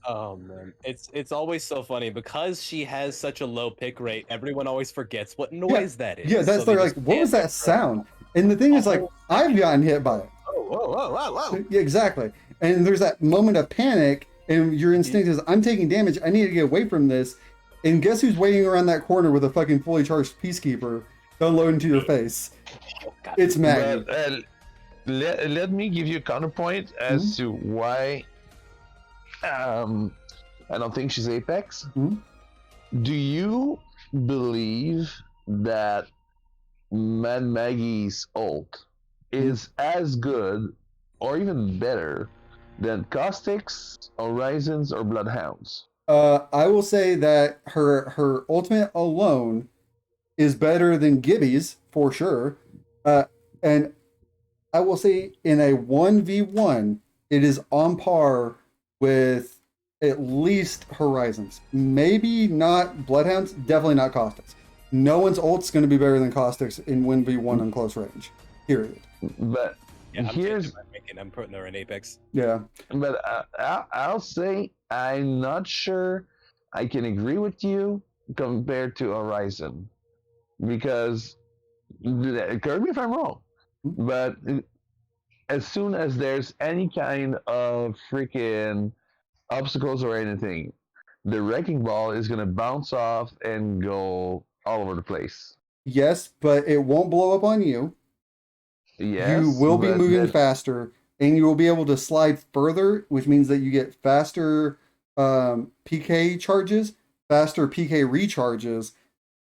Oh man, it's always so funny because she has such a low pick rate. Everyone always forgets what noise that is. Yeah, that's so like, what was that sound? And the thing is, like, I've gotten hit by it. Oh, whoa. Yeah, exactly. And there's that moment of panic, and your instinct is, I'm taking damage. I need to get away from this. And guess who's waiting around that corner with a fucking fully charged Peacekeeper to unload into your face? It's Maggie. But, let me give you a counterpoint as to why I don't think she's Apex. Do you believe that Mad Maggie's ult is as good or even better than Caustic's, Horizons, or Bloodhounds? I will say that her ultimate alone is better than Gibby's for sure. And I will say in a 1v1, it is on par with at least Horizons. Maybe not Bloodhounds, definitely not Caustics. No one's ult's going to be better than Caustics in 1v1 on close range. Period. But Yeah, I'm putting her in Apex. Yeah. But I'll say I'm not sure I can agree with you compared to Horizon. Because, correct me if I'm wrong, but as soon as there's any kind of freaking obstacles or anything, the wrecking ball is going to bounce off and go all over the place. Yes, but it won't blow up on you. Yes, you will be but moving then- faster, and you will be able to slide further, which means that you get faster PK charges, faster PK recharges,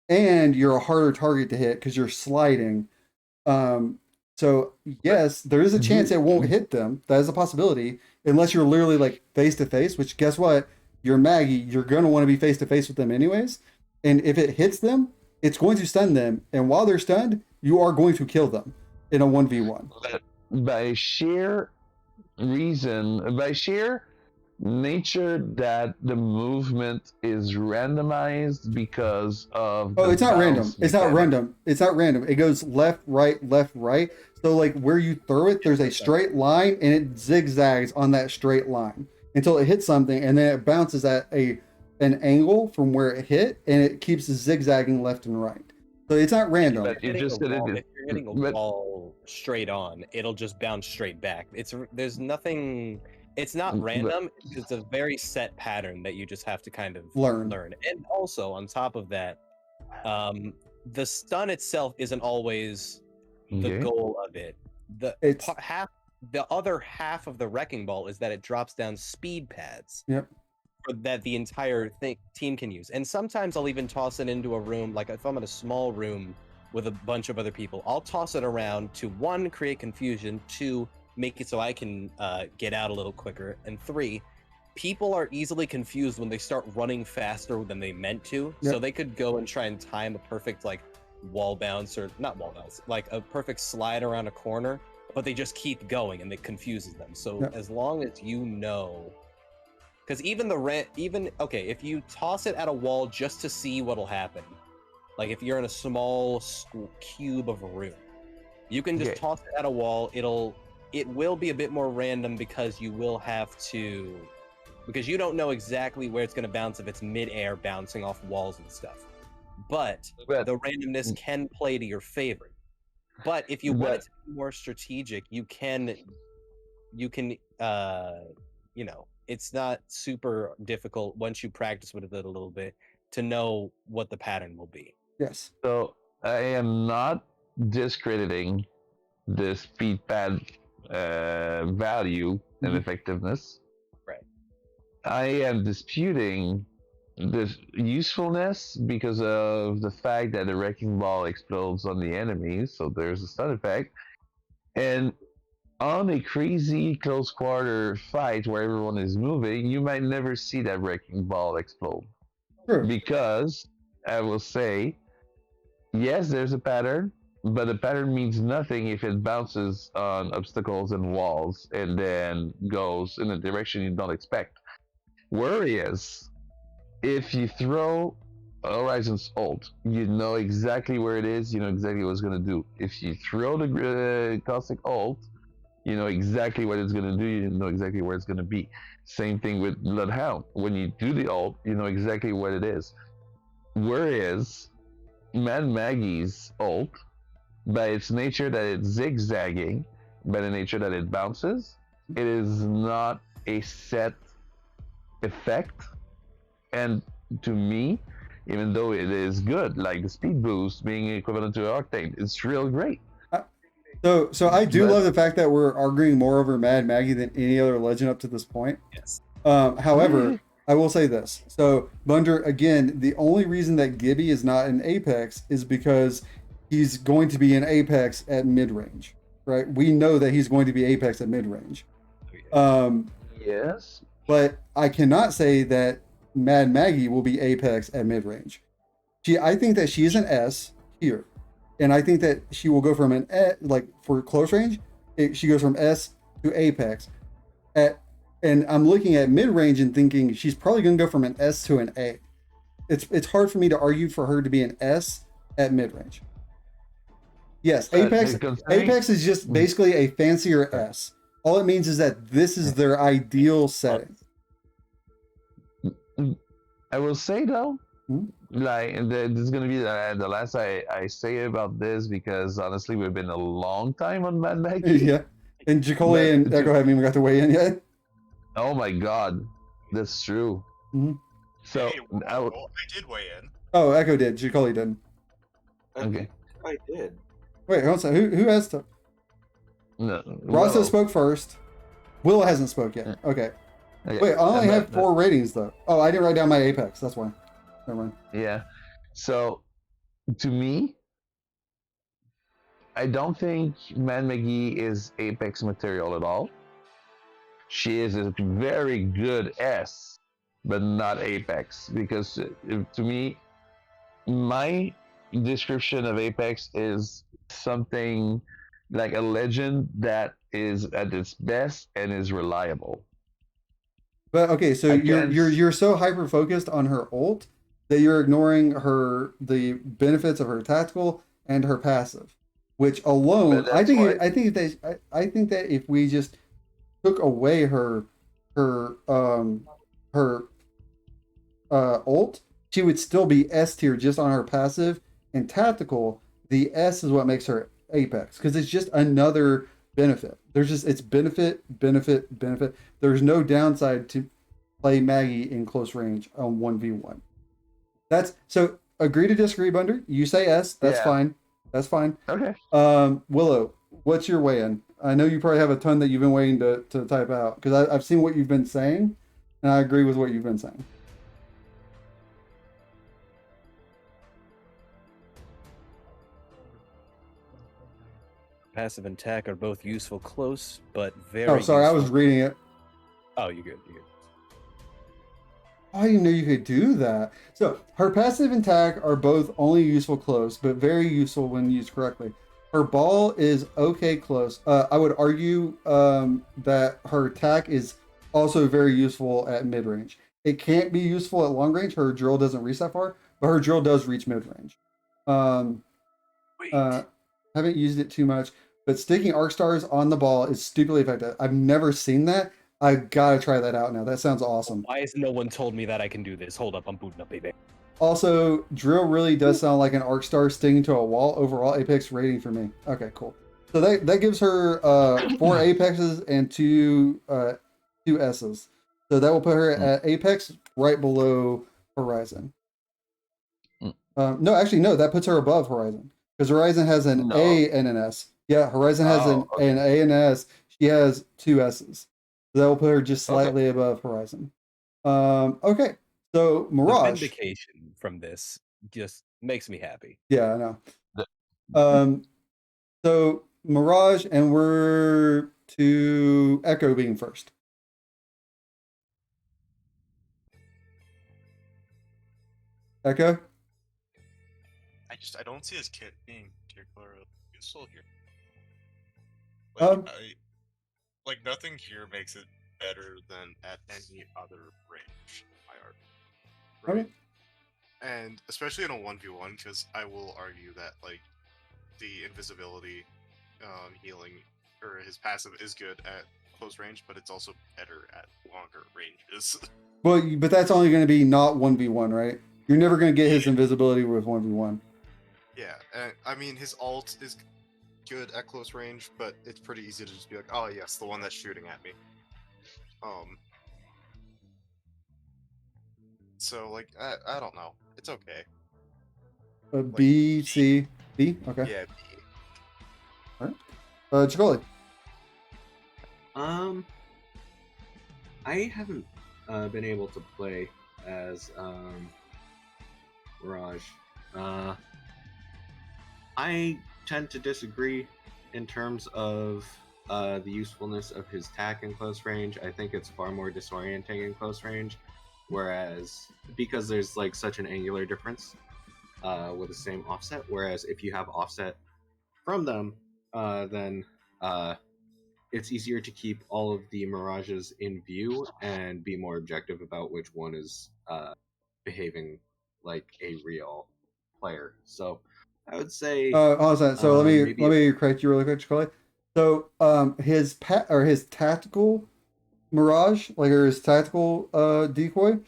and you're a harder target to hit because you're sliding. So yes, there is a chance it won't hit them. That is a possibility, unless you're literally like face to face. Which guess what? You're Maggie. You're gonna want to be face to face with them anyways. And if it hits them, it's going to stun them. And while they're stunned, you are going to kill them in a 1v1. But by sheer nature that the movement is randomized because of Oh, the it's not random. bounce It's not mechanic. random. It's not random. It goes left, right, left, right. So like where you throw it, there's a straight line and it zigzags on that straight line. until it hits something, and then it bounces at an angle from where it hit, and it keeps zigzagging left and right. So it's not random. But you just said If it. you're hitting a but- wall straight on, it'll just bounce straight back. There's nothing. It's not But- random. It's a very set pattern that you just have to kind of Learn. And also on top of that, the stun itself isn't always the Okay. goal of it. The other half of the wrecking ball is that it drops down speed pads. Yep. That the entire team can use. And sometimes I'll even toss it into a room, like if I'm in a small room with a bunch of other people, I'll toss it around to 1, create confusion, 2, make it so I can get out a little quicker, and 3, people are easily confused when they start running faster than they meant to. Yep. So they could go and try and time a perfect like wall bounce, or not wall bounce, like a perfect slide around a corner, but they just keep going and it confuses them. So Yep. as long as you know, because even if you toss it at a wall just to see what'll happen, like if you're in a small cube of a room, you can just Okay. toss it at a wall. It will be a bit more random because you will have to, because you don't know exactly where it's going to bounce if it's mid-air bouncing off walls and stuff. But But- the randomness can play to your favor. But if you want it to be more strategic, you can it's not super difficult once you practice with it a little bit to know what the pattern will be. Yes. So I am not discrediting the speed pad value and Mhm. effectiveness. Right. I am disputing the usefulness because of the fact that the wrecking ball explodes on the enemies, so there's a stun effect. And on a crazy close quarter fight where everyone is moving, you might never see that wrecking ball explode. True. Because I will say, yes, there's a pattern, but the pattern means nothing if it bounces on obstacles and walls and then goes in a direction you don't expect. Whereas, if you throw Horizon's ult, you know exactly where it is, you know exactly what it's going to do. If you throw the Caustic ult, you know exactly what it's going to do, you know exactly where it's going to be. Same thing with Bloodhound. When you do the ult, you know exactly what it is. Whereas Mad Maggie's ult, by its nature that it's zigzagging, by the nature that it bounces, it is not a set effect. And to me, even though it is good, like the speed boost being equivalent to Octane, it's real great. So I do But- love the fact that we're arguing more over Mad Maggie than any other legend up to this point. Yes. However, I will say this. So, Bunder, again, the only reason that Gibby is not in Apex is because he's going to be in Apex at mid-range, right? We know that he's going to be Apex at mid-range. Yes. But I cannot say that Mad Maggie will be Apex at mid-range. I think that she is an S here. And I think that she will go from an E, like for close range, she goes from S to Apex. And I'm looking at mid-range and thinking she's probably going to go from an S to an A. It's hard for me to argue for her to be an S at mid-range. Yes, Apex Apex is just basically a fancier S. All it means is that this is their ideal setting. I will say though, Hmm? like this is gonna be the last I say about this, because honestly we've been a long time on Mad Maggie. Yeah. And Jacoli and Echo haven't even got to weigh in yet. Oh my god, that's true. Mhm. So Hey, I w- I did weigh in. Oh, Echo did. Jacoli didn't. okay. I did. Wait, hold on a second. Who has to? No, Rosso well, spoke first. Willow hasn't spoke yet. Okay. okay, Wait, I only but- have 4 ratings though. Oh, I didn't write down my Apex. That's why. Never mind. Yeah. So, to me, I don't think Mad McGee is Apex material at all. She is a very good S, but not Apex. Because to me, my description of Apex is something like a legend that is at its best and is reliable. But okay, so Against- you're so hyper focused on her ult that you're ignoring the benefits of her tactical and her passive, which alone But that's why- I think that if we just took away her her ult, she would still be S tier just on her passive. And tactical, the S is what makes her Apex because it's just another benefit. It's benefit. There's no downside to play Maggie in close range on 1v1. That's so agree to disagree, Bunder. You say S, that's Yeah. fine. That's fine. Okay. Willow, what's your weigh-in? I know you probably have a ton that you've been waiting to type out because I've seen what you've been saying, and I agree with what you've been saying. Passive and attack are both useful close, but very. Oh, sorry, I was useful- reading it. Oh, you good? You good? I didn't know you could do that. So her passive and attack are both only useful close, but very useful when used correctly. Her ball is okay close. I would argue that her attack is also very useful at mid range. It can't be useful at long range. Her drill doesn't reach that far, but her drill does reach mid range. Haven't used it too much, but sticking arc stars on the ball is stupidly effective. I've never seen that. I gotta try that out now. That sounds awesome. Why has no one told me that I can do this? Hold up, I'm booting up, baby. Also, drill really does sound like an arc star sticking to a wall. Overall Apex rating for me. Okay, cool. So that gives her 4 Apexes and 2 S's. So that will put her at Apex right below Horizon. No, actually, no, that puts her above Horizon because Horizon has an A and an S. Yeah, Horizon has an A and an S. She has 2 S's. So that will put her just slightly above Horizon. Okay, so Mirage. The vindication from this just makes me happy. Yeah, I know. So Mirage, and we're to Echo being first. Echo? I don't see his kit being particularly useful here. Like nothing here makes it better than at any other range. Right? Okay. And especially in a 1v1, because I will argue that like the invisibility healing or his passive is good at close range, but it's also better at longer ranges. Well, but that's only going to be not 1v1, right? You're never going to get his invisibility with 1v1. Yeah, and I mean his ult is good at close range, but it's pretty easy to just be like, oh yes, the one that's shooting at me. So like I don't know, it's okay. B, C, B? Okay. Yeah. All right. Chicoli. I haven't been able to play as Mirage. I tend to disagree in terms of the usefulness of his tack in close range. I think it's far more disorienting in close range, whereas because there's like such an angular difference with the same offset. Whereas if you have offset from them, then it's easier to keep all of the Mirages in view and be more objective about which one is behaving like a real player. So I would say. Hold on a second. So let me correct you really quick, Chicoli. So his tactical Mirage, like or his tactical decoy,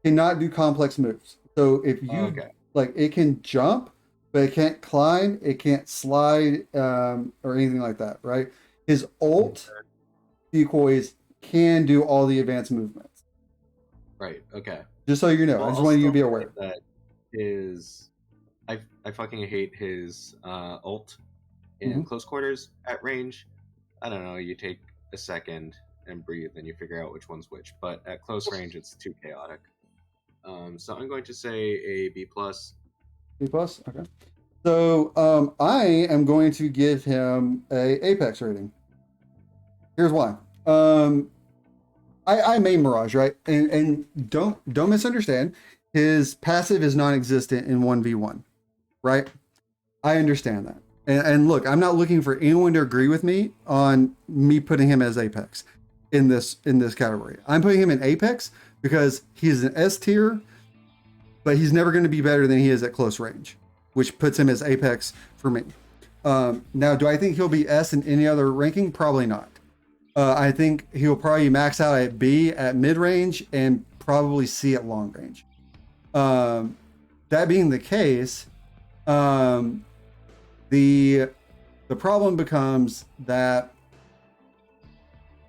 cannot do complex moves. So if you like, it can jump, but it can't climb, it can't slide, or anything like that, right? His ult decoys can do all the advanced movements. Right. Okay. Just so you know, Well, I just wanted you to be I'll still aware. say that is I fucking hate his ult in close quarters at range. I don't know. You take a second and breathe, and you figure out which one's which. But at close range, it's too chaotic. So I'm going to say a B plus. B plus. Okay. So I am going to give him a Apex rating. Here's why. I main Mirage, right? And don't misunderstand. His passive is non-existent in 1v1, right? I understand that. And look, I'm not looking for anyone to agree with me on me putting him as Apex in this category. I'm putting him in Apex because he's an S tier, but he's never going to be better than he is at close range, which puts him as Apex for me. Now, do I think he'll be S in any other ranking? Probably not. I think he'll probably max out at B at mid range and probably C at long range. That being the case, the problem becomes that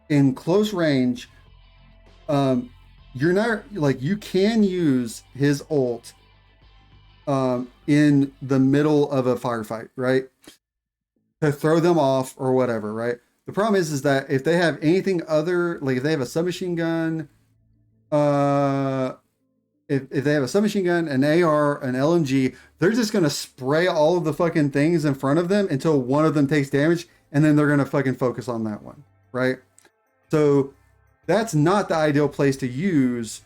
in close range, you're not like you can use his ult in the middle of a firefight, right? To throw them off or whatever, right? The problem is that if they have anything other, like if they have a submachine gun, if they have a submachine gun, an AR, an LMG, they're just gonna spray all of the fucking things in front of them until one of them takes damage, and then they're gonna fucking focus on that one, right? So that's not the ideal place to use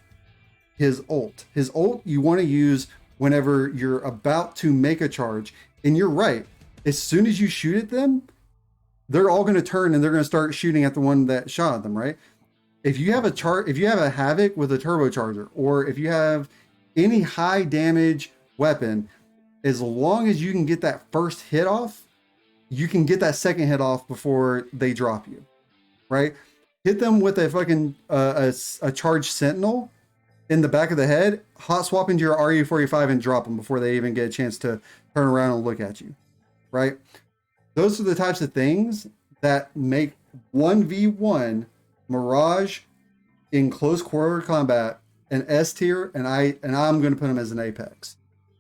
his ult. His ult you want to use whenever you're about to make a charge, and you're right. As soon as you shoot at them, they're all going to turn and they're going to start shooting at the one that shot at them, right? If you have a Havoc with a turbocharger, or if you have any high damage weapon, as long as you can get that first hit off, you can get that second hit off before they drop you, right? Hit them with a fucking a charged sentinel in the back of the head, hot swap into your RU-45 and drop them before they even get a chance to turn around and look at you, right? Those are the types of things that make 1v1 Mirage in close quarter combat an S tier, and I'm going to put him as an Apex.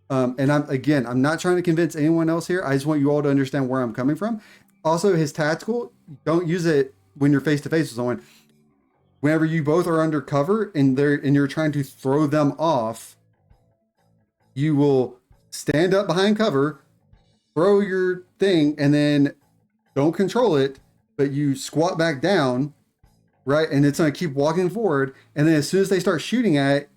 And I'm not trying to convince anyone else here. I just want you all to understand where I'm coming from. Also, his tactical, don't use it when you're face to face with someone. Whenever you both are under cover and you're trying to throw them off, you will stand up behind cover, throw your thing, and then don't control it, but you squat back down, right? And it's going to keep walking forward. And then as soon as they start shooting at it,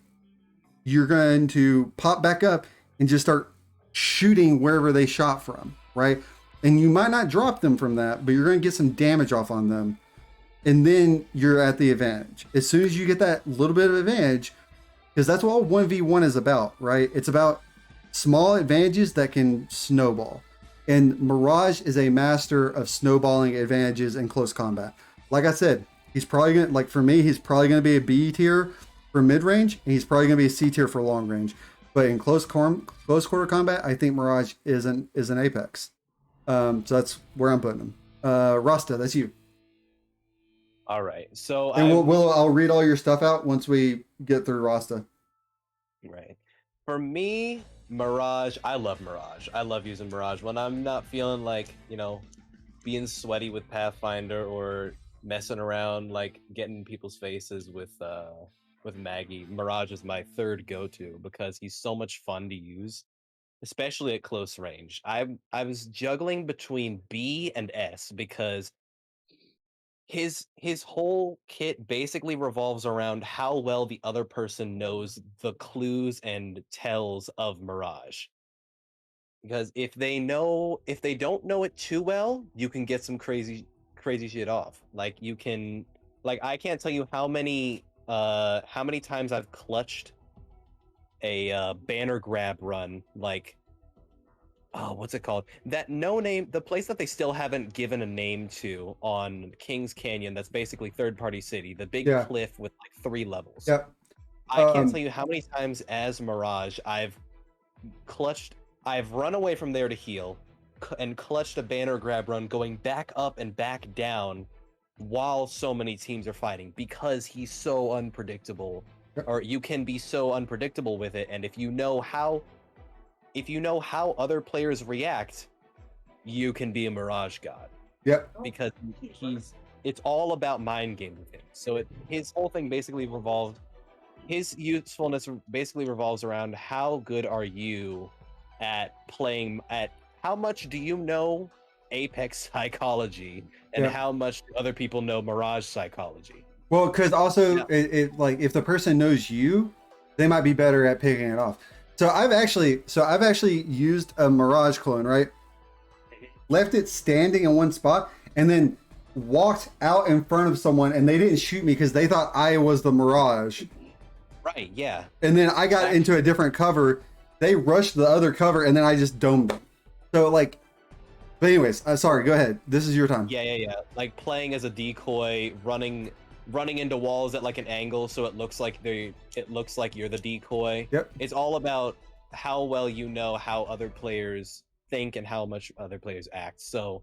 you're going to pop back up and just start shooting wherever they shot from, right? And you might not drop them from that, but you're going to get some damage off on them. And then you're at the advantage. As soon as you get that little bit of advantage, because that's what 1v1 is about, right? It's about small advantages that can snowball. And Mirage is a master of snowballing advantages in close combat. Like I said, he's probably going to, like for me, he's probably going to be a B tier for mid range, and he's probably going to be a C tier for long range. But in close quarter combat, I think Mirage is an Apex. So that's where I'm putting him. Rasta, that's you. All right. So and I'll read all your stuff out once we get through Rasta. Right. For me, Mirage, I love Mirage. I love using Mirage when I'm not feeling like, being sweaty with Pathfinder or messing around, like getting in people's faces with Maggie. Mirage is my third go-to because he's so much fun to use, especially at close range. I was juggling between B and S because his whole kit basically revolves around how well the other person knows the clues and tells of Mirage. Because if they don't know it too well, you can get some crazy shit off. I can't tell you how many times I've clutched a banner grab run, what's it called? That no name, the place that they still haven't given a name to on Kings Canyon, that's basically third-party city, the big cliff with 3 levels. Yep. I can't tell you how many times as Mirage I've run away from there to heal and clutched a banner grab run going back up and back down while so many teams are fighting because he's so unpredictable, or you can be so unpredictable with it, and if you know how other players react, you can be a Mirage god. Yep. Because it's all about mind game with him. So his whole thing basically his usefulness basically revolves around how good are you at playing, at how much do you know Apex psychology, and how much do other people know Mirage psychology. Well, because also it like if the person knows you, they might be better at picking it off. So I've actually used a Mirage clone, right? Left it standing in one spot and then walked out in front of someone, and they didn't shoot me because they thought I was the Mirage. Right, yeah. And then I got into a different cover. They rushed the other cover, and then I just domed them. So But anyways, sorry. Go ahead. This is your time. Yeah. Like playing as a decoy, running into walls at like an angle so it looks like you're the decoy. Yep. It's all about how well you know how other players think and how much other players act. So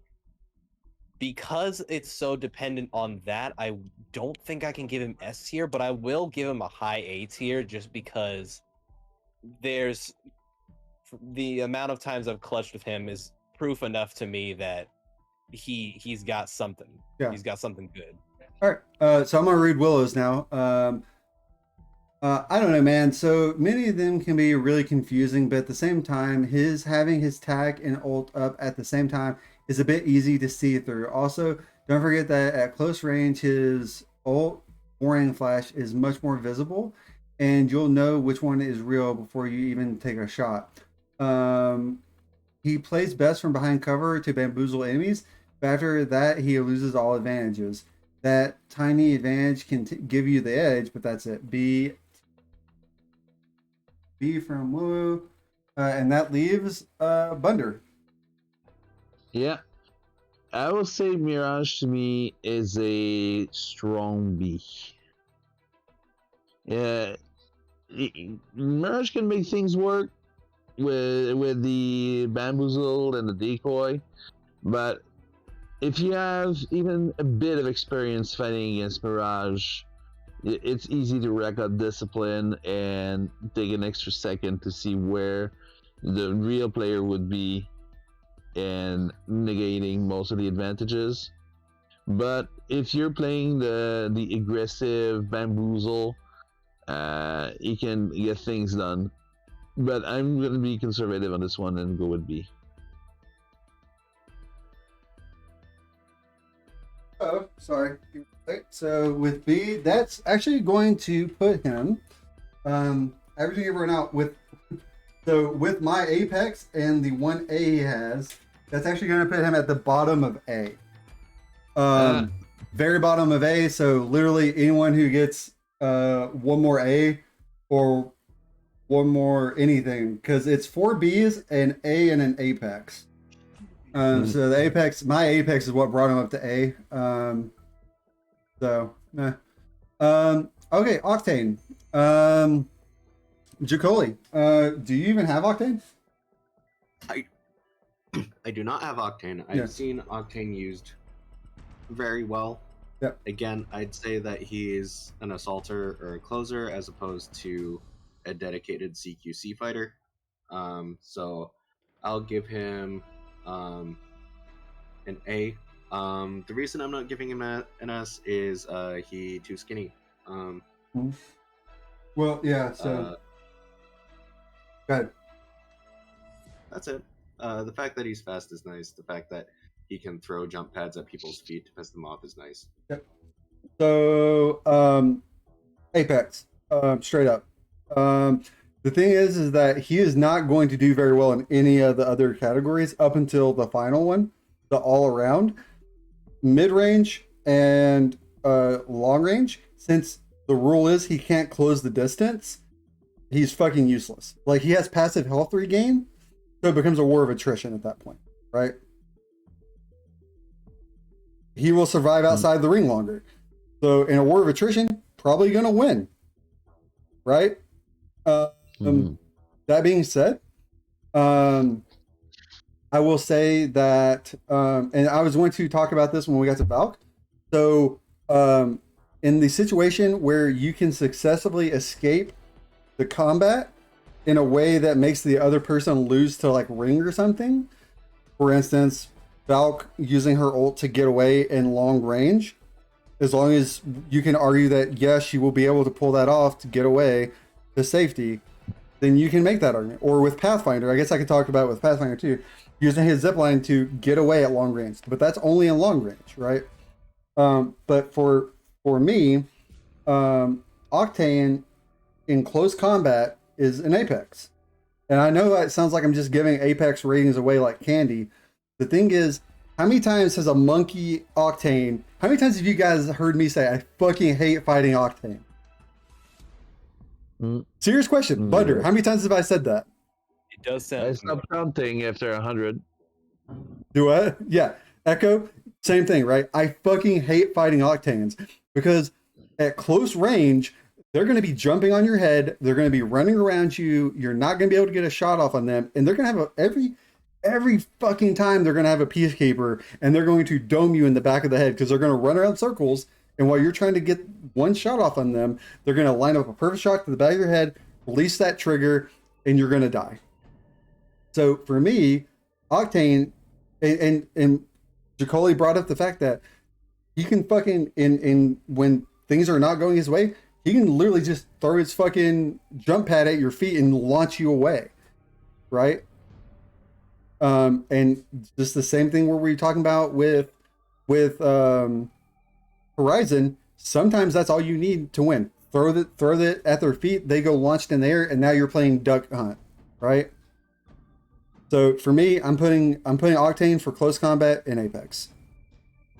because it's so dependent on that, I don't think I can give him S tier, but I will give him a high A tier just because there's the amount of times I've clutched with him is proof enough to me that he's got something. Yeah. He's got something good. All right. So I'm gonna read Willow's now. I don't know, man. So many of them can be really confusing, but at the same time, having his tag and ult up at the same time is a bit easy to see through. Also, don't forget that at close range, his ult warning flash is much more visible, and you'll know which one is real before you even take a shot. He plays best from behind cover to bamboozle enemies, but after that, he loses all advantages. That tiny advantage can give you the edge, but that's it. B from Woo, and that leaves Bunder. Yeah. I will say Mirage to me is a strong B. Yeah. Mirage can make things work with the bamboozle and the decoy, but if you have even a bit of experience fighting against Mirage, it's easy to rack up discipline and take an extra second to see where the real player would be and negating most of the advantages. But if you're playing the aggressive bamboozle, you can get things done. But I'm going to be conservative on this one and go with B. Oh, sorry. So with B, that's actually going to put him averaging everyone out with. So with my Apex and the 1A he has, that's actually going to put him at the bottom of A. Very bottom of A. So literally anyone who gets one more A or one more anything, because it's 4 Bs, an A, and an Apex. So the Apex, my Apex is what brought him up to A. Okay, Octane. Jacoli, do you even have Octane? I do not have Octane. Yeah. I've seen Octane used very well. Yep. Again, I'd say that he's an assaulter or a closer as opposed to a dedicated CQC fighter. So I'll give him an A. The reason I'm not giving him an S is he too skinny. Well, yeah. So go ahead. That's it. The fact that he's fast is nice. The fact that he can throw jump pads at people's feet to piss them off is nice. Yep. So Apex, straight up. The thing is that he is not going to do very well in any of the other categories up until the final one, the all around. Mid range and long range, since the rule is he can't close the distance, he's fucking useless. Like, he has passive health regain, so it becomes a war of attrition at that point, right? He will survive outside the ring longer. So in a war of attrition, probably gonna win, right? That being said, I will say that, and I was going to talk about this when we got to Valk. So, in the situation where you can successfully escape the combat in a way that makes the other person lose to like ring or something, for instance, Valk using her ult to get away in long range, as long as you can argue that yes, she will be able to pull that off to get away to safety, then you can make that argument. Or with Pathfinder, I guess I could talk about it with Pathfinder too, using his zipline to get away at long range, but that's only in long range, right? But for me, Octane in close combat is an Apex. And I know that sounds like I'm just giving Apex ratings away like candy. The thing is, how many times has a monkey Octane, how many times have you guys heard me say, I fucking hate fighting Octane? Serious question. Bunder, how many times have I said that? It does sound. I stopped counting after 100. Do I? Yeah. Echo, same thing, right? I fucking hate fighting Octanes because at close range, they're going to be jumping on your head. They're going to be running around you. You're not going to be able to get a shot off on them. And they're going to have every fucking time they're going to have a Peacekeeper and they're going to dome you in the back of the head because they're going to run around circles. And while you're trying to get one shot off on them, they're going to line up a perfect shot to the back of your head, release that trigger, and you're going to die. So for me, Octane and Jacoli brought up the fact that he can fucking in when things are not going his way, he can literally just throw his fucking jump pad at your feet and launch you away, right? And just the same thing where we're talking about with Horizon. Sometimes that's all you need to win. Throw it at their feet. They go launched in the air, and now you're playing duck hunt, right? So for me, I'm putting Octane for close combat in Apex.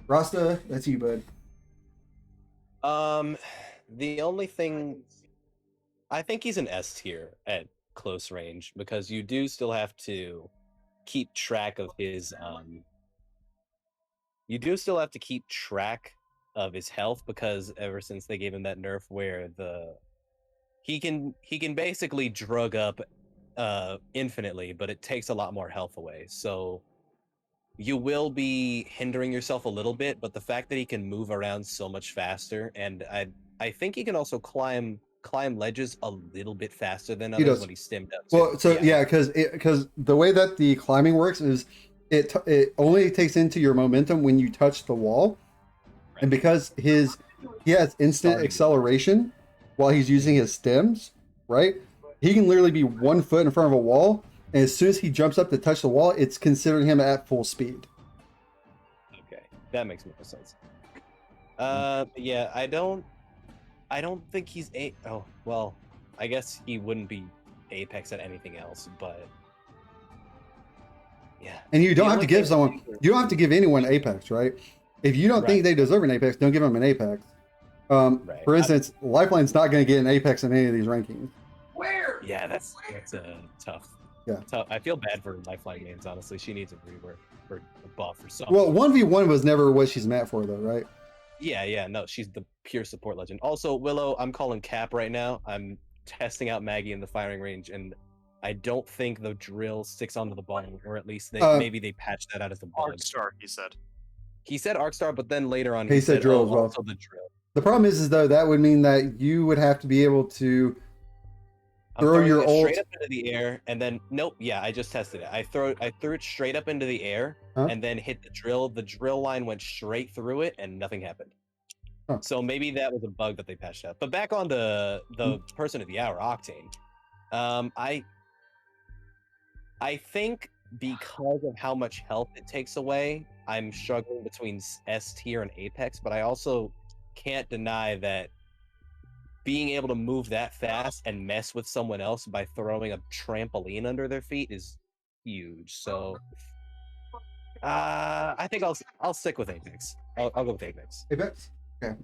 Rasta, that's you, bud. The only thing, I think he's an S tier at close range because you do still have to keep track of his health because ever since they gave him that nerf where he can basically drug up infinitely, but it takes a lot more health away. So you will be hindering yourself a little bit, but the fact that he can move around so much faster, and I think he can also climb ledges a little bit faster than others when he's stimmed up. Well, so yeah, because the way that the climbing works is it only takes into your momentum when you touch the wall, and because he has instant acceleration while he's using his stems, right? He can literally be 1 foot in front of a wall, and as soon as he jumps up to touch the wall, it's considered him at full speed. Okay, that makes more sense. Yeah, I don't think he's oh, well, I guess he wouldn't be Apex at anything else, but yeah. And you don't have to give anyone Apex, right? If you don't think they deserve an Apex, don't give them an Apex. For instance, Lifeline's not going to get an Apex in any of these rankings. Where? Yeah, that's tough. Yeah. Tough. I feel bad for Lifeline games, honestly. She needs a rework or a buff or something. Well, 1v1 was never what she's meant for, though, right? Yeah, no, she's the pure support legend. Also, Willow, I'm calling cap right now. I'm testing out Maggie in the firing range, and I don't think the drill sticks onto the ball, or at least maybe they patched that out as the bug. Arcstar, he said. He said Arcstar, but then later on he said drill as well. Also the drill. The problem is though that would mean that you would have to be able to throw your ult straight up into the air, and then nope. Yeah, I just tested it. I threw it straight up into the air, and then hit the drill. The drill line went straight through it, and nothing happened. So maybe that was a bug that they patched out. But back on the person of the hour, Octane. I think because of how much health it takes away, I'm struggling between S tier and Apex. But I also can't deny that being able to move that fast and mess with someone else by throwing a trampoline under their feet is huge. So I think I'll stick with Apex. I'll go with Apex. Apex? Okay.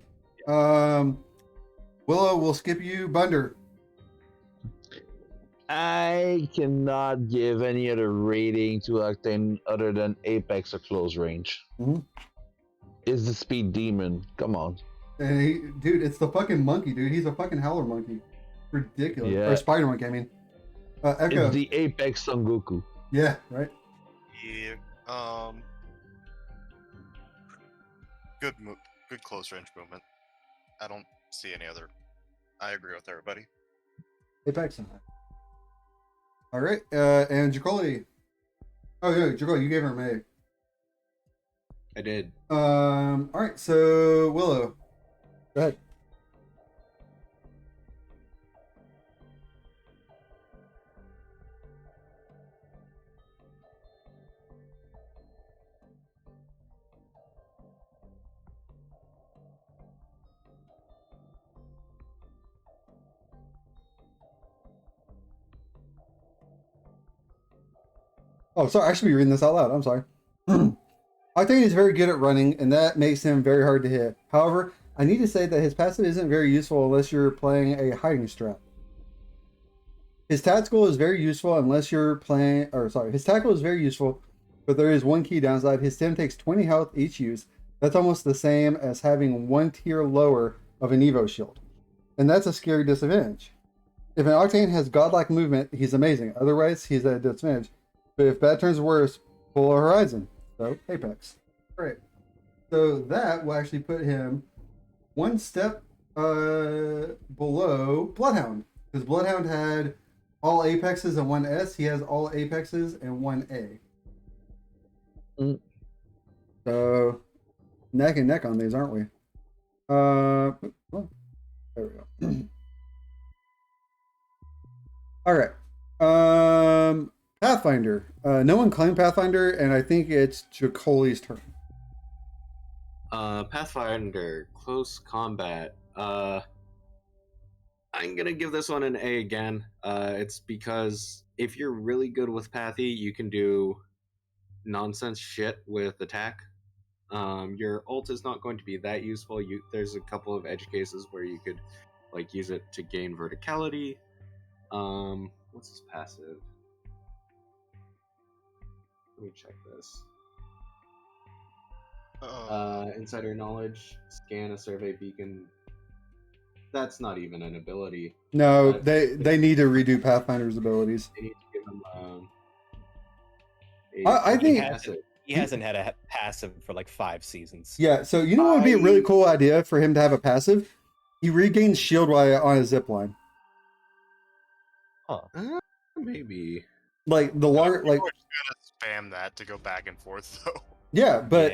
Willow, we'll skip you. Bunder. I cannot give any other rating to Octane other than Apex or close range. Mm-hmm. It's the speed demon. Come on. Dude, it's the fucking monkey, dude. He's a fucking howler monkey. Ridiculous. Yeah. Or spider monkey, I mean. Echo. It's the Apex Son Goku. Yeah, right? Yeah. Good close range movement. I don't see any other. I agree with everybody. Apex. All right, and Jacoli. Oh yeah, Jacoli, you gave her an A. I did. All right, so Willow, go ahead. Oh, sorry. I should be reading this out loud. I'm sorry. I think he's very good at running, and that makes him very hard to hit. However, I need to say that his passive isn't very useful unless you're playing a hiding strat. His tactical is very useful unless you're playing, or sorry, his tactical is very useful but there is one key downside. His stem takes 20 health each use. That's almost the same as having one tier lower of an Evo shield. And that's a scary disadvantage. If an Octane has godlike movement, he's amazing. Otherwise, he's at a disadvantage. But if bad turns worse, Polar Horizon. So, Apex. Great. So that will actually put him one step below Bloodhound. Because Bloodhound had all Apexes and one S. He has all Apexes and one A. So, neck and neck on these, aren't we? Well, there we go. All right. Pathfinder. No one claimed Pathfinder, and I think it's Jacoli's turn. Pathfinder, close combat. I'm gonna give this one an A again. It's because if you're really good with Pathy, you can do nonsense shit with attack. Your ult is not going to be that useful. There's a couple of edge cases where you could like use it to gain verticality. What's his passive? Let me check this. Insider knowledge, scan a survey beacon. That's not even an ability. No, they need to redo Pathfinder's abilities. They need to give him I think passive. He hasn't had a passive for like 5 seasons. Yeah, so you know what would be a really cool idea for him to have a passive? He regains shield while on a zip line. Maybe. Like the longer, like We're just gonna spam that to go back and forth, though. yeah, but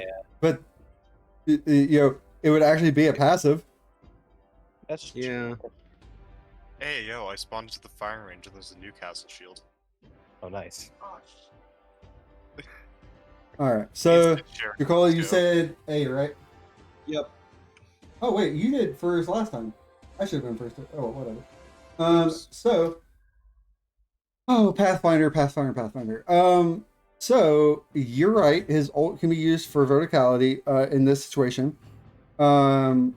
you know, it would actually be a passive. That's Yeah. Hey, yo, I spawned into the firing range and there's a Newcastle shield. Oh, nice. All right, so Instant sharing. Nicola, Let's you go. said A, right? Yep. Oh wait, you did first last time. I should have been first. Oh, whatever. So, Pathfinder. So you're right. His ult can be used for verticality in this situation. So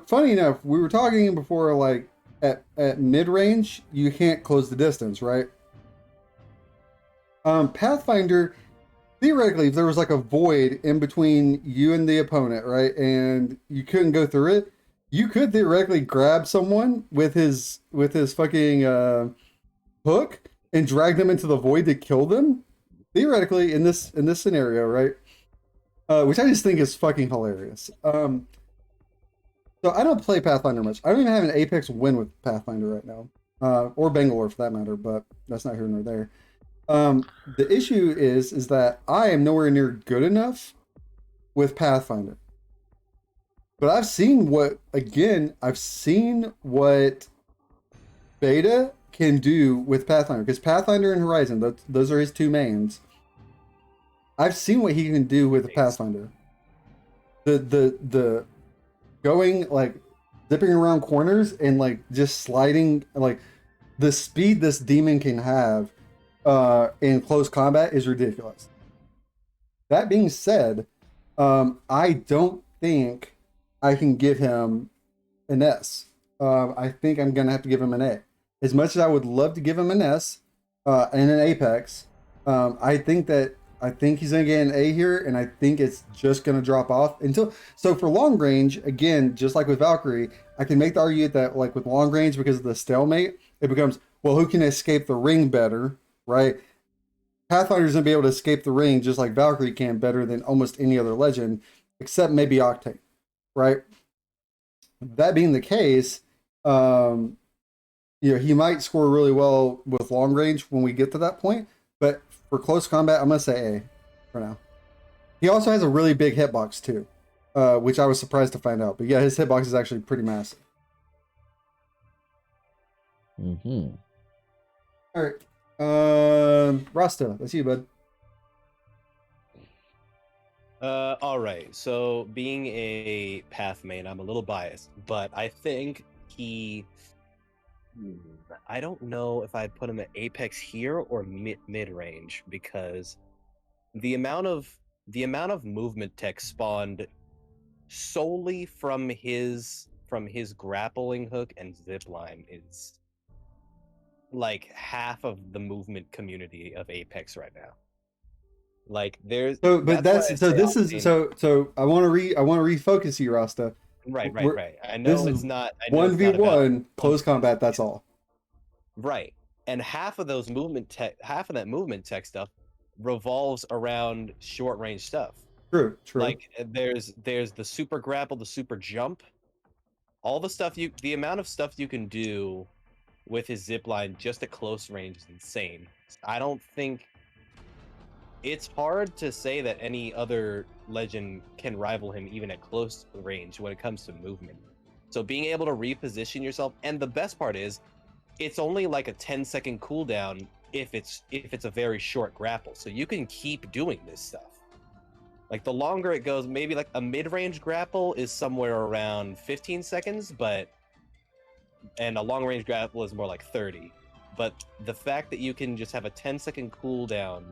funny enough, we were talking before, like at mid range, you can't close the distance, right? Pathfinder, theoretically, if there was like a void in between you and the opponent, right, and you couldn't go through it, you could theoretically grab someone with his fucking hook and drag them into the void to kill them. Theoretically, in this scenario, right? Which I just think is fucking hilarious. So I don't play Pathfinder much. I don't even have an Apex win with Pathfinder right now, or Bangalore for that matter. But that's not here nor there. The issue is that I am nowhere near good enough with Pathfinder. But I've seen what Beta can do with Pathfinder, because Pathfinder and Horizon, those are his two mains. I've seen what he can do with Pathfinder. The going, like, zipping around corners and like just sliding, like the speed this demon can have in close combat is ridiculous. That being said, I don't think I can give him an S. I think I'm gonna have to give him an A. As much as I would love to give him an S and an Apex, I think he's gonna get an A here, and I think it's just gonna drop off until. So for long range, again, just like with Valkyrie, I can make the argument that like with long range, because of the stalemate, it becomes, well, who can escape the ring better, right? Pathfinder's gonna be able to escape the ring just like Valkyrie can, better than almost any other legend, except maybe Octane, right? That being the case, he might score really well with long range when we get to that point, but for close combat, I'm gonna say A for now. He also has a really big hitbox too, which I was surprised to find out. But yeah, his hitbox is actually pretty massive. Mm-hmm. All right, Rasta, that's you, bud. All right. So being a path main, I'm a little biased, but I think I don't know if I'd put him at Apex here or mid range, because the amount of movement tech spawned solely from his grappling hook and zipline is like half of the movement community of Apex right now. Like there's So, but that's why I so say this is Octane- so I want to refocus you, Rasta. right. I This know is it's not. I know one it's v not about one close combat. That's all. right. And half of those half of that movement tech stuff revolves around short range stuff. True. Like there's the super grapple, the super jump, all the amount of stuff you can do with his zip line just at close range is insane. I don't think it's hard to say that any other legend can rival him even at close range when it comes to movement. So being able to reposition yourself, and the best part is it's only like a 10-second cooldown if it's a very short grapple. So you can keep doing this stuff. Like the longer it goes, maybe like a mid-range grapple is somewhere around 15 seconds, and a long-range grapple is more like 30. But the fact that you can just have a 10-second cooldown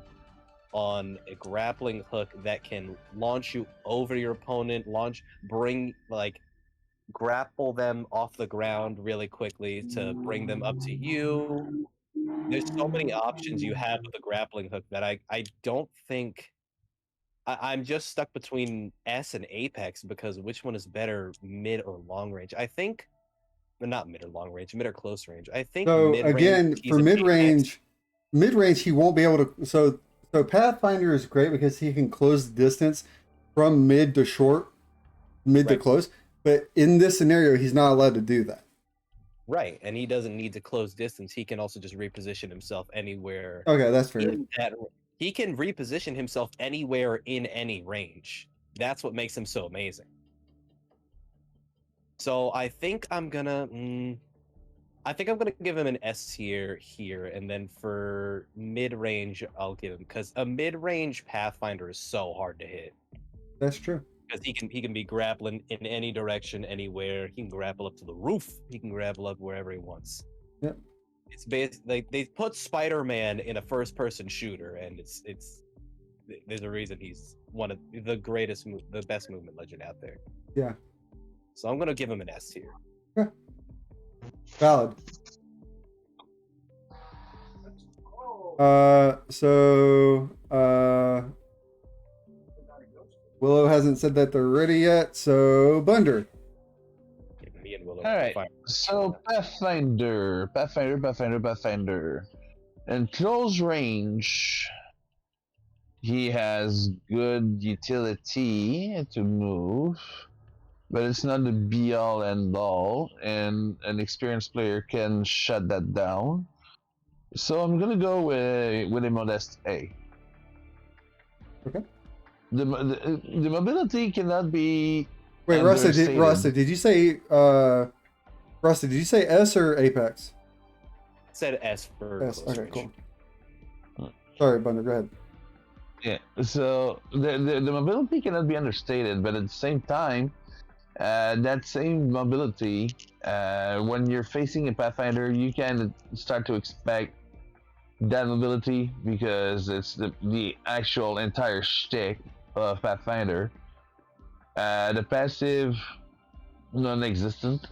on a grappling hook that can launch you over your opponent, grapple them off the ground really quickly to bring them up to you. There's so many options you have with the grappling hook that I don't think I'm just stuck between S and Apex because which one is better, mid or long range? I think, not mid or long range, mid or close range. I think So mid range. again, he's for an Apex. mid range, he won't be able to. So Pathfinder is great because he can close the distance from mid to short, mid to Right. close. But in this scenario, he's not allowed to do that. Right, and he doesn't need to close distance. He can also just reposition himself anywhere. Okay, that's fair. He can reposition himself anywhere in any range. That's what makes him so amazing. So I think I'm gonna give him an S tier here, and then for mid range, I'll give him because a mid range Pathfinder is so hard to hit That's true. because he can be grappling in any direction, anywhere. He can grapple up to the roof. He can grapple up wherever he wants. Yep. It's basically they put Spider-Man in a first-person shooter, and it's there's a reason he's one of the the best movement legend out there. Yeah. So I'm gonna give him an S tier. Valid. Willow hasn't said that they're ready yet, so Bunder. Me and Willow. All right. fine. So Pathfinder. In close range, he has good utility to move, but it's not the be all end all, and an experienced player can shut that down. So I'm gonna go with a modest A. Okay. The mobility cannot be. Wait, Rusta, understated. did you say S or Apex? Said S for S. close Okay, range. cool. Sorry, Bunder, go ahead. Yeah, so the mobility cannot be understated, but at the same time, that same mobility, when you're facing a Pathfinder, you can start to expect that mobility because it's the actual entire shtick of Pathfinder. The passive, non-existent.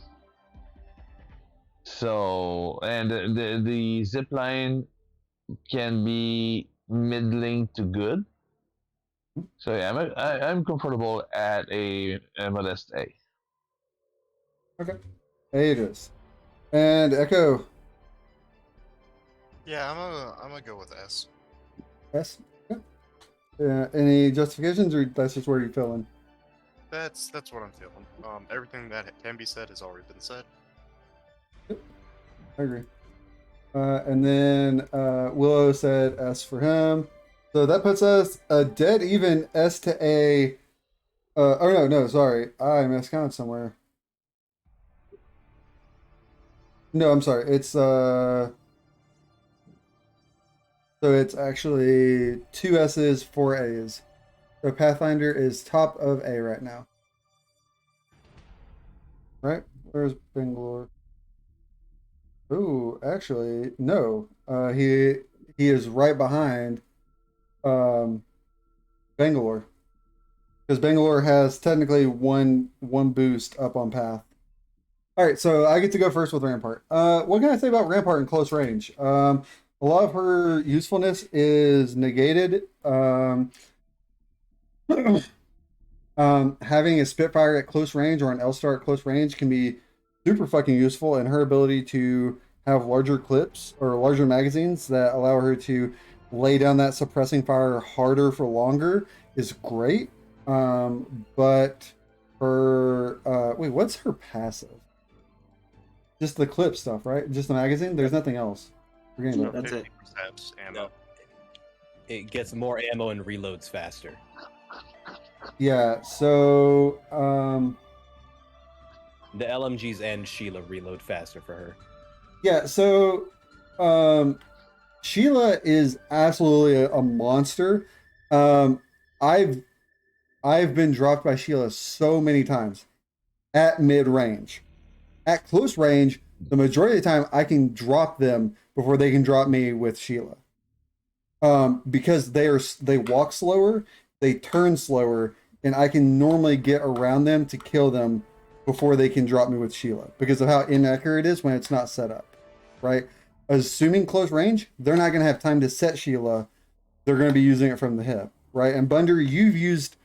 So, and the zipline can be middling to good. So yeah, I'm comfortable at a modest A. Okay. A it is. And Echo. Yeah, I'm gonna go with S. S. Yeah. Any justifications, or that's just where you're feeling? That's what I'm feeling. Everything that can be said has already been said. I agree. And then Willow said S for him. So that puts us a dead even S to A. No, sorry. I miscounted somewhere. No, I'm sorry. It's so it's actually 2 S's, 4 A's. So Pathfinder is top of A right now. Right? Where's Bangalore? Ooh, actually, no. He is right behind Bangalore. Because Bangalore has technically one boost up on Path. Alright, so I get to go first with Rampart. What can I say about Rampart in close range? a lot of her usefulness is negated. Having a Spitfire at close range or an L-Star at close range can be super fucking useful, and her ability to have larger clips or larger magazines that allow her to lay down that suppressing fire harder for longer is great. But her wait, what's her passive? Just the clip stuff, right? Just the magazine? There's nothing else. Forgetting about That's that. it. 50% ammo. No. It gets more ammo and reloads faster. Yeah, so The LMGs and Sheila reload faster for her. yeah, so Sheila is absolutely a monster. I've been dropped by Sheila so many times at mid range. At close range, the majority of the time I can drop them before they can drop me with Sheila. Because they walk slower, they turn slower, and I can normally get around them to kill them before they can drop me with Sheila because of how inaccurate it is when it's not set up, right? Assuming close range, they're not going to have time to set Sheila. They're going to be using it from the hip, right? And Bunder, you've used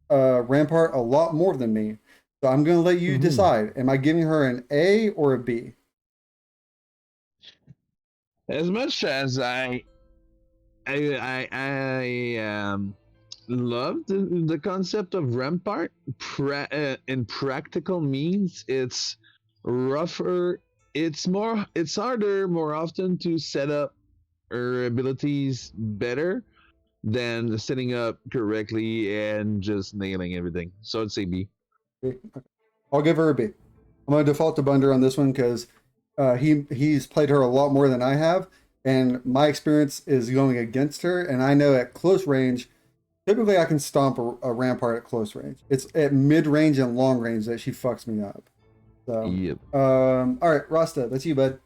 Rampart a lot more than me, so I'm going to let you decide. Am I giving her an A or a B? As much as I love the concept of Rampart, in practical means it's rougher. It's harder more often to set up her abilities better than setting up correctly and just nailing everything. So I'd say B. Okay. I'll give her a B. I'm going to default to Bunder on this one because he's played her a lot more than I have, and my experience is going against her. And I know at close range, typically I can stomp a Rampart at close range. It's at mid range and long range that she fucks me up. So, Yep. all right, Rasta, that's you, bud.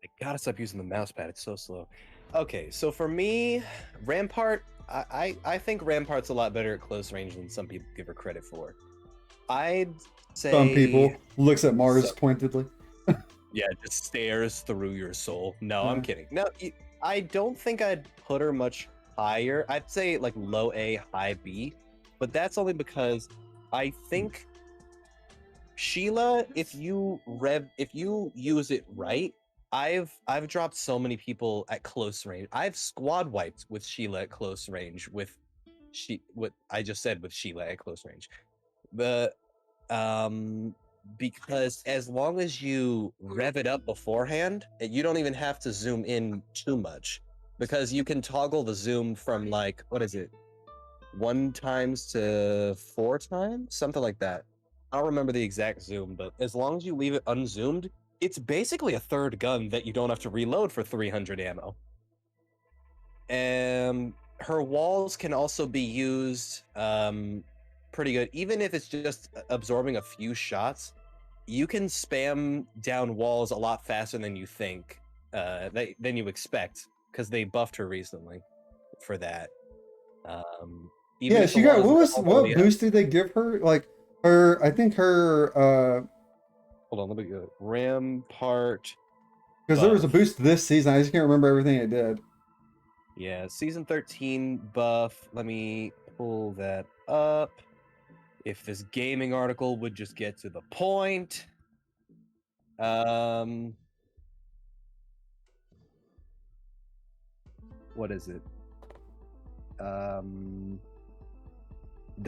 I gotta stop using the mouse pad. It's so slow. Okay, so for me, Rampart, I think Rampart's a lot better at close range than some people give her credit for. I'd say Some people looks at Mars So- pointedly. Yeah, it just stares through your soul. No, Yeah. I'm kidding. No, I don't think I'd put her much higher. I'd say like low A, high B, but that's only because I think Sheila, if you use it right, I've dropped so many people at close range. I've squad wiped with Sheila at close range with what I just said with Sheila at close range. The because as long as you rev it up beforehand, you don't even have to zoom in too much because you can toggle the zoom from like what is it, 1 times to 4 times, something like that. I don't remember the exact zoom, but as long as you leave it unzoomed, it's basically a third gun that you don't have to reload for 300 ammo. Her walls can also be used pretty good, even if it's just absorbing a few shots. You can spam down walls a lot faster than you think, than you expect, because they buffed her recently for that. Even Yeah, if the she got wall isn't all the what way up- boost did they give her? Like I think her Hold on, let me go. Rampart. because there was a Buff. boost this season. I just can't remember everything it did. Yeah, season 13 buff. Let me pull that up. If this gaming article would just get to the point. What is it? The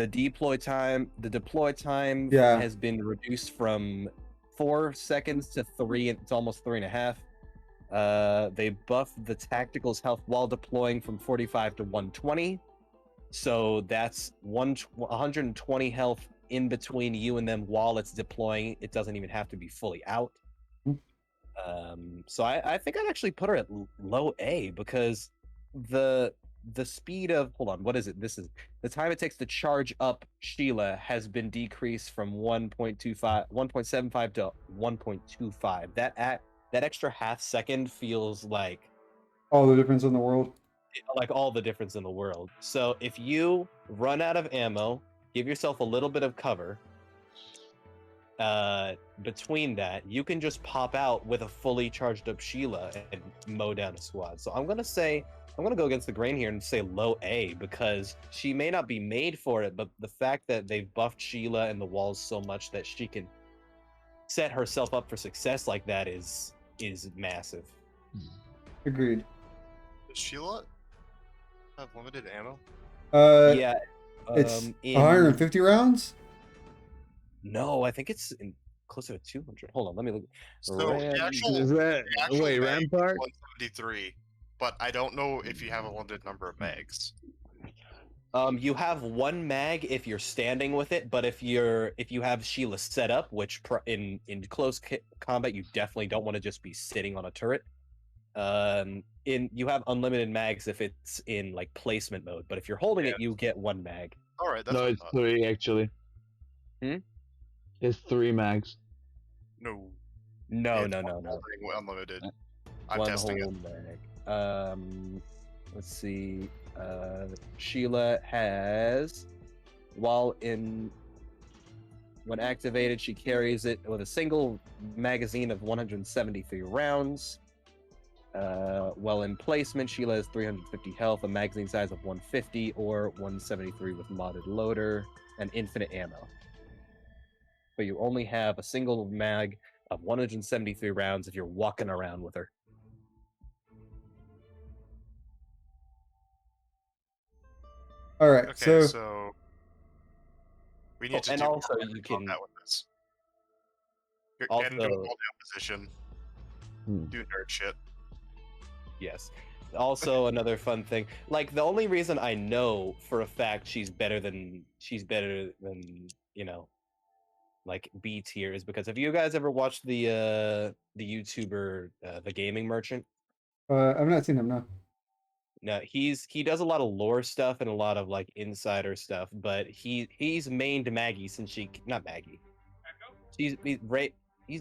deploy time Yeah. has been reduced from 4 seconds to 3. It's almost 3.5. They buffed the tactical's health while deploying from 45 to 120. So that's 120 health in between you and them while it's deploying. It doesn't even have to be fully out. So I think I'd actually put her at low A because the speed of what is it? This is the time it takes to charge up Sheila has been decreased from 1.75 to 1.25. That extra half second feels like All the difference in the world. all the difference in the world. So if you run out of ammo, give yourself a little bit of cover, between that, you can just pop out with a fully charged up Sheila and mow down a squad. So I'm gonna go against the grain here and say low A, because she may not be made for it, but the fact that they've buffed Sheila and the walls so much that she can set herself up for success like that is massive. Agreed. Does Sheila have limited ammo? Yeah, It's in- 150 rounds. No, I think it's closer to 200. Hold on, let me look. So the actual, Is that the actual wait mag is Rampart? 173, but I don't know if you have a limited number of mags. You have one mag if you're standing with it, but if you have Sheila set up, which in close combat you definitely don't want to just be sitting on a turret. You have unlimited mags if it's in like placement mode, but if you're holding it, you get one mag. All right, that's No, what I it's thought. 3 actually. Hmm? It's 3 mags. No, No, it's no, one no, no. whole thing unlimited. I'm One testing whole it. mag. Let's see. Sheila has, when activated, she carries it with a single magazine of 173 rounds. While in placement, Sheila has 350 health, a magazine size of 150 or 173 with modded loader, and infinite ammo. But you only have a single mag of 173 rounds if you're walking around with her. All right. Okay, so so we need to and do also more you can combat with this. Get also into a hold down position. Do nerd shit. yes. Also another fun thing, like the only reason I know for a fact she's better than like B tier is because have you guys ever watched the YouTuber the Gaming Merchant? I've not seen him. No. No, he does a lot of lore stuff and a lot of like insider stuff, but he's mained Maggie since not Maggie. He's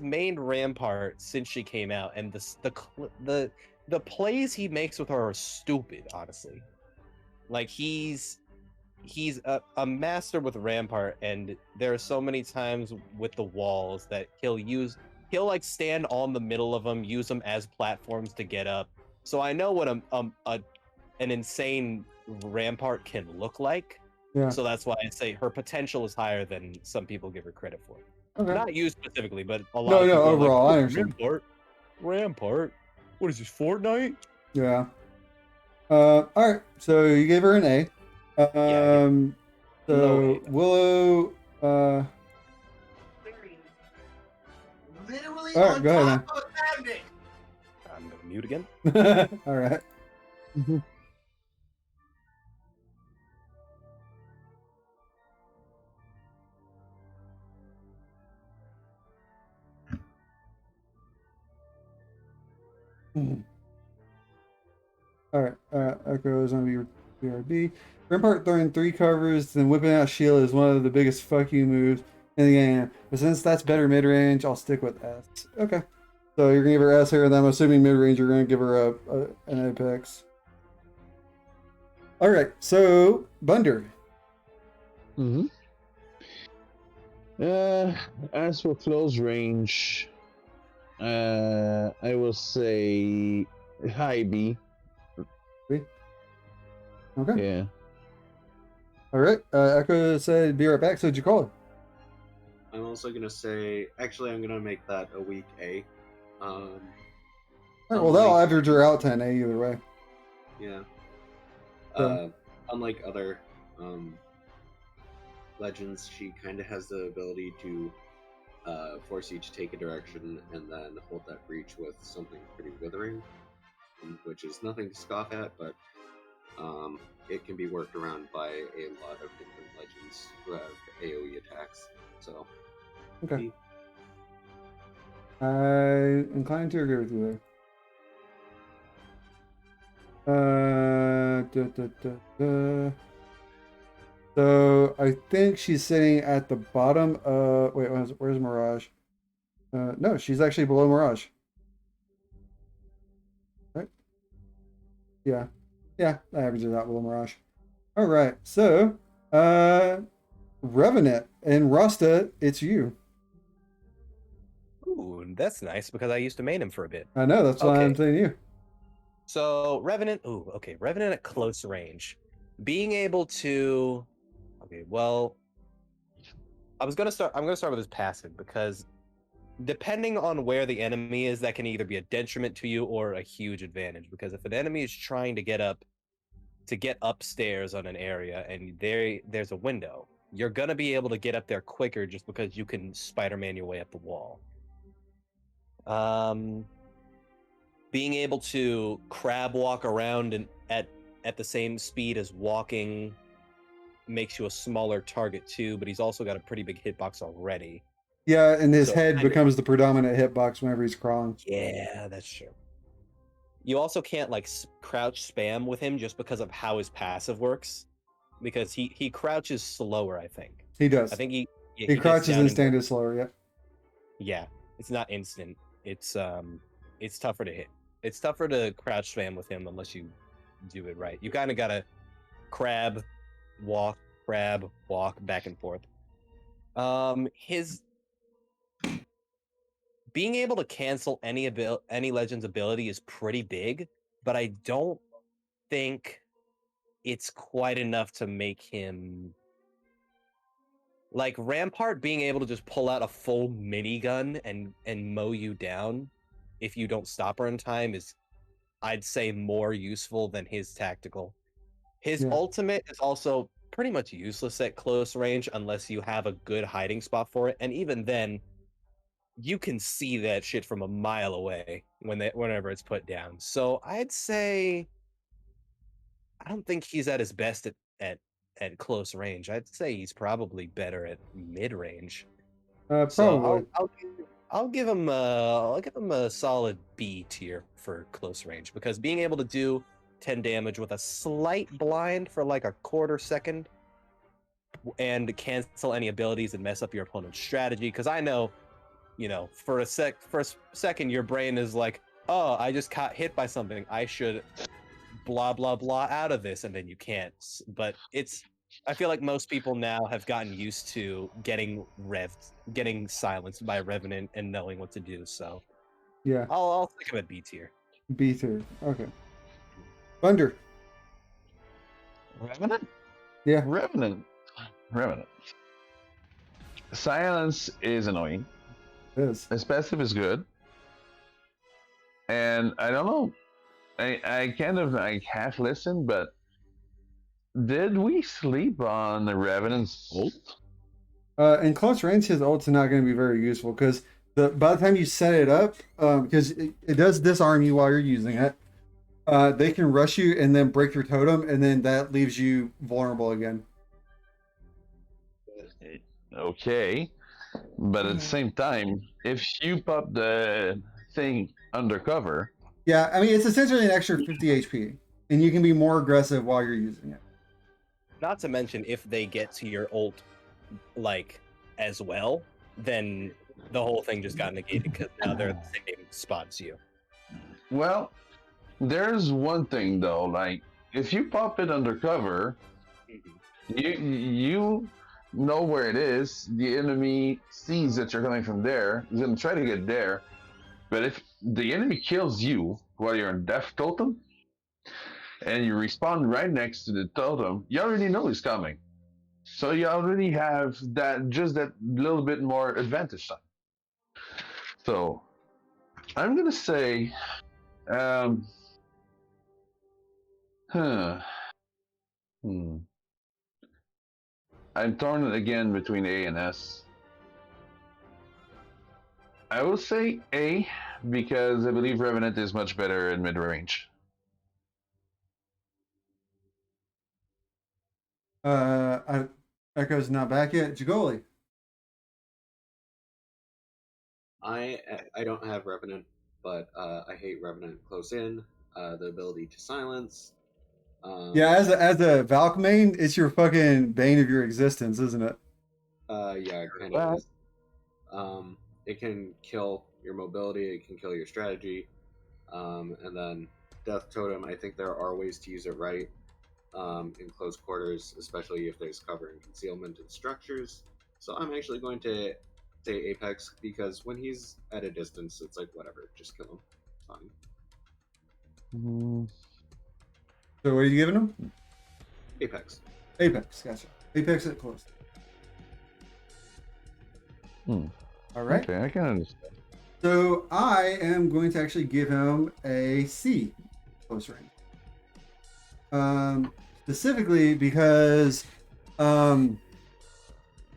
mained Rampart since she came out, and the plays he makes with her are stupid, honestly. Like he's a master with Rampart, and there are so many times with the walls that he'll like stand on the middle of them, use them as platforms to get up. So I know what an insane Rampart can look like. Yeah. So that's why I say her potential is higher than some people give her credit for. Okay. Not you specifically, but a lot No, of no, people are overall, like, I understand. Rampart. What is this, Fortnite? Yeah. All right. So you gave her an A. Yeah, So low A. Willow. Literally All right, on go ahead, man. top of a magnet. I'm gonna mute again. All right. All right. Echo is on BRB. Rampart throwing 3 covers, then whipping out Sheila is one of the biggest fuck you moves in the game. But since that's better mid range, I'll stick with S. Okay. So you're gonna give her S here, and I'm assuming mid range you're gonna give her an Apex. All right. So Bunder. As for close range, I will say high B. Okay. Yeah. All right. Echo said be right back. So did you call it? I'm also gonna say, actually, I'm gonna make that a weak A. All right, well, that'll average her out 10 A either way. Yeah. So- Unlike other legends, she kind of has the ability to force you to take a direction and then hold that breach with something pretty withering, which is nothing to scoff at, but it can be worked around by a lot of different legends who have AoE attacks. So, Okay. I'm inclined to agree with you there. So I think she's sitting at the bottom. Wait, where's Mirage? No, she's actually below Mirage. Right? Yeah, that averages out below Mirage. All right, so Revenant and Rasta, it's you. That's nice because I used to main him for a bit. I know, that's why I'm Okay. saying you. So Revenant, ooh, okay, Revenant at close range. Being able to okay, well, I'm gonna start with his passive because depending on where the enemy is, that can either be a detriment to you or a huge advantage. Because if an enemy is trying to get upstairs on an area and there's a window, you're gonna be able to get up there quicker just because you can Spider-Man your way up the wall. Being able to crab walk around and at the same speed as walking makes you a smaller target too, but he's also got a pretty big hitbox already. Yeah, and his So, head kind of- becomes the predominant hitbox whenever he's crawling. Yeah, that's true. You also can't like crouch spam with him just because of how his passive works, because he crouches slower. I think. He does. I think he he crouches and stands slower. Yeah. Yeah, it's not instant. It's tougher to hit. It's tougher to crouch spam with him unless you do it right. You kind of gotta crab, walk, back and forth. His being able to cancel any Legend's ability is pretty big, but I don't think it's quite enough to make him like Rampart being able to just pull out a full minigun and mow you down if you don't stop her in time is, I'd say, more useful than his tactical. His Yeah. ultimate is also pretty much useless at close range unless you have a good hiding spot for it, and even then, you can see that shit from a mile away whenever it's put down. So I'd say I don't think he's at his best at close range. I'd say he's probably better at mid range. Probably. So I'll give him a solid B tier for close range because being able to do 10 damage with a slight blind for like a quarter second and cancel any abilities and mess up your opponent's strategy. Because I know, for a second your brain is like, oh, I just got hit by something. I should blah blah blah out of this, and then you can't. But I feel like most people now have gotten used to getting silenced by Revenant and knowing what to do. So Yeah. I'll think of it B tier. B tier. Okay. Thunder. Revenant? Yeah. Revenant. Silence is annoying. It is. His passive is good. And I don't know. I kind of like half listened, but did we sleep on the Revenant's ult? In close range, his ult's not going to be very useful because by the time you set it up, because it does disarm you while you're using it, they can rush you and then break your totem, and then that leaves you vulnerable again. Okay. But at the same time, if you pop the thing undercover. Yeah, I mean, it's essentially an extra 50 HP, and you can be more aggressive while you're using it. Not to mention, if they get to your ult, like, as well, then the whole thing just got negated because now they're at the same spot as you. Well, there's one thing though, like, if you pop it undercover, you know where it is, the enemy sees that you're coming from there, he's going to try to get there, but if the enemy kills you while you're in Death Totem, and you respawn right next to the totem, you already know he's coming. So you already have that little bit more advantage time. So, I'm going to say, I'm torn again between A and S. I will say A because I believe Revenant is much better in mid-range. Echo's not back yet. Jagoli. I don't have Revenant, but I hate Revenant close in. The ability to silence. Yeah, as a Valk main, it's your fucking bane of your existence, isn't it? Yeah, it kind of is. It can kill your mobility. It can kill your strategy. And then Death Totem. I think there are ways to use it right in close quarters, especially if there's cover and concealment and structures. So I'm actually going to say Apex, because when he's at a distance, it's like whatever, just kill him. It's fine. So what are you giving him? Apex. Apex, gotcha. Apex at close. All right. Okay, I can understand. So I am going to actually give him a C, close range. Specifically because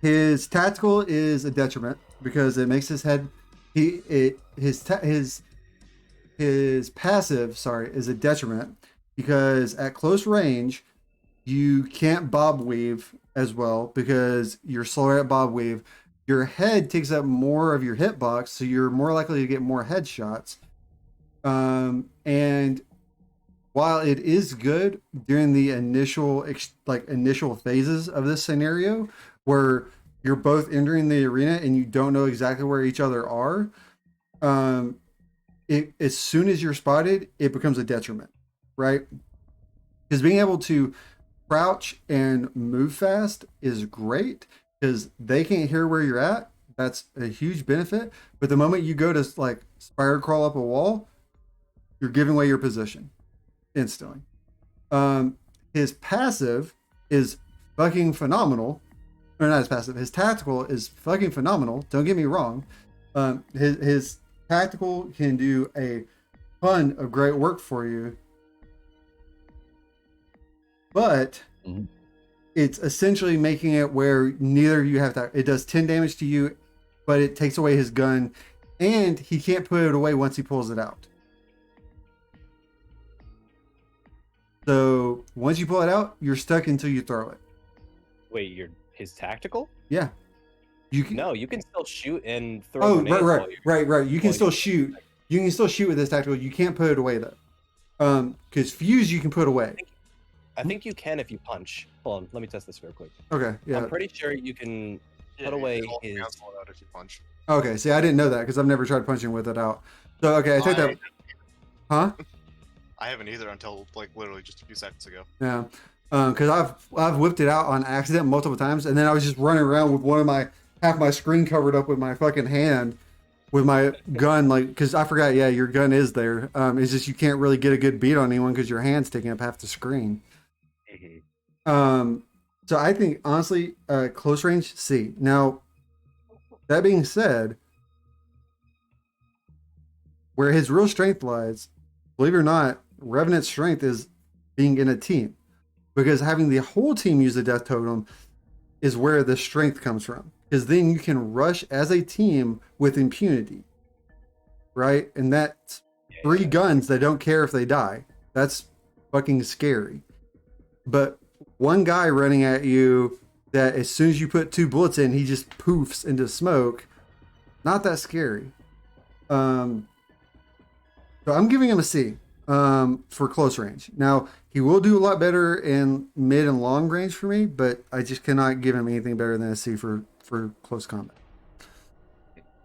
his tactical is a detriment because it makes his head his passive, sorry, is a detriment because at close range you can't bob weave as well because you're slower at bob weave. Your head takes up more of your hitbox, so you're more likely to get more headshots. And while it is good during the initial phases of this scenario, where you're both entering the arena and you don't know exactly where each other are, as soon as you're spotted, it becomes a detriment, right? Because being able to crouch and move fast is great because they can't hear where you're at. That's a huge benefit. But the moment you go to like spider crawl up a wall, you're giving away your position instantly. His passive is fucking phenomenal. Or not his passive. His tactical is fucking phenomenal. Don't get me wrong. His tactical can do a ton of great work for you. But it's essentially making it where neither of you have to. It does 10 damage to you, but it takes away his gun, and he can't put it away once he pulls it out. So once you pull it out, you're stuck until you throw it. Wait, his tactical? Yeah. You can. No, you can still shoot and throw. Oh, grenades while you're- right. You can still shoot. You can still shoot with this tactical. You can't put it away though. Because fuse you can put away. I think you can if you punch. Hold on, let me test this real quick. Okay. Yeah. I'm pretty sure you can put away his. Cancel it out if you punch. Okay. See, I didn't know that because I've never tried punching with it out. So okay, I take that. Huh? I haven't either until like literally just a few seconds ago. Yeah. Because I've whipped it out on accident multiple times, and then I was just running around with half my screen covered up with my fucking hand, with my gun, like because I forgot. Yeah, your gun is there. It's just you can't really get a good beat on anyone because your hand's taking up half the screen. So I think honestly, close range C. Now, that being said, where his real strength lies, believe it or not, Revenant's strength is being in a team. Because having the whole team use the death totem is where the strength comes from. Because then you can rush as a team with impunity. Right? And that's 3 guns that don't care if they die. That's fucking scary. But one guy running at you that as soon as you put 2 bullets in, he just poofs into smoke. Not that scary. So I'm giving him a C. For close range. Now, he will do a lot better in mid and long range for me, but I just cannot give him anything better than a C for close combat.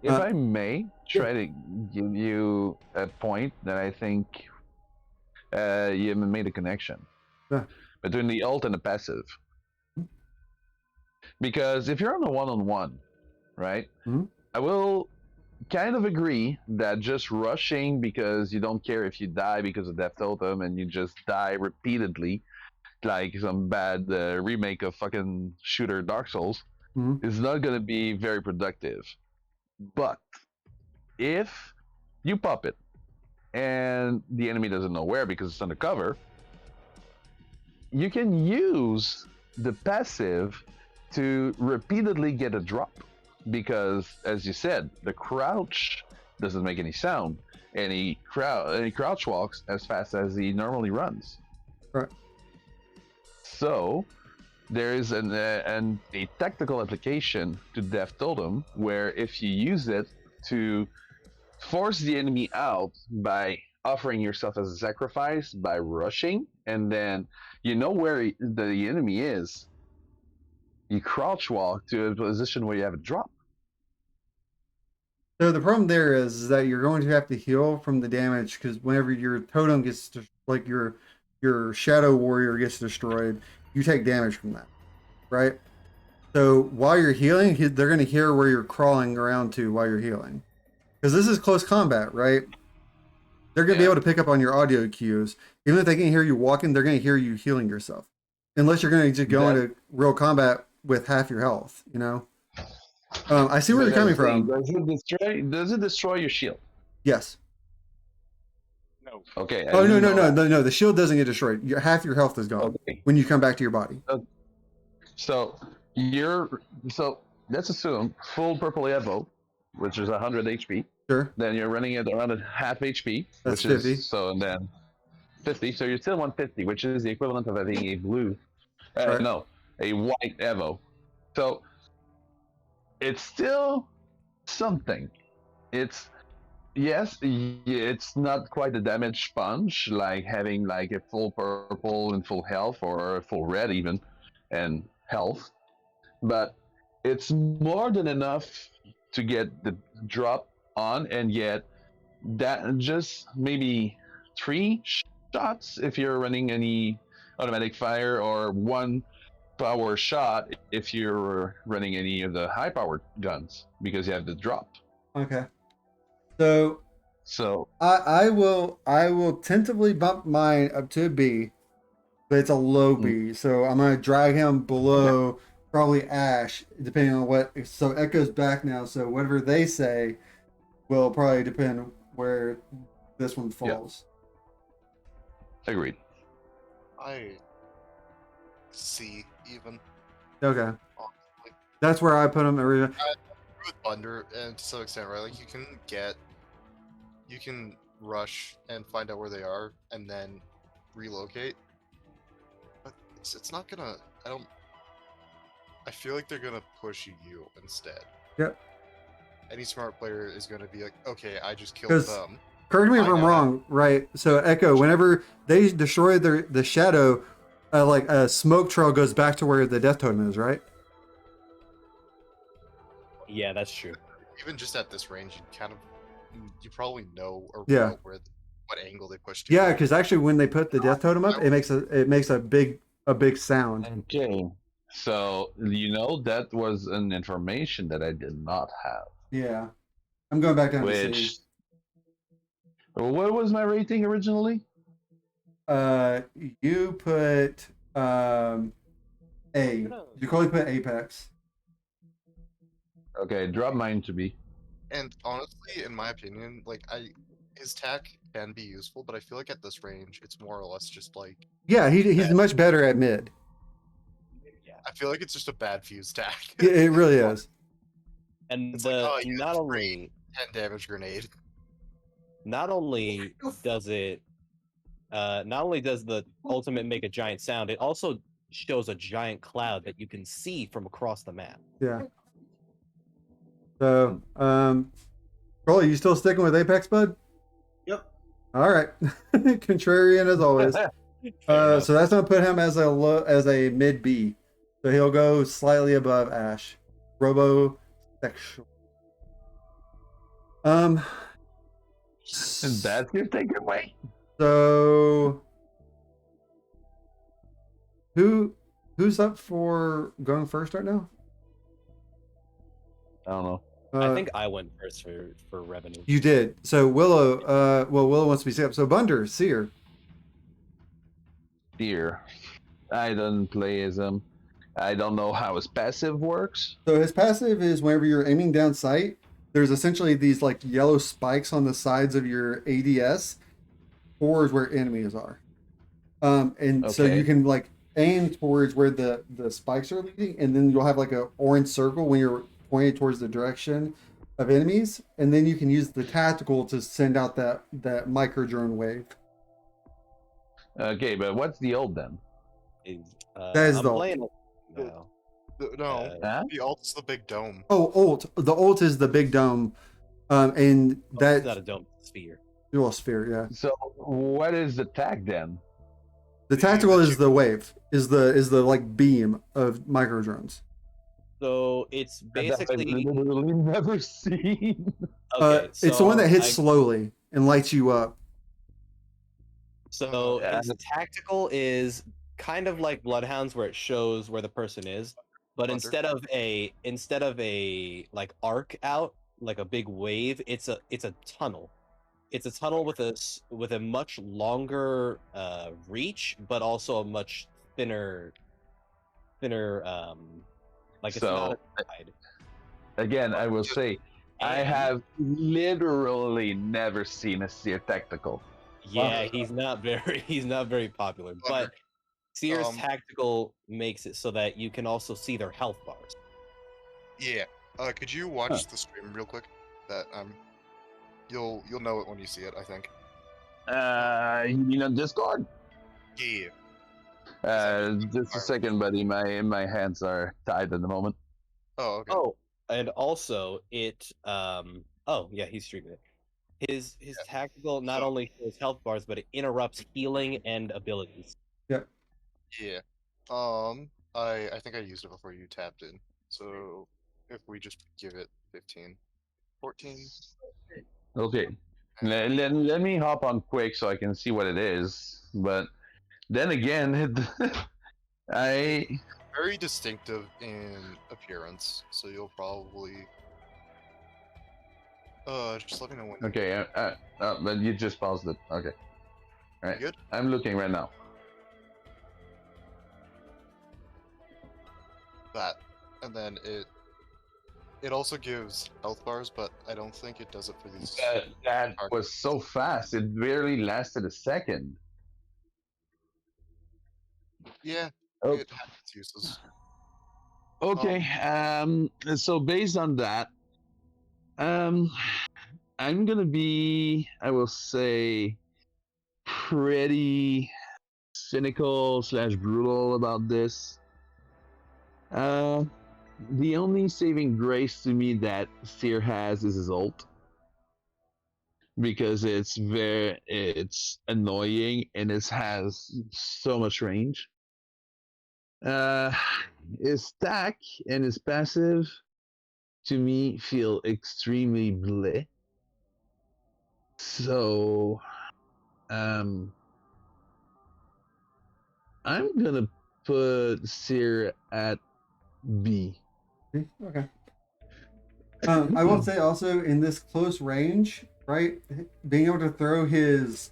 If I may try to give you a point that I think you haven't made a connection between the ult and the passive. Because if you're on a one-on-one, right, I will kind of agree that just rushing because you don't care if you die because of death totem and you just die repeatedly like some bad remake of fucking shooter Dark Souls is not going to be very productive. But if you pop it and the enemy doesn't know where because it's undercover, you can use the passive to repeatedly get a drop. Because, as you said, the crouch doesn't make any sound, and he crouch walks as fast as he normally runs. Right. So, there is a tactical application to Death Totem where if you use it to force the enemy out by offering yourself as a sacrifice by rushing, and then you know where the enemy is, you crouch walk to a position where you have a drop. So the problem there is that you're going to have to heal from the damage because whenever your totem gets like your shadow warrior gets destroyed, you take damage from that, right? So while you're healing, they're going to hear where you're crawling around to while you're healing. Because this is close combat, right? They're going to be Yeah. able to pick up on your audio cues. Even if they can hear you walking, they're going to hear you healing yourself. Unless you're going to just go into real combat with half your health, you know? I see where you're coming from. Does it destroy your shield? Yes. No. Okay. I Oh, no, didn't no, know no, that. no, no. The shield doesn't get destroyed. Half your health is gone Okay. when you come back to your body. So let's assume full purple Evo, which is 100 HP. Sure. Then you're running it around at half HP, That's which 50. is so, and then 50. So you're still 150, which is the equivalent of having a blue, Right. no, a white Evo. So it's still something. It's yes, it's not quite a damage sponge like having like a full purple and full health or a full red even, and health, but it's more than enough to get the drop on, and yet that just maybe 3 shots if you're running any automatic fire, or 1 power shot if you're running any of the high powered guns because you have the drop. Okay. So So I will tentatively bump mine up to a B, but it's a low B. So I'm gonna drag him below probably Ash, depending on what. So Echo's back now. So whatever they say will probably depend where this one falls. agreed. I see even Okay, honestly. that's where I put him. With Thunder, and to some extent, right? Like you can rush and find out where they are, and then relocate. But it's not gonna. I feel like they're gonna push you instead. Yep. Any smart player is gonna be like, okay, I just killed 'Cause- them. Correct me if I I'm know. wrong, right? So Echo, whenever they destroy the shadow, like a smoke trail goes back to where the death totem is, right? Yeah, that's true. Even just at this range, you probably know or Yeah. know what angle they pushed you. Yeah, because actually, when they put the death totem up, it makes a big sound. Okay. So that was an information that I did not have. Yeah, I'm going back down to Which C. what was my rating originally? You put A. You probably put Apex. Okay, drop mine to B. And honestly, in my opinion, like his tack can be useful, but I feel like at this range, it's more or less just like Yeah, he's much better at mid. I feel like it's just a bad fuse tack. It really is. And It's like, oh, use not this only 10 damage grenade. not only does it not only does the ultimate make a giant sound, it also shows a giant cloud that you can see from across the map. Yeah. So, Crowley, you still sticking with Apex, bud? Yep. All right. Contrarian as always. So that's gonna put him as a mid B. So he'll go slightly above Ash. Robo sexual. And that's your takeaway. So who's up for going first right now? I don't know. I think I went first for revenue. You did. So Willow, Willow wants to be set up. So Bunder, Seer. Dear, I don't play as him. I don't know how his passive works. So his passive is whenever you're aiming down sight, there's essentially these like yellow spikes on the sides of your ADS. 4 is where enemies are. And so Okay. you can like aim towards where the spikes are leading, and then you'll have like a orange circle when you're pointed towards the direction of enemies, and then you can use the tactical to send out that micro drone wave. Okay, but what's the old then? That is I'm the ult. playing it now. No, Huh? the ult's the big dome. Oh, ult. The ult is the big dome, and It's not that a dome sphere. dual sphere. Yeah, So what is the tag then? the tactical is the wave. Is the like beam of micro drones. So it's That I've basically literally never seen. okay. It's the one that hits I- slowly and lights you up. So Yeah. its tactical is kind of like Bloodhounds, where it shows where the person is, but Thunder. instead of a like arc out, like a big wave, it's a tunnel. It's a tunnel with a much longer reach, but also a much thinner like it's not So as wide. again, I will say, I And- have literally never seen a Seer tactical. Yeah, he's not very popular, but Seer's Um, tactical makes it so that you can also see their health bars. Yeah. Could you watch the stream real quick? That you'll know it when you see it. I think. You mean on Discord? Yeah. Just a second, buddy. My hands are tied at the moment. Oh, okay. Oh, and also it oh yeah, he's streaming it. His tactical not So- only shows health bars, but it interrupts healing and abilities. Yeah. I think I used it before you tapped in. So if we just give it 15, 14. Okay. Let me hop on quick so I can see what it is. But then again, I Very distinctive in appearance, so you'll probably. Just let me know when. okay. But you just paused it. Okay. All right. Good. I'm looking right now. That, and then it also gives health bars, but I don't think it does it for these. That was so fast. It barely lasted a second. Yeah, Oh. it has its uses. Okay. So based on that, I'm gonna be, I will say, pretty cynical / brutal about this. The only saving grace to me that Seer has is his ult, because it's annoying and it has so much range. His stack and his passive to me feel extremely bleh. So I'm gonna put Seer at B. Okay. I will say also in this close range, right? Being able to throw his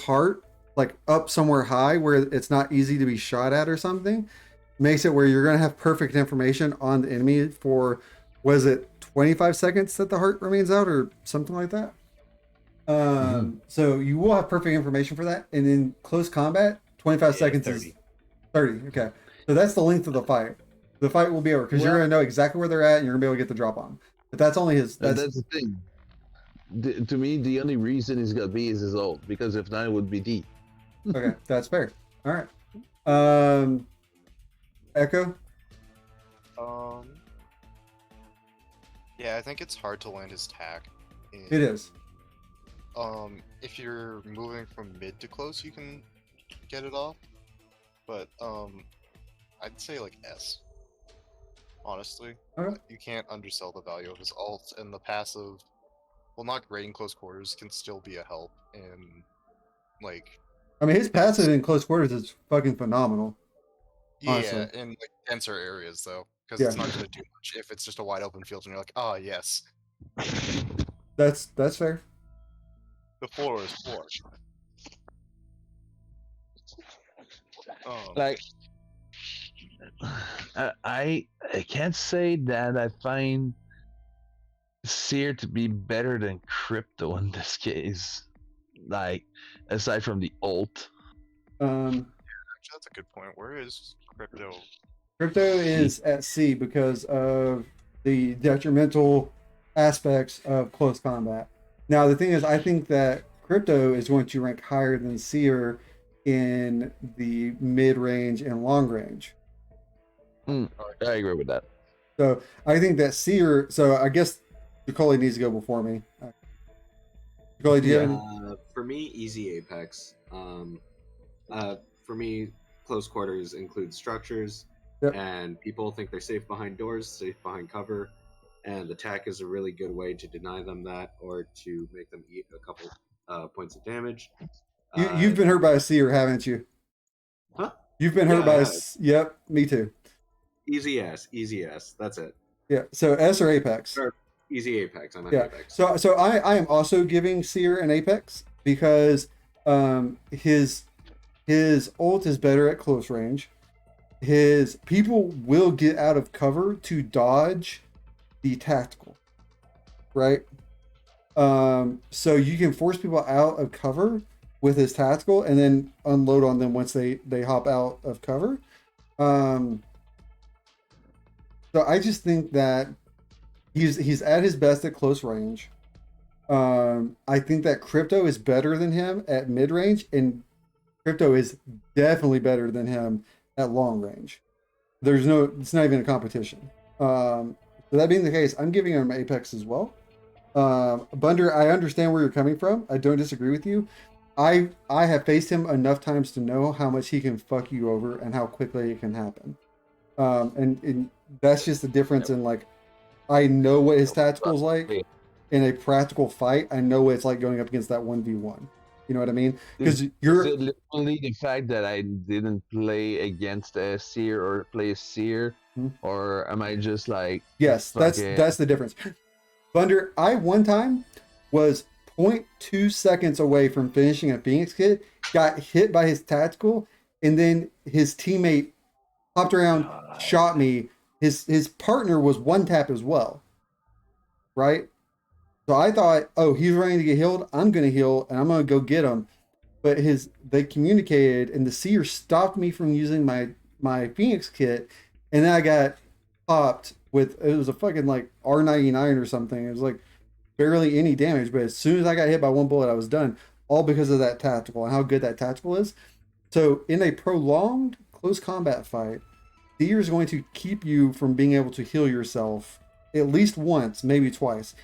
heart like up somewhere high where it's not easy to be shot at or something makes it where you're gonna have perfect information on the enemy for, was it 25 seconds that the heart remains out or something like that? So you will have perfect information for that, and in close combat, 25 seconds 30. is 30. Okay, so that's the length of the fight. The fight will be over because you're Well- gonna know exactly where they're at, and you're gonna be able to get the drop on. But that's only his. And That's that's the thing. To me, the only reason he's got B is his ult, because if not, it would be D. okay. That's fair. All right. Echo. Yeah, I think it's hard to land his tack. It is. If you're moving from mid to close, you can get it off. But I'd say like S. Honestly, Okay. you can't undersell the value of his ult, and the passive, well, not great in close quarters, can still be a help in like I mean, his passive in close quarters is fucking phenomenal. Honestly. yeah, in like denser areas though, because Yeah. it's not going to do much if it's just a wide open field and you're like, ah, yes, That's fair. the floor is floor. Like, I can't say that I find Seer to be better than Crypto in this case. Like, aside from the ult. Um, Actually, that's a good point. Where is crypto? Crypto is at C because of the detrimental aspects of close combat. Now, the thing is, I think that Crypto is going to rank higher than Seer in the mid range and long range. I agree with that. So I think that Seer. So I guess Nicole needs to go before me. Nicole, do you have any? For me, easy Apex. For me, close quarters include structures, Yep. and people think they're safe behind doors, safe behind cover, and attack is a really good way to deny them that or to make them eat a couple points of damage. You've been hurt by a Seer, haven't you? Huh? You've been hurt Yeah, by I a. have. Yep, me too. Easy S, easy S. That's it. Yeah. So S or Apex? Or easy Apex. I'm at Yeah. Apex. So I am also giving Seer an Apex because his ult is better at close range. His people will get out of cover to dodge the tactical, right? So you can force people out of cover with his tactical and then unload on them once they hop out of cover. So I just think that he's at his best at close range. I think that Crypto is better than him at mid range, and Crypto is definitely better than him at long range. It's not even a competition. So that being the case, I'm giving him Apex as well. Bunder, I understand where you're coming from. I don't disagree with you. I have faced him enough times to know how much he can fuck you over and how quickly it can happen. And that's just the difference in like, I know what his tactical's like in a practical fight. I know what it's like going up against that 1v1. You know what I mean? Because Is you're it literally the fact that I didn't play against a Seer or play a Seer, or am I just like yes, that's the difference. Bunder, I one time was 0.2 seconds away from finishing a Phoenix kit, got hit by his tactical, and then his teammate hopped around, shot me. His partner was one tap as well, right? So I thought, oh, he's ready to get healed. I'm gonna heal and I'm gonna go get him. But they communicated, and the Seer stopped me from using my Phoenix kit, and then I got popped with, it was a fucking like R99 or something. It was like barely any damage, but as soon as I got hit by one bullet, I was done. All because of that tactical and how good that tactical is. So in a prolonged close combat fight, Seer is going to keep you from being able to heal yourself at least once, maybe twice.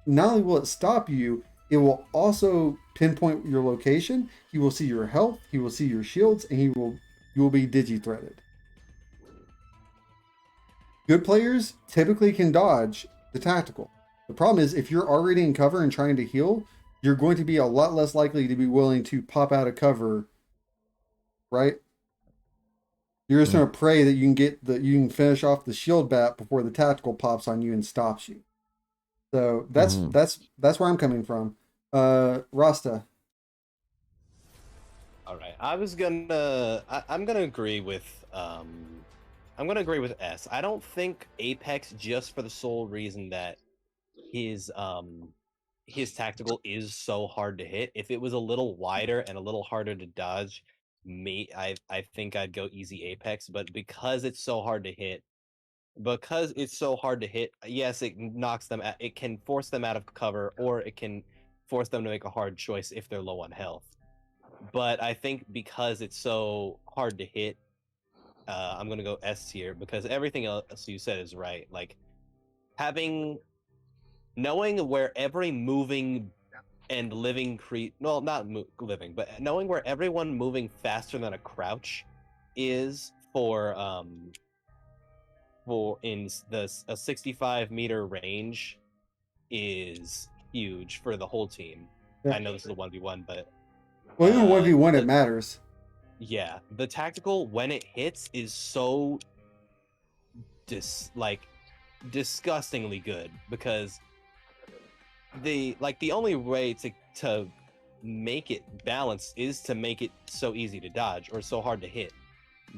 Not only will it stop you, it will also pinpoint your location. He will see your health, he will see your shields, and you will be digi-threaded. Good players typically can dodge the tactical. The problem is if you're already in cover and trying to heal, you're going to be a lot less likely to be willing to pop out of cover, right? You're just going to pray that you can finish off the shield bat before the tactical pops on you and stops you. So that's where I'm coming from. Rasta. All right, I'm gonna agree with S. I don't think Apex, just for the sole reason that his tactical is so hard to hit. If it was a little wider and a little harder to dodge, I think I'd go easy Apex. But because it's so hard to hit, yes, it knocks them out. It can force them out of cover, or it can force them to make a hard choice if they're low on health. But I think because it's so hard to hit, I'm gonna go S tier because everything else you said is right. Like knowing where every moving and living living, but knowing where everyone moving faster than a crouch is for a 65-meter range is huge for the whole team. Yeah. I know this is a 1v1, but well, even 1v1 it matters. Yeah, the tactical when it hits is so disgustingly good because the only way to make it balanced is to make it so easy to dodge or so hard to hit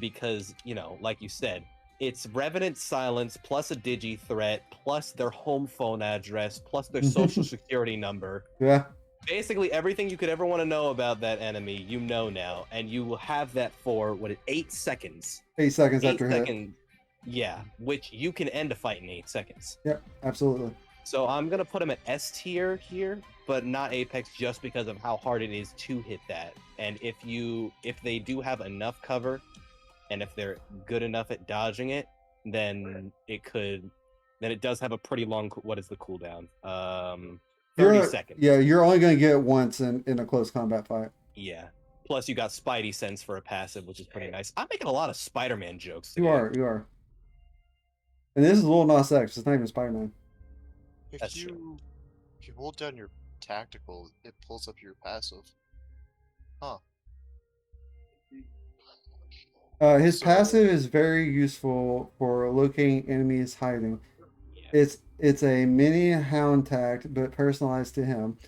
because like you said, it's Revenant Silence plus a digi threat plus their home phone address plus their social security number. Yeah. Basically everything you could ever want to know about that enemy, now, and you will have that for 8 seconds. 8 seconds after hit. Yeah, which you can end a fight in 8 seconds. Yep, absolutely. So I'm gonna put him at S tier here, but not Apex, just because of how hard it is to hit that. And if they do have enough cover, and if they're good enough at dodging it, then it does have a pretty long. What is the cooldown? 30 seconds. Yeah, you're only going to get it once in a close combat fight. Yeah. Plus, you got Spidey Sense for a passive, which is pretty nice. I'm making a lot of Spider-Man jokes today. You are. And this is Lil Nas X. It's not even Spider-Man. If you hold down your tactical, it pulls up your passive. Huh. His So- passive is very useful for locating enemies hiding. It's a mini hound tact, but personalized to him.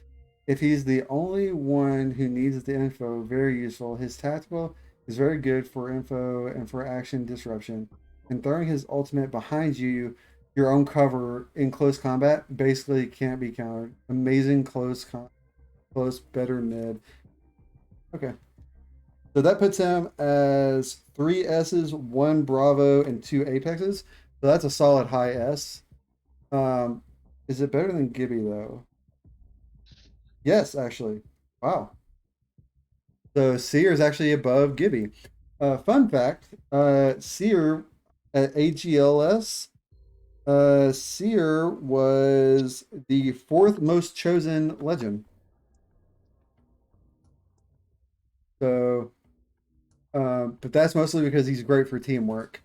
If he's the only one who needs the info, very useful. His tactical is very good for info and for action disruption. And throwing his ultimate behind you, your own cover in close combat, basically can't be countered. Amazing close, better mid. Okay. So that puts him as 3 S's, 1 Bravo, and 2 Apexes. So that's a solid high S. Is it better than Gibby though? Yes, actually. Wow. So Seer is actually above Gibby. Fun fact, Seer at AGLS, Seer was the 4th most chosen legend. So, but that's mostly because he's great for teamwork.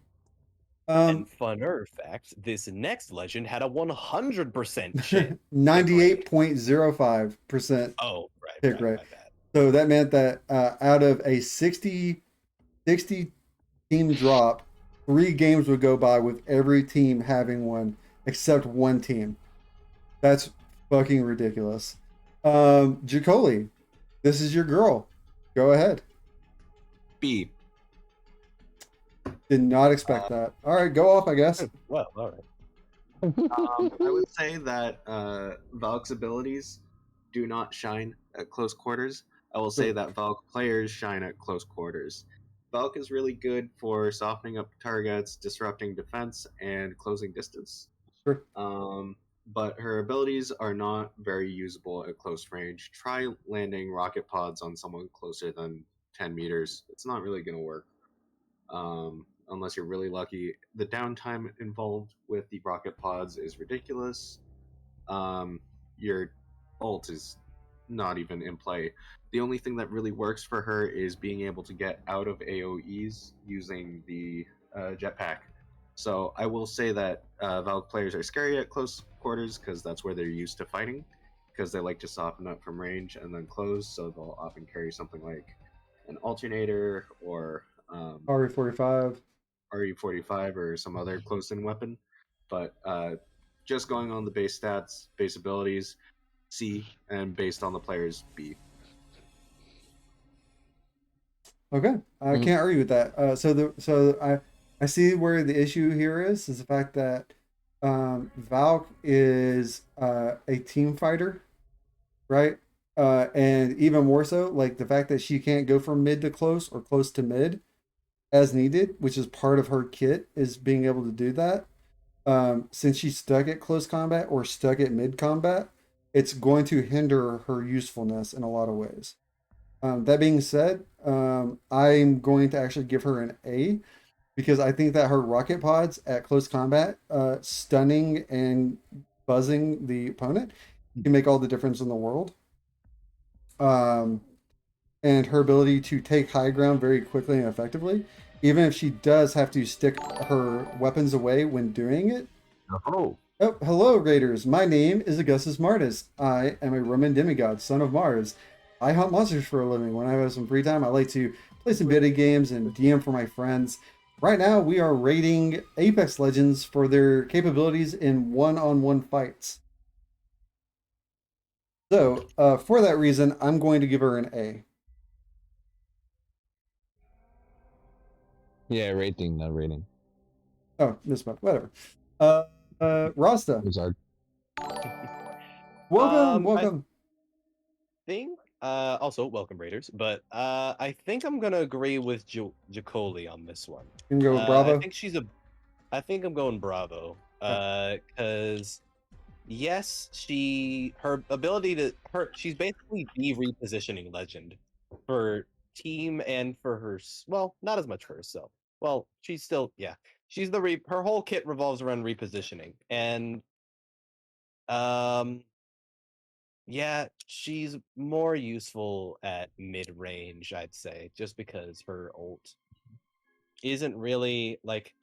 And funner fact, this next legend had a 100% chance. 98.05% Oh, right. pick right, rate. my bad. So that meant that out of a 60 team drop, 3 games would go by with every team having one except one team. That's fucking ridiculous. Jacoli, this is your girl. Go ahead. B. Did not expect that. All right, go off, I guess. Well, all right. I would say that Valk's abilities do not shine at close quarters. I will say Sure. that Valk players shine at close quarters. Valk is really good for softening up targets, disrupting defense, and closing distance. Sure. But her abilities are not very usable at close range. Try landing rocket pods on someone closer than 10 meters. It's not really going to work. Unless you're really lucky. The downtime involved with the rocket pods is ridiculous. Your ult is not even in play. The only thing that really works for her is being able to get out of AoEs using the jetpack. So I will say that Valk players are scary at close quarters because that's where they're used to fighting, because they like to soften up from range and then close, so they'll often carry something like an alternator or RE45. RE45 or some other close-in weapon. But just going on the base stats, base abilities, C, and based on the players, B. Okay, I can't argue with that. So I see where the issue here is the fact that Valk is a team fighter, right? And even more so, like the fact that she can't go from mid to close or close to mid as needed, which is part of her kit, is being able to do that. Since she's stuck at close combat or stuck at mid combat, it's going to hinder her usefulness in a lot of ways. That being said, I'm going to actually give her an A because I think that her rocket pods at close combat, stunning and buzzing the opponent, can make all the difference in the world. And her ability to take high ground very quickly and effectively, even if she does have to stick her weapons away when doing it. Oh, Oh, hello, Raiders. My name is Augustus Martis. I am a Roman demigod, son of Mars. I hunt monsters for a living. When I have some free time, I like to play some video games and DM for my friends. Right now, we are rating Apex Legends for their capabilities in one-on-one fights. So, for that reason, I'm going to give her an A. yeah, rating, not rating. Oh, misspoke. Whatever. Rasta, It's our welcome. Think also welcome Raiders, but I think I'm gonna agree with Jacoli on this one. You can go with Bravo. I think I'm going Bravo. Because yes, her ability to she's basically the repositioning legend for team and for her. Well, not as much for herself. Well, she's still she's her whole kit revolves around repositioning, and yeah, she's more useful at mid-range, I'd say, just because her ult isn't really like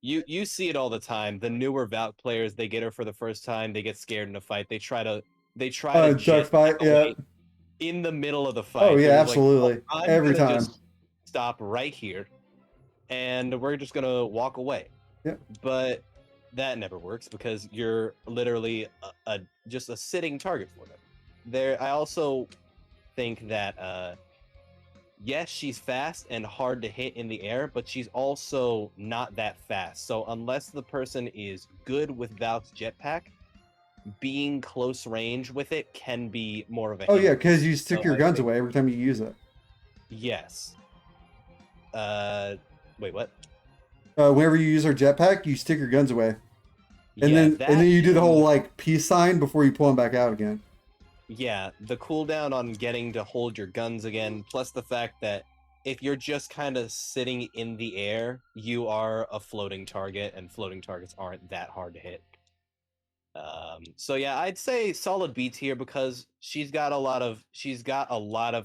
you see it all the time. The newer Valk players, they get her for the first time, they get scared in a fight. They try to Duck fight, yeah. in the middle of the fight. Oh yeah, They're just like, absolutely. I'm Every gonna time. just stop right here and we're just gonna walk away. Yeah. But that never works because you're literally just a sitting target for them. I also think that yes, she's fast and hard to hit in the air, but she's also not that fast. So unless the person is good with Valk's jetpack, being close range with it can be more of a Oh yeah, hindrance. because you stick So your I guns think- away every time you use it. Yes. Wait, what? Whenever you use her jetpack, you stick your guns away, and Yeah, then you do the whole and- like peace sign before you pull them back out again. Yeah, the cooldown on getting to hold your guns again, plus the fact that if you're just kind of sitting in the air, you are a floating target, and floating targets aren't that hard to hit. So yeah, I'd say solid B tier because she's got a lot of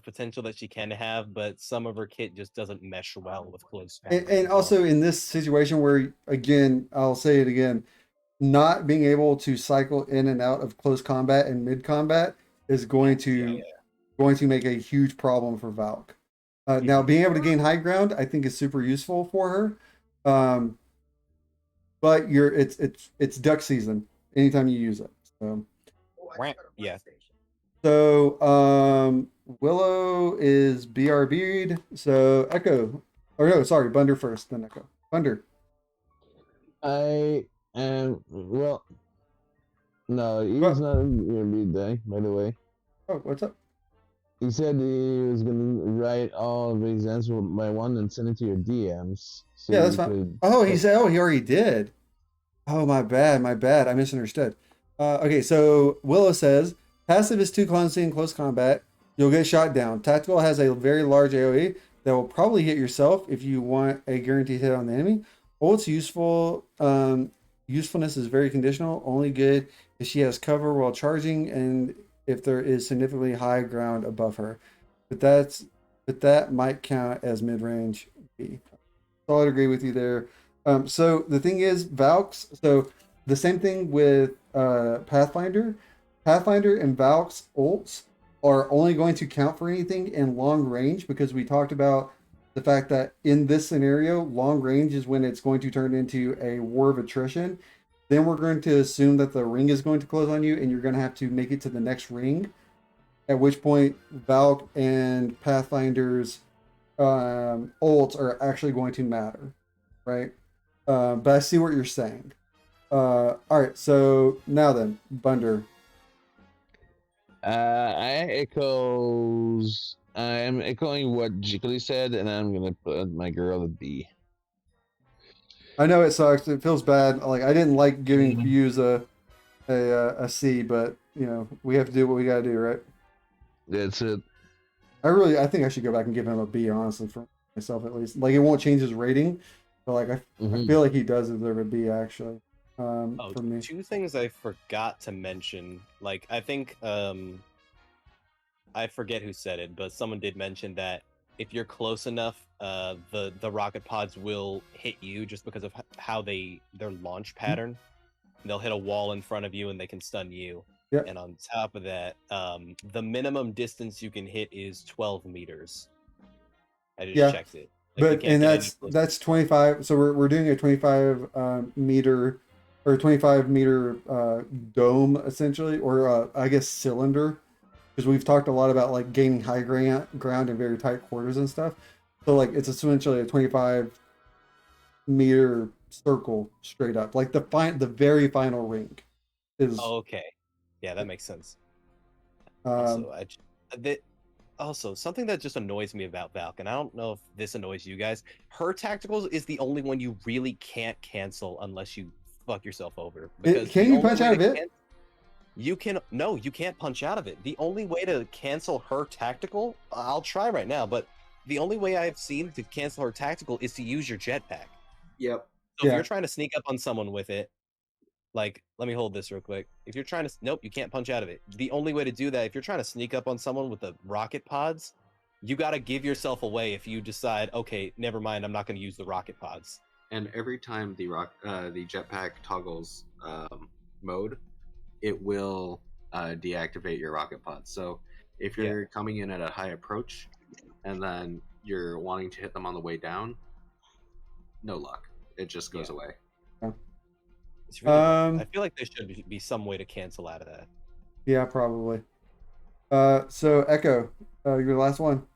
potential that she can have, but some of her kit just doesn't mesh well with close And range. also in this situation where, again, I'll say it again, not being able to cycle in and out of close combat and mid combat is going to make a huge problem for Valk. Now, being able to gain high ground, I think, is super useful for her. But it's duck season anytime you use it. So. Yeah. So Willow is BRB'd. So Echo, or no, sorry, Bunder first, then Echo. Bunder. I am well. No, he's not gonna be day. By the way, Oh, what's up? he said he was gonna write all of his answers by one and send it to your DMs. So Yeah, that's you fine. could- Oh, he said. Oh, he already did. Oh, my bad. My bad. I misunderstood. Okay, so Willow says passive is too clumsy in close combat. You'll get shot down. Tactical has a very large AOE that will probably hit yourself if you want a guaranteed hit on the enemy. Ult's useful. Usefulness is very conditional. Only good if she has cover while charging and if there is significantly high ground above her. But that might count as mid range. So I'd agree with you there. So the thing is, Valk's. So the same thing with Pathfinder. Pathfinder and Valk's ults are only going to count for anything in long range because we talked about the fact that in this scenario, long range is when it's going to turn into a war of attrition. Then we're going to assume that the ring is going to close on you and you're going to have to make it to the next ring. At which point, Valk and Pathfinder's ults are actually going to matter, right? But I see what you're saying. All right, so now then, Bunder. I am echoing what Jiggly said, and I'm gonna put my girl at B. I know it sucks. It feels bad. Like I didn't like giving Fuse a C, but you know we have to do what we gotta do, right? That's it. I think I should go back and give him a B, honestly, for myself at least. Like it won't change his rating, but like I feel like he does deserve a B actually. For me. Two things I forgot to mention. Like I think I forget who said it, but someone did mention that if you're close enough, the rocket pods will hit you just because of how their launch pattern. They'll hit a wall in front of you and they can stun you. Yep. And on top of that, the minimum distance you can hit is 12 meters. I just checked it. Like, But and that's 25. So we're doing a 25 meter or 25 meter dome essentially, or I guess cylinder, because we've talked a lot about like gaining high ground in very tight quarters and stuff. So like it's essentially a 25 meter circle straight up, like the very final ring is. Oh, okay, yeah, that makes sense. Also, something that just annoys me about Valk, and I don't know if this annoys you guys, her tacticals is the only one you really can't cancel unless you fuck yourself over. Can you punch out of it? You can't punch out of it. The only way to cancel her tactical, I'll try right now, but the only way I've seen to cancel her tactical is to use your jetpack. Yep. So if you're trying to sneak up on someone with it, like, let me hold this real quick. If you're trying to, nope, you can't punch out of it. The only way to do that, if you're trying to sneak up on someone with the rocket pods, you got to give yourself away if you decide, okay, never mind, I'm not going to use the rocket pods. And every time the jetpack toggles mode, it will deactivate your rocket pods. So if you're coming in at a high approach, and then you're wanting to hit them on the way down, no luck. It just goes away. It's really, Um, I feel like there should be some way to cancel out of that. Yeah, probably. So Echo, you're the last one.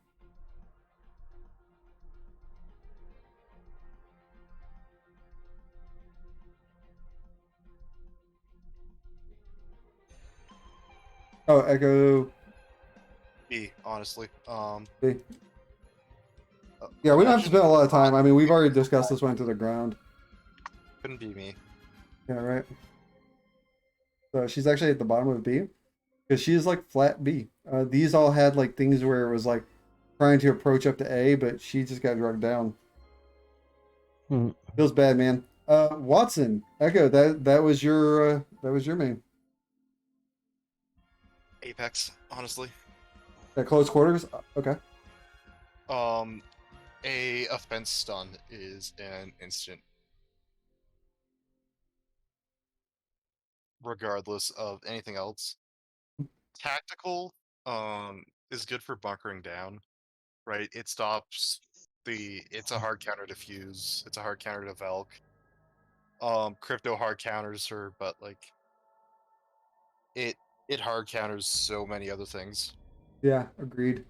Oh, Echo. B, honestly. B. Yeah, we don't have to spend a lot of time. I mean, we've already discussed this one to the ground. Couldn't be me. Yeah, right. So she's actually at the bottom of B because she is like flat B. These all had like things where it was like trying to approach up to A, but she just got drugged down. Feels bad, man. Watson, Echo, that was your main. Apex, honestly. At close quarters, okay. A offense stun is an instant, regardless of anything else. Tactical, is good for bunkering down, right? It stops it's a hard counter to Fuse, it's a hard counter to Velk. Crypto hard counters her, but like it hard counters so many other things. Yeah, agreed.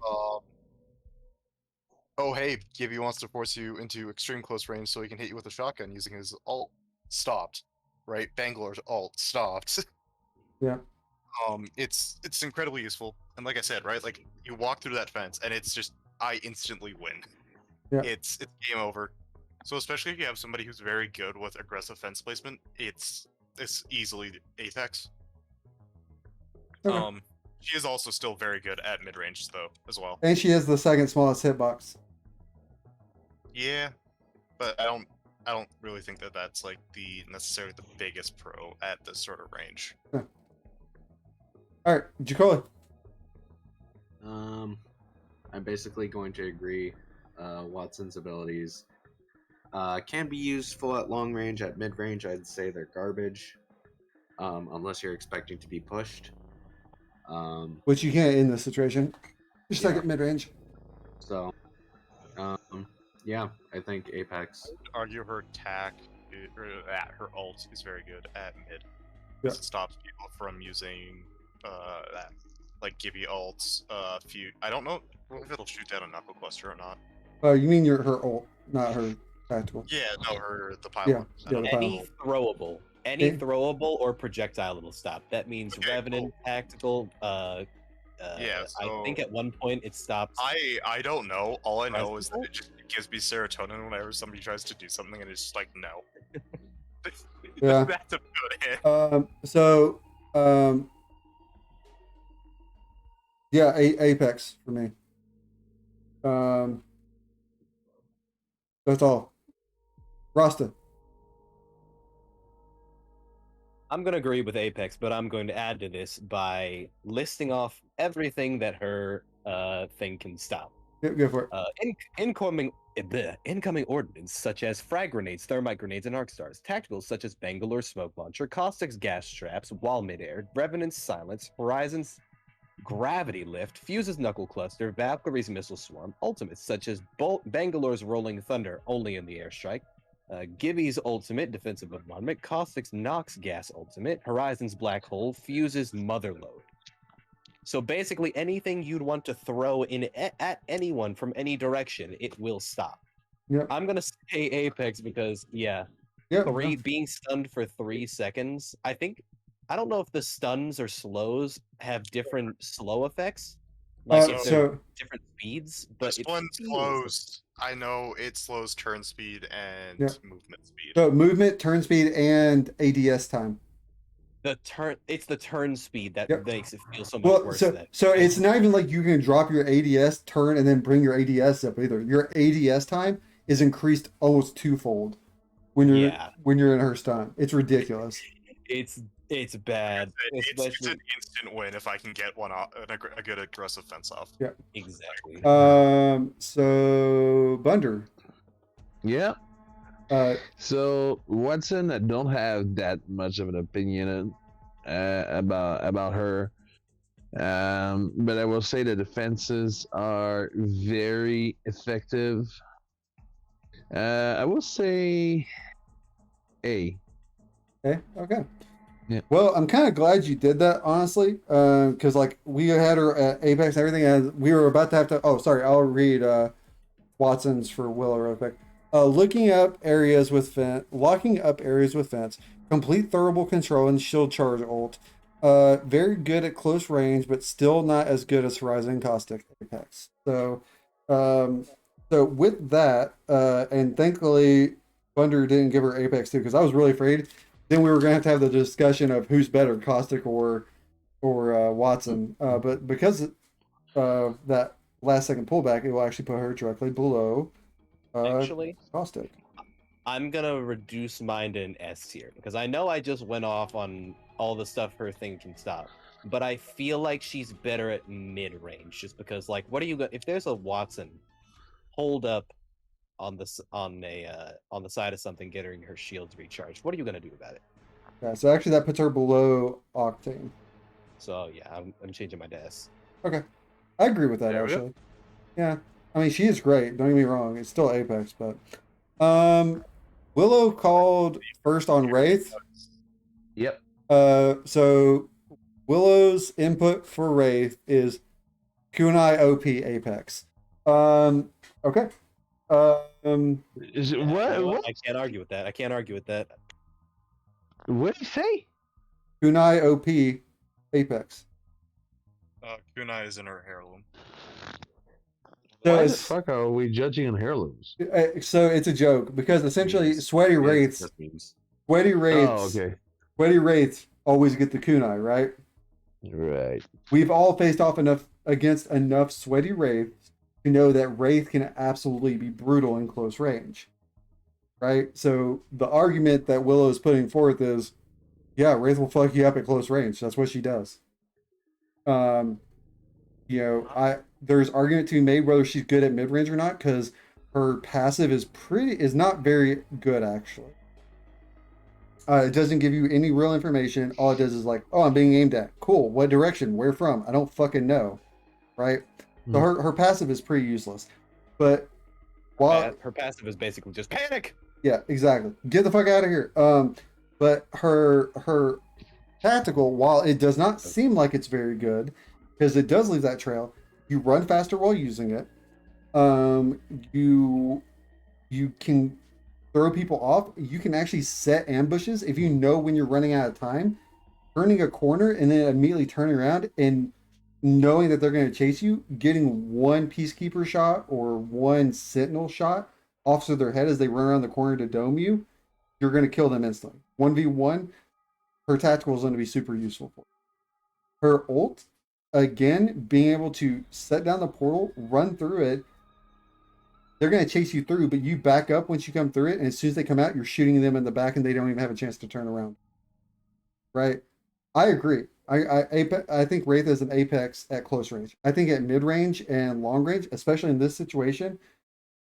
Oh hey, Gibby wants to force you into extreme close range so he can hit you with a shotgun using his ult. Stopped. Right? Bangalore's ult stopped. Yeah. It's incredibly useful. And like I said, right, like you walk through that fence and it's just I instantly win. Yeah. It's game over. So especially if you have somebody who's very good with aggressive fence placement, it's easily Apex. Okay. She is also still very good at mid range though, as well. And she has the second smallest hitbox. Yeah, but I don't really think that that's like necessarily the biggest pro at this sort of range. Yeah. All right, Jacola. I'm basically going to agree. Watson's abilities can be useful at long range. At mid range, I'd say they're garbage, unless you're expecting to be pushed. Which you can't in this situation. Your second mid range. So, yeah, I think Apex. Argue her attack, her ult is very good at mid. Yeah. It stops people from using that, like Gibby ults. I don't know if it'll shoot down a knuckle cluster or not. You mean her ult, not her tactical. Yeah, no, the pylon. Yeah, the Any throwable, throwable or projectile it'll stop. That means Okay, Revenant, tactical. Yeah, I think at one point it stops. I don't know. All I know is that it just gives me serotonin whenever somebody tries to do something, and it's just like no. Yeah. That's about it. Yeah, Apex for me. That's all. Rasta. I'm going to agree with Apex, but I'm going to add to this by listing off everything that her thing can stop. Go for it. Incoming ordnance such as frag grenades, thermite grenades, and arc stars. Tacticals such as Bangalore smoke launcher, Caustic's gas traps, wall midair, Revenant's silence, Horizon's gravity lift, Fuse's knuckle cluster, Valkyrie's missile swarm, ultimates such as Bangalore's rolling thunder, only in the airstrike. Gibby's ultimate, defensive bombardment, Caustic's Nox gas ultimate, Horizon's black hole, Fuse's mother load. So basically, anything you'd want to throw in at anyone from any direction, it will stop. Yep. I'm gonna say Apex because being stunned for 3 seconds. I don't know if the stuns or slows have different slow effects. Like if they're different speeds, but this one slows. I know it slows turn speed and movement speed. So movement, turn speed, and ADS time. It's the turn speed that makes it feel so much worse. So it's not even like you can drop your ADS turn and then bring your ADS up either. Your ADS time is increased almost twofold when you're in her stun. It's ridiculous. It's bad. It's an instant win if I can get a good aggressive fence off. Yeah, exactly. So Bunder. Yeah. So Watson, I don't have that much of an opinion about her, but I will say the defenses are very effective. I will say A. Okay. Yeah. Well, I'm kind of glad you did that, honestly, because like we had her at Apex and everything, and we were about to have to. Oh, sorry, I'll read Watson's for Willow real quick. Looking up areas with fence, locking up areas with fence, complete thermal control and shield charge ult. Very good at close range, but still not as good as Horizon Caustic Apex. So with that, and thankfully, Thunder didn't give her Apex too, because I was really afraid. Then we were gonna have to have the discussion of who's better, Caustic or Watson. But because that last second pullback, it will actually put her directly below Actually, Caustic. I'm gonna reduce mine to an S tier because I know I just went off on all the stuff her thing can stop, but I feel like she's better at mid range just because, like, what are you if there's a Watson hold up on the on the side of something getting her shields recharged, what are you gonna do about it? Yeah, so actually that puts her below Octane. So yeah, I'm changing my to S. Okay, I agree with that There we go. actually. Yeah, I mean she is great. Don't get me wrong; it's still Apex, but Willow called first on Wraith. Yep. So Willow's input for Wraith is Kunai OP Apex. Okay. Is it Yeah, what? you know What? I can't argue with that. I can't argue with that. What did he say? Kunai OP Apex. Kunai is in her heirloom. So Why the it's, fuck are we judging on heirlooms? so it's a joke because essentially Memes. sweaty It wraiths, just means sweaty Oh, wraiths, okay. sweaty wraiths always get the kunai, right? Right. We've all faced off against enough sweaty wraiths to know that wraith can absolutely be brutal in close range, right? So the argument that Willow is putting forth is, yeah, wraith will fuck you up at close range. That's what she does. There's argument to be made whether she's good at mid range or not because her passive is not very good actually. It doesn't give you any real information. All it does is like, oh, I'm being aimed at. Cool. What direction? Where from? I don't fucking know. Right? So her passive is pretty useless. But while Her passive is basically just panic. yeah, exactly. Get the fuck out of here. But her tactical, while it does not seem like it's very good, because it does leave that trail, you run faster while using it. You can throw people off. You can actually set ambushes if you know when you're running out of time. Turning a corner and then immediately turning around and knowing that they're going to chase you, getting one peacekeeper shot or one sentinel shot off to their head as they run around the corner to dome you, you're going to kill them instantly. 1v1, her tactical is going to be super useful for her. Her ult, again, being able to set down the portal, run through it, they're going to chase you through, but you back up once you come through it, and as soon as they come out, you're shooting them in the back, and they don't even have a chance to turn around. Right? I agree. I think Wraith is an Apex at close range. I think at mid range and long range, especially in this situation,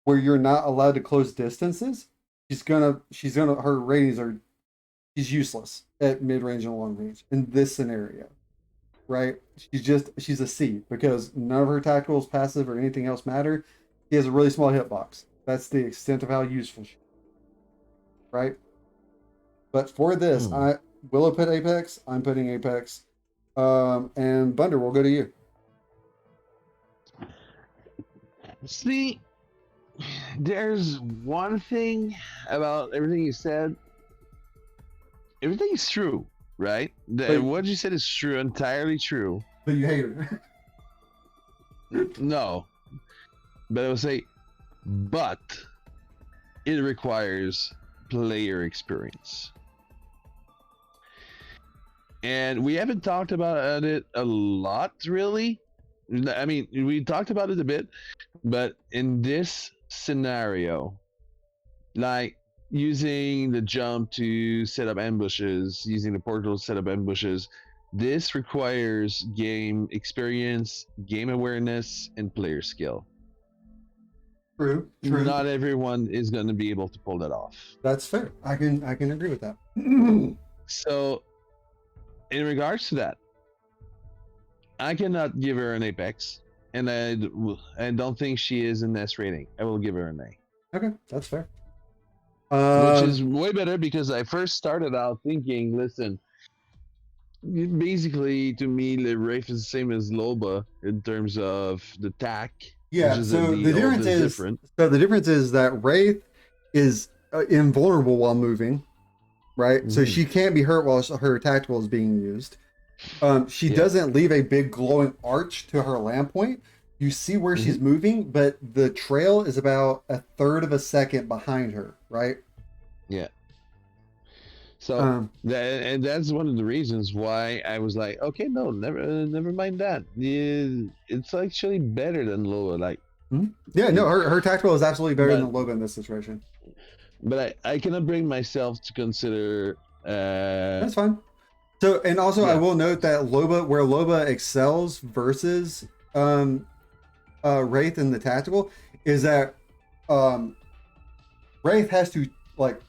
where you're not allowed to close distances, she's gonna her ratings are she's useless at mid range and long range in this scenario. Right? She's a C because none of her tacticals, passive, or anything else matter. He has a really small hitbox. That's the extent of how useful she is. Right? But for this, Willow put Apex, I'm putting Apex. And Bunder, we'll go to you. See, there's one thing about everything you said. Everything is true, right? What you said is true, entirely true. But you hate her. No. But I would say, but it requires player experience. And we haven't talked about it a lot, really. I mean, we talked about it a bit, but in this scenario, like using the jump to set up ambushes, using the portal to set up ambushes, this requires game experience, game awareness, and player skill. True. Not everyone is going to be able to pull that off. That's fair. I can agree with that. So, in regards to that, I cannot give her an Apex, and I don't think she is an S rating. I will give her an A. Okay, that's fair. Which is way better because I first started out thinking, listen, basically to me, the Wraith is the same as Loba in terms of the tack. yeah. Which is So the ult difference is different. that Wraith is invulnerable while moving, right? So Mhm. she can't be hurt while her tactical is being used. She Yeah. doesn't leave a big glowing arch to her land point. You see where she's moving, but the trail is about a third of a second behind her, right? Yeah. So and that's one of the reasons why I was like, okay, no, never mind that. It's actually better than Loa. Like, yeah, no, her tactical is absolutely better But- than Loba in this situation. but I cannot bring myself to consider. That's fine. So, and also I Yeah. will note that where Loba excels versus Wraith in the tactical is that Wraith has to like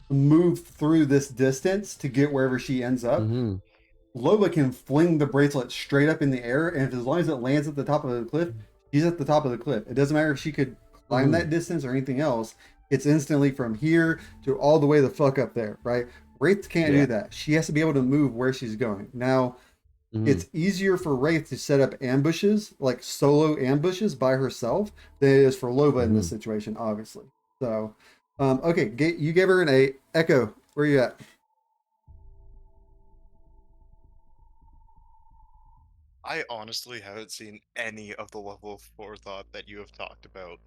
move through this distance to get wherever she ends up. Mhm. Loba can fling the bracelet straight up in the air, and if, as long as it lands at the top of the cliff, she's at the top of the cliff. It doesn't matter if she could climb that distance or anything else. It's instantly from here to all the way the fuck up there, right? Wraith can't Yeah. do that. She has to be able to move where she's going. Now, it's easier for Wraith to set up ambushes, like solo ambushes by herself, than it is for Loba in this situation, obviously. So, okay, you gave her an 8. Echo, where you at? I honestly haven't seen any of the level of forethought that you have talked about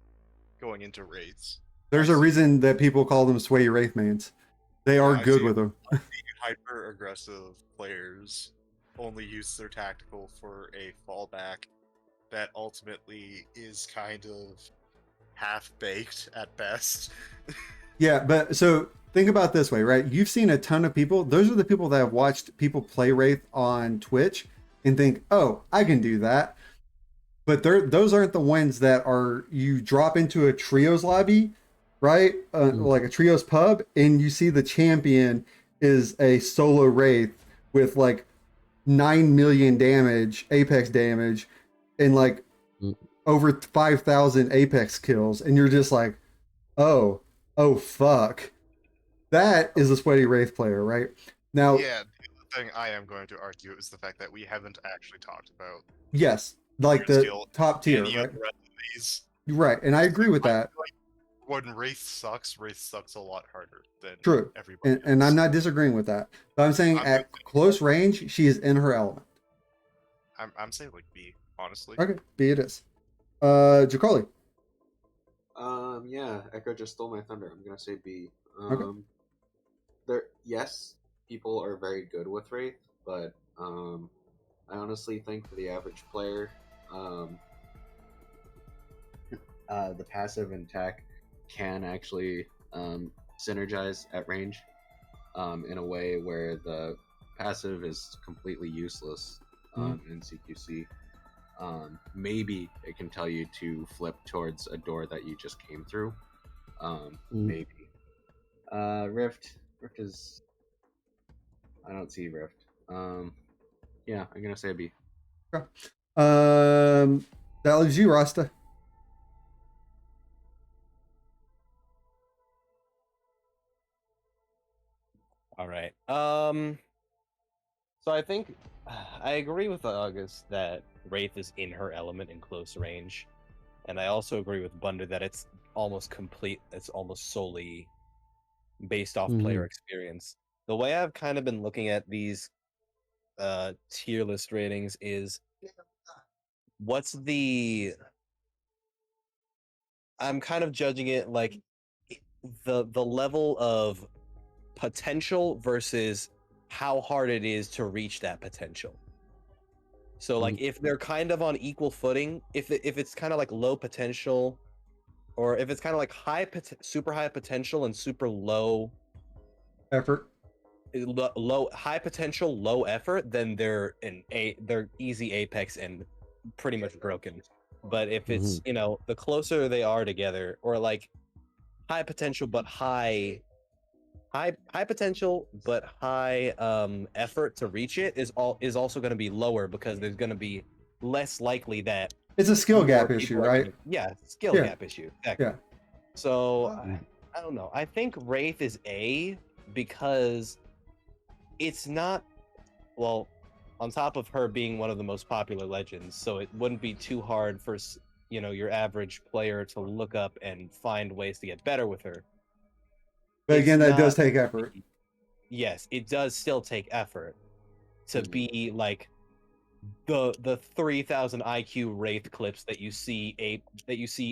going into raids. There's a reason that people call them sway Wraith mains. They are I good see. with them. Hyper aggressive players only use their tactical for a fallback that ultimately is kind of half baked at best. Yeah, but so think about it this way, right? You've seen a ton of people. Those are the people that have watched people play Wraith on Twitch and think, "Oh, I can do that." But those aren't the ones that are you drop into a trios lobby, right? Like a trios pub, and you see the champion is a solo Wraith with like 9 million damage, Apex damage, and like over 5,000 Apex kills, and you're just like, oh fuck. That is a sweaty Wraith player, right? Now, Yeah, the thing I am going to argue is the fact that we haven't actually talked about yes, like the skill top tier, any right? of the rest of these. Right, and I agree with that. When Wraith sucks a lot harder than True, everybody and else. I'm not disagreeing with that. But I'm saying at close range, she is in her element. I'm saying like B, honestly. Okay, B it is. Jacoli. Yeah, Echo just stole my thunder. I'm gonna say B. Okay. Yes, people are very good with Wraith, but I honestly think for the average player, the passive and tech can actually synergize at range in a way where the passive is completely useless in CQC. Maybe it can tell you to flip towards a door that you just came through. Maybe. Rift is. I don't see Rift. Yeah, I'm gonna say B. That leaves you, Rasta. All right. So I think I agree with August that Wraith is in her element in close range, and I also agree with Bunder that it's almost complete. It's almost solely based off player experience. The way I've kind of been looking at these tier list ratings is what's the I'm kind of judging it like the level of potential versus how hard it is to reach that potential. So like if they're kind of on equal footing, if it's kind of like low potential, or if it's kind of like super high potential and super low effort, low high potential, low effort, then they're they're easy Apex and pretty much broken. But if it's the closer they are together, or like high potential but high potential but high effort to reach it is also going to be lower, because there's going to be less likely that it's a skill gap more issue, people are right? gonna- skill gap issue. Exactly. Yeah. So I don't know. I think Wraith is A because it's not well. On top of her being one of the most popular legends, so it wouldn't be too hard for your average player to look up and find ways to get better with her. But It's again, that does not- take effort. Yes, it does still take effort to be like the 3,000 IQ Wraith clips that you see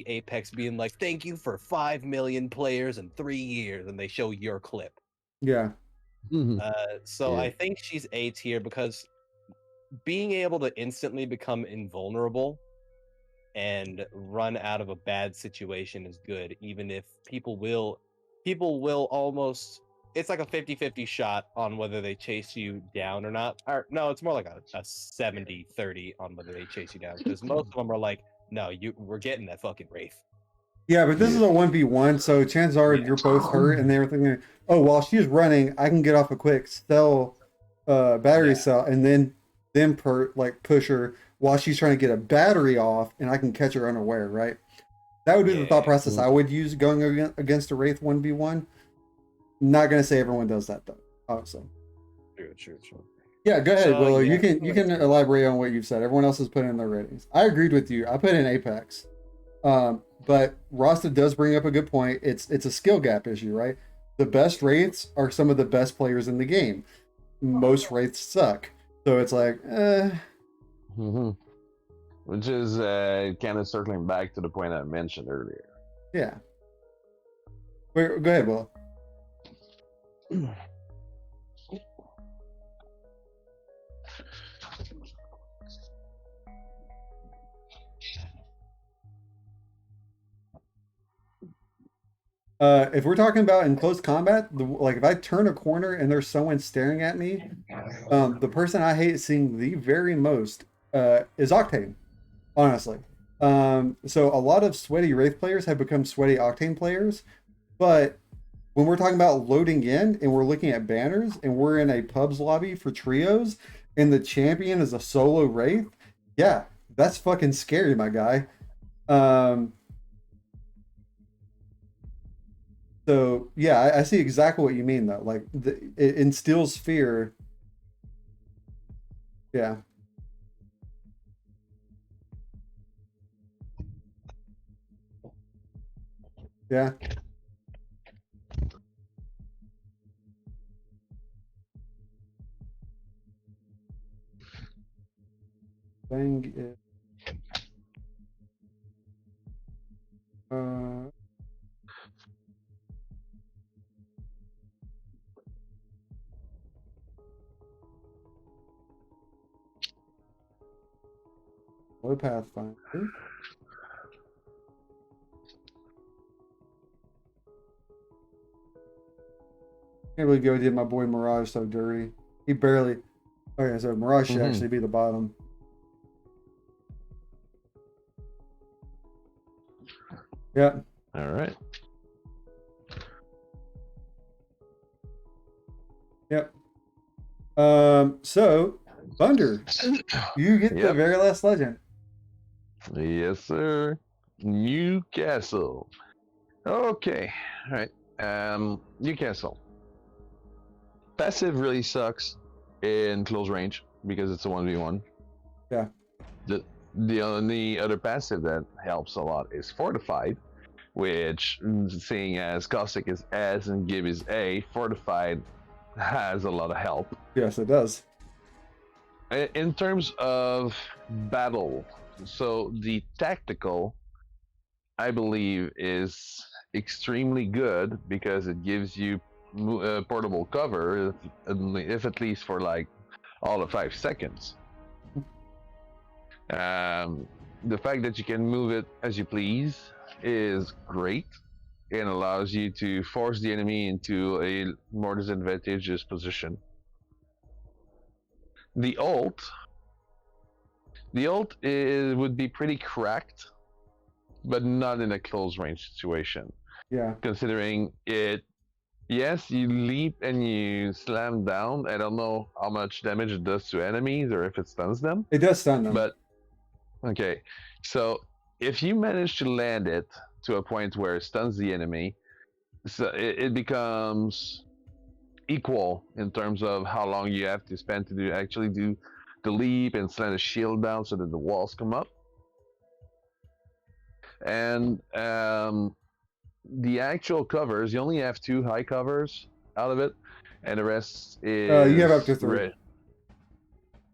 Apex being like, "Thank you for 5 million players in 3 years," and they show your clip. Yeah. So Yeah. I think she's A tier because being able to instantly become invulnerable and run out of a bad situation is good, even if people will almost, it's like a 50-50 shot on whether they chase you down or not. Or no, it's more like a 70-30 on whether they chase you down, because most of them are like, no, we're getting that fucking Wraith. Yeah, but this is a 1v1, so chances are Yeah. you're both hurt, and they're thinking, oh, while she's running, I can get off a quick battery Yeah. cell, and then push her while she's trying to get a battery off, and I can catch her unaware, right? That would be the thought Yeah. process I would use going against a Wraith 1v1. Not gonna say everyone does that though, obviously. True. Yeah, go ahead, So, Willow. yeah. You can elaborate on what you've said. Everyone else has put in their ratings. I agreed with you. I put in Apex. But Rasta does bring up a good point. It's a skill gap issue, right? The best Wraiths are some of the best players in the game. Most Wraiths suck. So it's like, Which is kind of circling back to the point I mentioned earlier. yeah. Go ahead, Willow. If we're talking about in close combat, like if I turn a corner and there's someone staring at me, the person I hate seeing the very most is Octane, honestly. So a lot of sweaty Wraith players have become sweaty Octane players, but when we're talking about loading in and we're looking at banners and we're in a pubs lobby for trios and the champion is a solo Wraith, yeah, that's fucking scary, my guy. So yeah, I see exactly what you mean though. Like it instills fear. Yeah. Yeah. Bang it. Low Pathfinder. Can't believe you did my boy Mirage so dirty. He barely. Okay, so Mirage should actually be the bottom. Yeah. All right. Yep. So Thunder, you get the Yep. very last legend. Yes, sir. Newcastle. Okay. All right. Newcastle. Passive really sucks in close range because it's a 1v1. Yeah. The only other passive that helps a lot is Fortified, which, seeing as Caustic is S and Gib is A, Fortified has a lot of help. Yes, it does. In terms of battle, so the tactical, I believe, is extremely good because it gives you portable cover, if at least for like all of 5 seconds. The fact that you can move it as you please is great and allows you to force the enemy into a more disadvantageous position. The ult would be pretty cracked, but not in a close range situation. Yeah. Considering it, yes, you leap and you slam down. I don't know how much damage it does to enemies or if it stuns them. It does stun them. But okay, so if you manage to land it to a point where it stuns the enemy. So it becomes equal in terms of how long you have to spend to actually do the leap and slam the shield down so that the walls come up. And the actual covers, you only have 2 high covers out of it, and the rest is you have up to 3.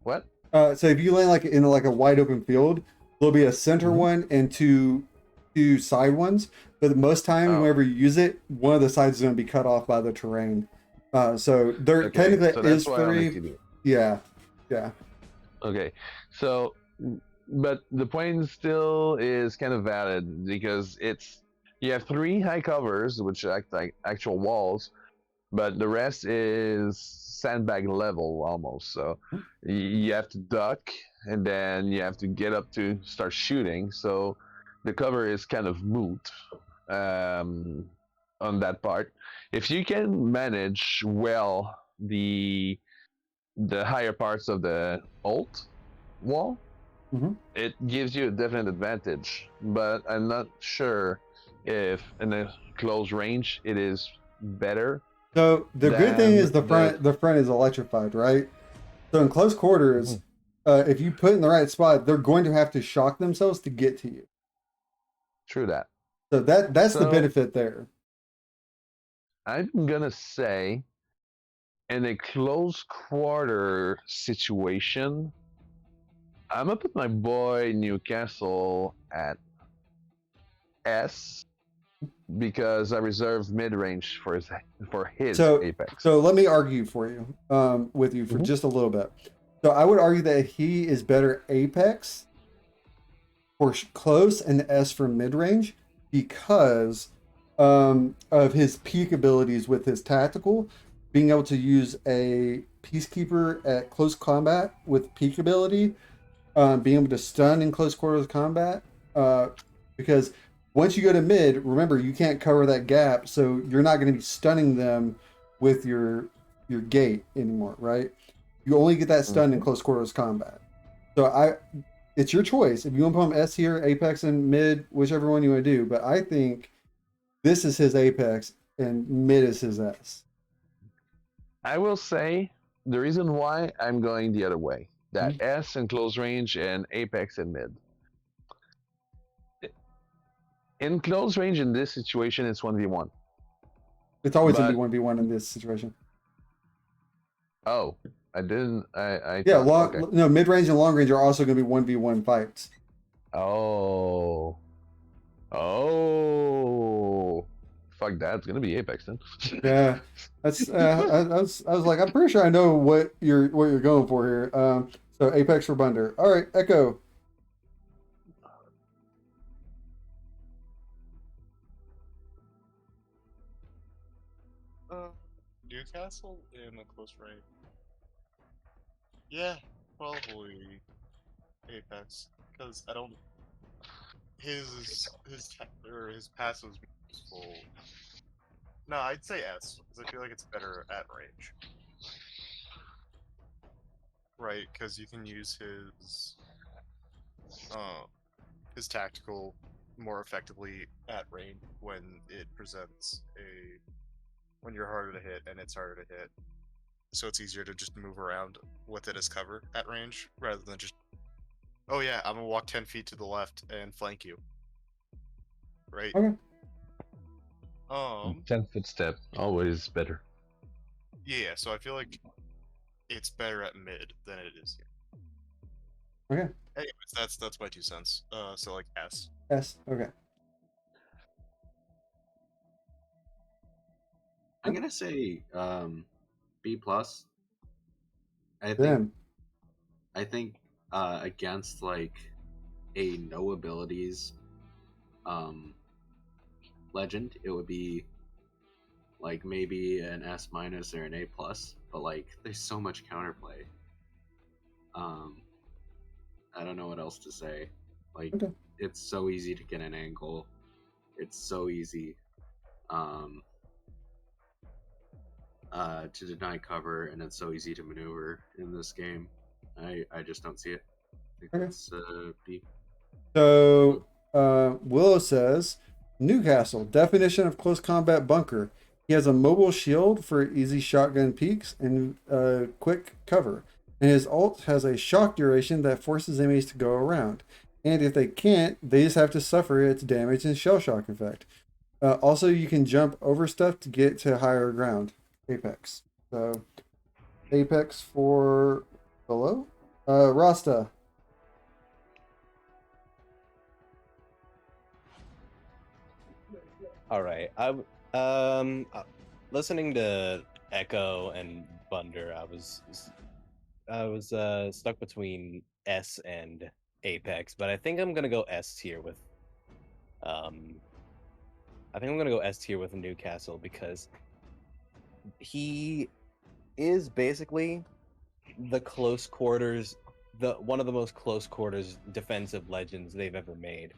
What? So if you land like in like a wide open field, there'll be a center one and two side ones. But most time, whenever you use it, one of the sides is going to be cut off by the terrain. So there technically so is that's why I 3. like to do it. Yeah. Okay, so but the point still is kind of valid because you have 3 high covers which act like actual walls, but the rest is sandbag level almost. So you have to duck and then you have to get up to start shooting. So the cover is kind of moot on that part. If you can manage well the higher parts of the ult wall, it gives you a definite advantage. But I'm not sure if in a close range it is better. So the good thing is the front is electrified, right? So in close quarters, if you put it in the right spot, they're going to have to shock themselves to get to you. True that. So that's the benefit there. I'm gonna say, in a close quarter situation, I'm gonna put my boy Newcastle at S because I reserve mid range for his Apex. So let me argue for you, with you for just a little bit. So I would argue that he is better Apex for close and S for mid range because of his peak abilities with his tactical, being able to use a Peacekeeper at close combat with peak ability, being able to stun in close quarters combat, because once you go to mid, remember you can't cover that gap, so you're not going to be stunning them with your gate anymore, right? You only get that stun in close quarters combat. So it's your choice if you want to put him S here, Apex, and mid, whichever one you want to do. But I think this is his Apex and mid is his S. I will say the reason why I'm going the other way. That S in close range and Apex in mid. In close range in this situation, it's 1v1. It's always going to be 1v1 in this situation. Oh, I didn't. I yeah, thought, no, mid range and long range are also going to be 1v1 fights. Oh. Fuck that! It's gonna be Apex then. Yeah, that's. I was like, I'm pretty sure I know what you're going for here. So Apex for Bunder. All right, Echo. Newcastle in a close range. Yeah, probably Apex because I don't. His passive is useful. No, I'd say S because I feel like it's better at range. Right, because you can use his tactical more effectively at range when it presents when you're harder to hit and it's harder to hit. So it's easier to just move around with it as cover at range rather than just, oh yeah, I'm gonna walk 10 feet to the left and flank you. Right? Okay. 10-foot step, always better. Yeah, so I feel like it's better at mid than it is here. Okay. Anyways, that's my 2 cents. So like S. S. Okay. I'm gonna say B plus. I think against like a no abilities legend, it would be like maybe an S minus or an A plus. But like, there's so much counterplay. I don't know what else to say. Like, it's so easy to get an angle. It's so easy to deny cover, and it's so easy to maneuver in this game. I just don't see it. I think that's B. So Willow says, Newcastle, definition of close combat bunker. He has a mobile shield for easy shotgun peeks and quick cover. And his ult has a shock duration that forces enemies to go around. And if they can't, they just have to suffer its damage and shell shock effect. Also, you can jump over stuff to get to higher ground. Apex. So, Apex for below. Rasta. All right. Listening to Echo and Bunder, I was stuck between S and Apex, but I think I'm gonna go S tier with I think I'm gonna go S tier with Newcastle because he is basically the close quarters, the one of the most close quarters defensive legends they've ever made.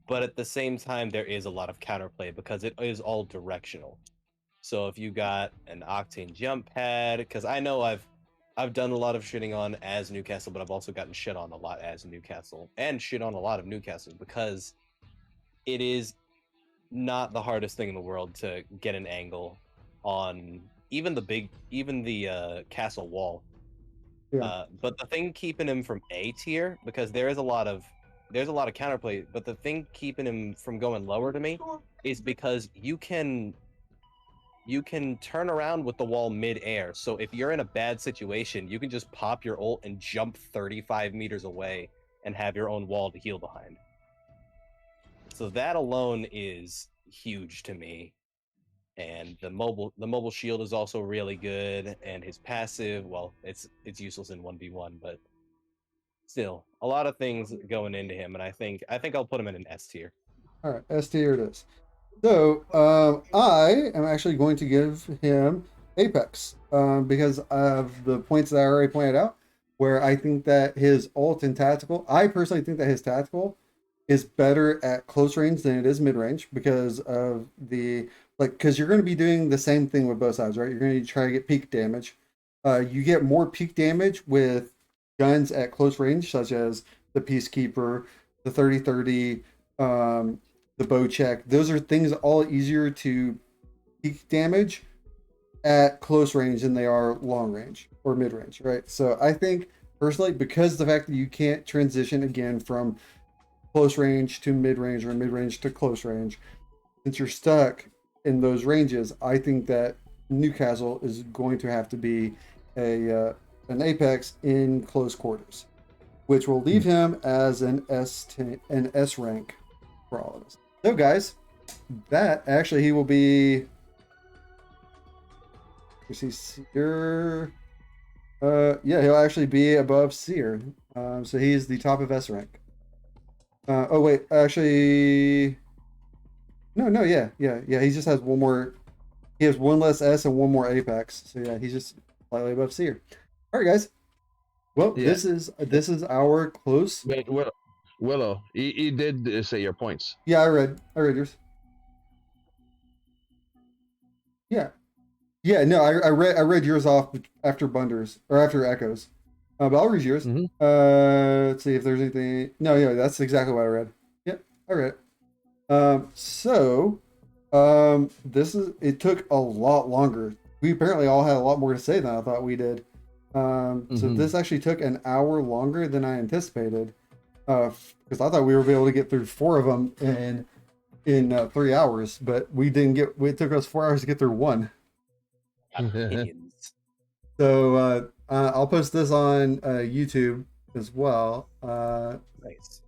But at the same time, there is a lot of counterplay because it is all directional. So if you got an Octane jump pad, because I know I've done a lot of shitting on as Newcastle, but I've also gotten shit on a lot as Newcastle and shit on a lot of Newcastle because it is not the hardest thing in the world to get an angle on even the castle wall. Yeah. But the thing keeping him from A tier, because there's a lot of counterplay, but the thing keeping him from going lower to me is because you can turn around with the wall mid-air. So if you're in a bad situation, you can just pop your ult and jump 35 meters away and have your own wall to heal behind. So that alone is huge to me. And the mobile shield is also really good, and his passive, well, it's useless in 1v1, but still a lot of things going into him, and I think I'll put him in an S tier. All right, S tier it is. So I am actually going to give him Apex because of the points that I already pointed out, where I think that his ult and tactical, I personally think that his tactical is better at close range than it is mid range because of the because you're going to be doing the same thing with both sides, right? You're going to try to get peak damage. You get more peak damage with guns at close range, such as the Peacekeeper, the 30-30, the bow check. Those are things all easier to peak damage at close range than they are long range or mid range, right? So I think personally, because the fact that you can't transition again from close range to mid range or mid range to close range, since you're stuck in those ranges, I think that Newcastle is going to have to be an Apex in close quarters, which will leave him as an S rank for all of us. So guys, that actually he will be. Is he Seer? Yeah, he'll actually be above Seer. So he's the top of S rank. Oh wait, actually, no, yeah. He just has one more. He has one less S and one more Apex. So yeah, he's just slightly above Seer. All right, guys. Well, Yeah. this is our close. Wait, Willow, you did say your points. Yeah, I read yours. Yeah, no, I read yours off after Bunders or after Echoes. But I'll read yours. Mhm. Let's see if there's anything. No, yeah, that's exactly what I read. Yep, I read it. It took a lot longer. We apparently all had a lot more to say than I thought we did. So this actually took an hour longer than I anticipated. Because I thought we were able to get through 4 of them in 3 hours, but we didn't get. It took us 4 hours to get through one. Opinions. So I'll post this on YouTube as well. Nice.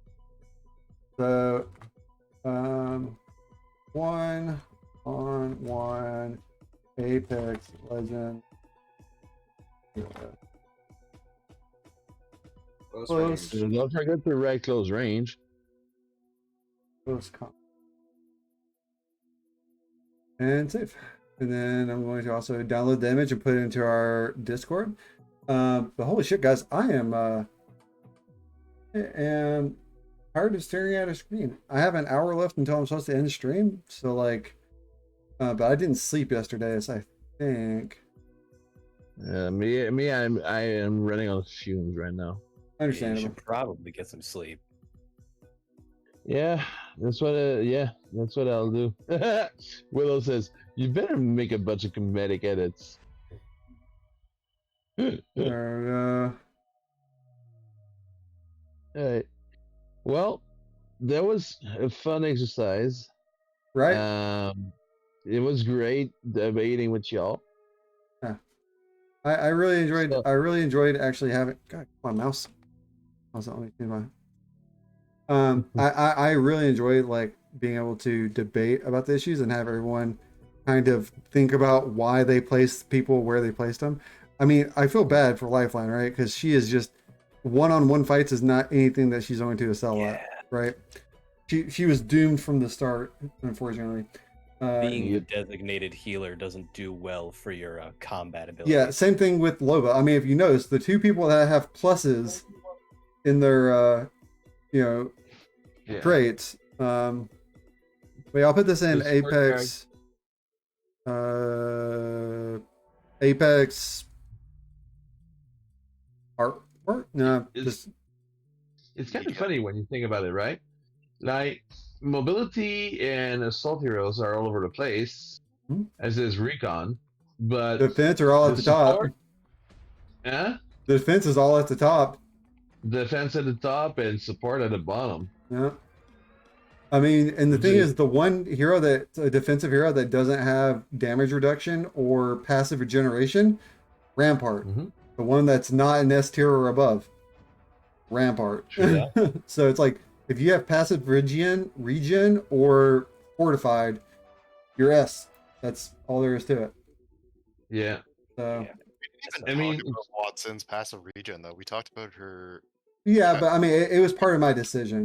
So 1-on-1 Apex Legend. Close. Don't forget to write close range. Close comp. And save. And then I'm going to also download the image and put it into our Discord. But holy shit, guys, I am tired of staring at a screen. I have an hour left until I'm supposed to end the stream. So like, but I didn't sleep yesterday, as I think. I am running on fumes right now. Yeah, you Understandable. should probably get some sleep. Yeah, that's what. Yeah, that's what I'll do. Willow says, "You better make a bunch of comedic edits." There Alright. Well, that was a fun exercise. right? It was great debating with y'all. I really enjoyed. So- I really enjoyed actually having. God, come on, mouse. How's that only my? I really enjoyed like being able to debate about the issues and have everyone kind of think about why they placed people where they placed them. I mean, I feel bad for Lifeline, right? Because she is just one-on-one fights is not anything that she's going to excel at, right? She was doomed from the start, unfortunately. Being the designated healer doesn't do well for your combat ability. Yeah, same thing with Loba. I mean, if you notice, the two people that have pluses in their, Yeah. traits. Wait, I'll put this in The smart Apex. Apex. Art? No, It's- just It's kind of funny when you think about it, right? Like, mobility and assault heroes are all over the place, Hmm. as is recon, but defense are all at the top. support- Huh? The defense is all at the top. Defense at the top and support at the bottom. Yeah. I mean, and the thing Gee. is, the one hero that's a defensive hero that doesn't have damage reduction or passive regeneration, Rampart. Mhm. The one that's not an S tier or above, Rampart. Yeah. So it's like if you have passive regen or fortified, you're S. That's all there is to it. Yeah. So Yeah. Even I mean- talk about Watson's passive regen though. We talked about her. yeah, but I mean, it was part of my decision.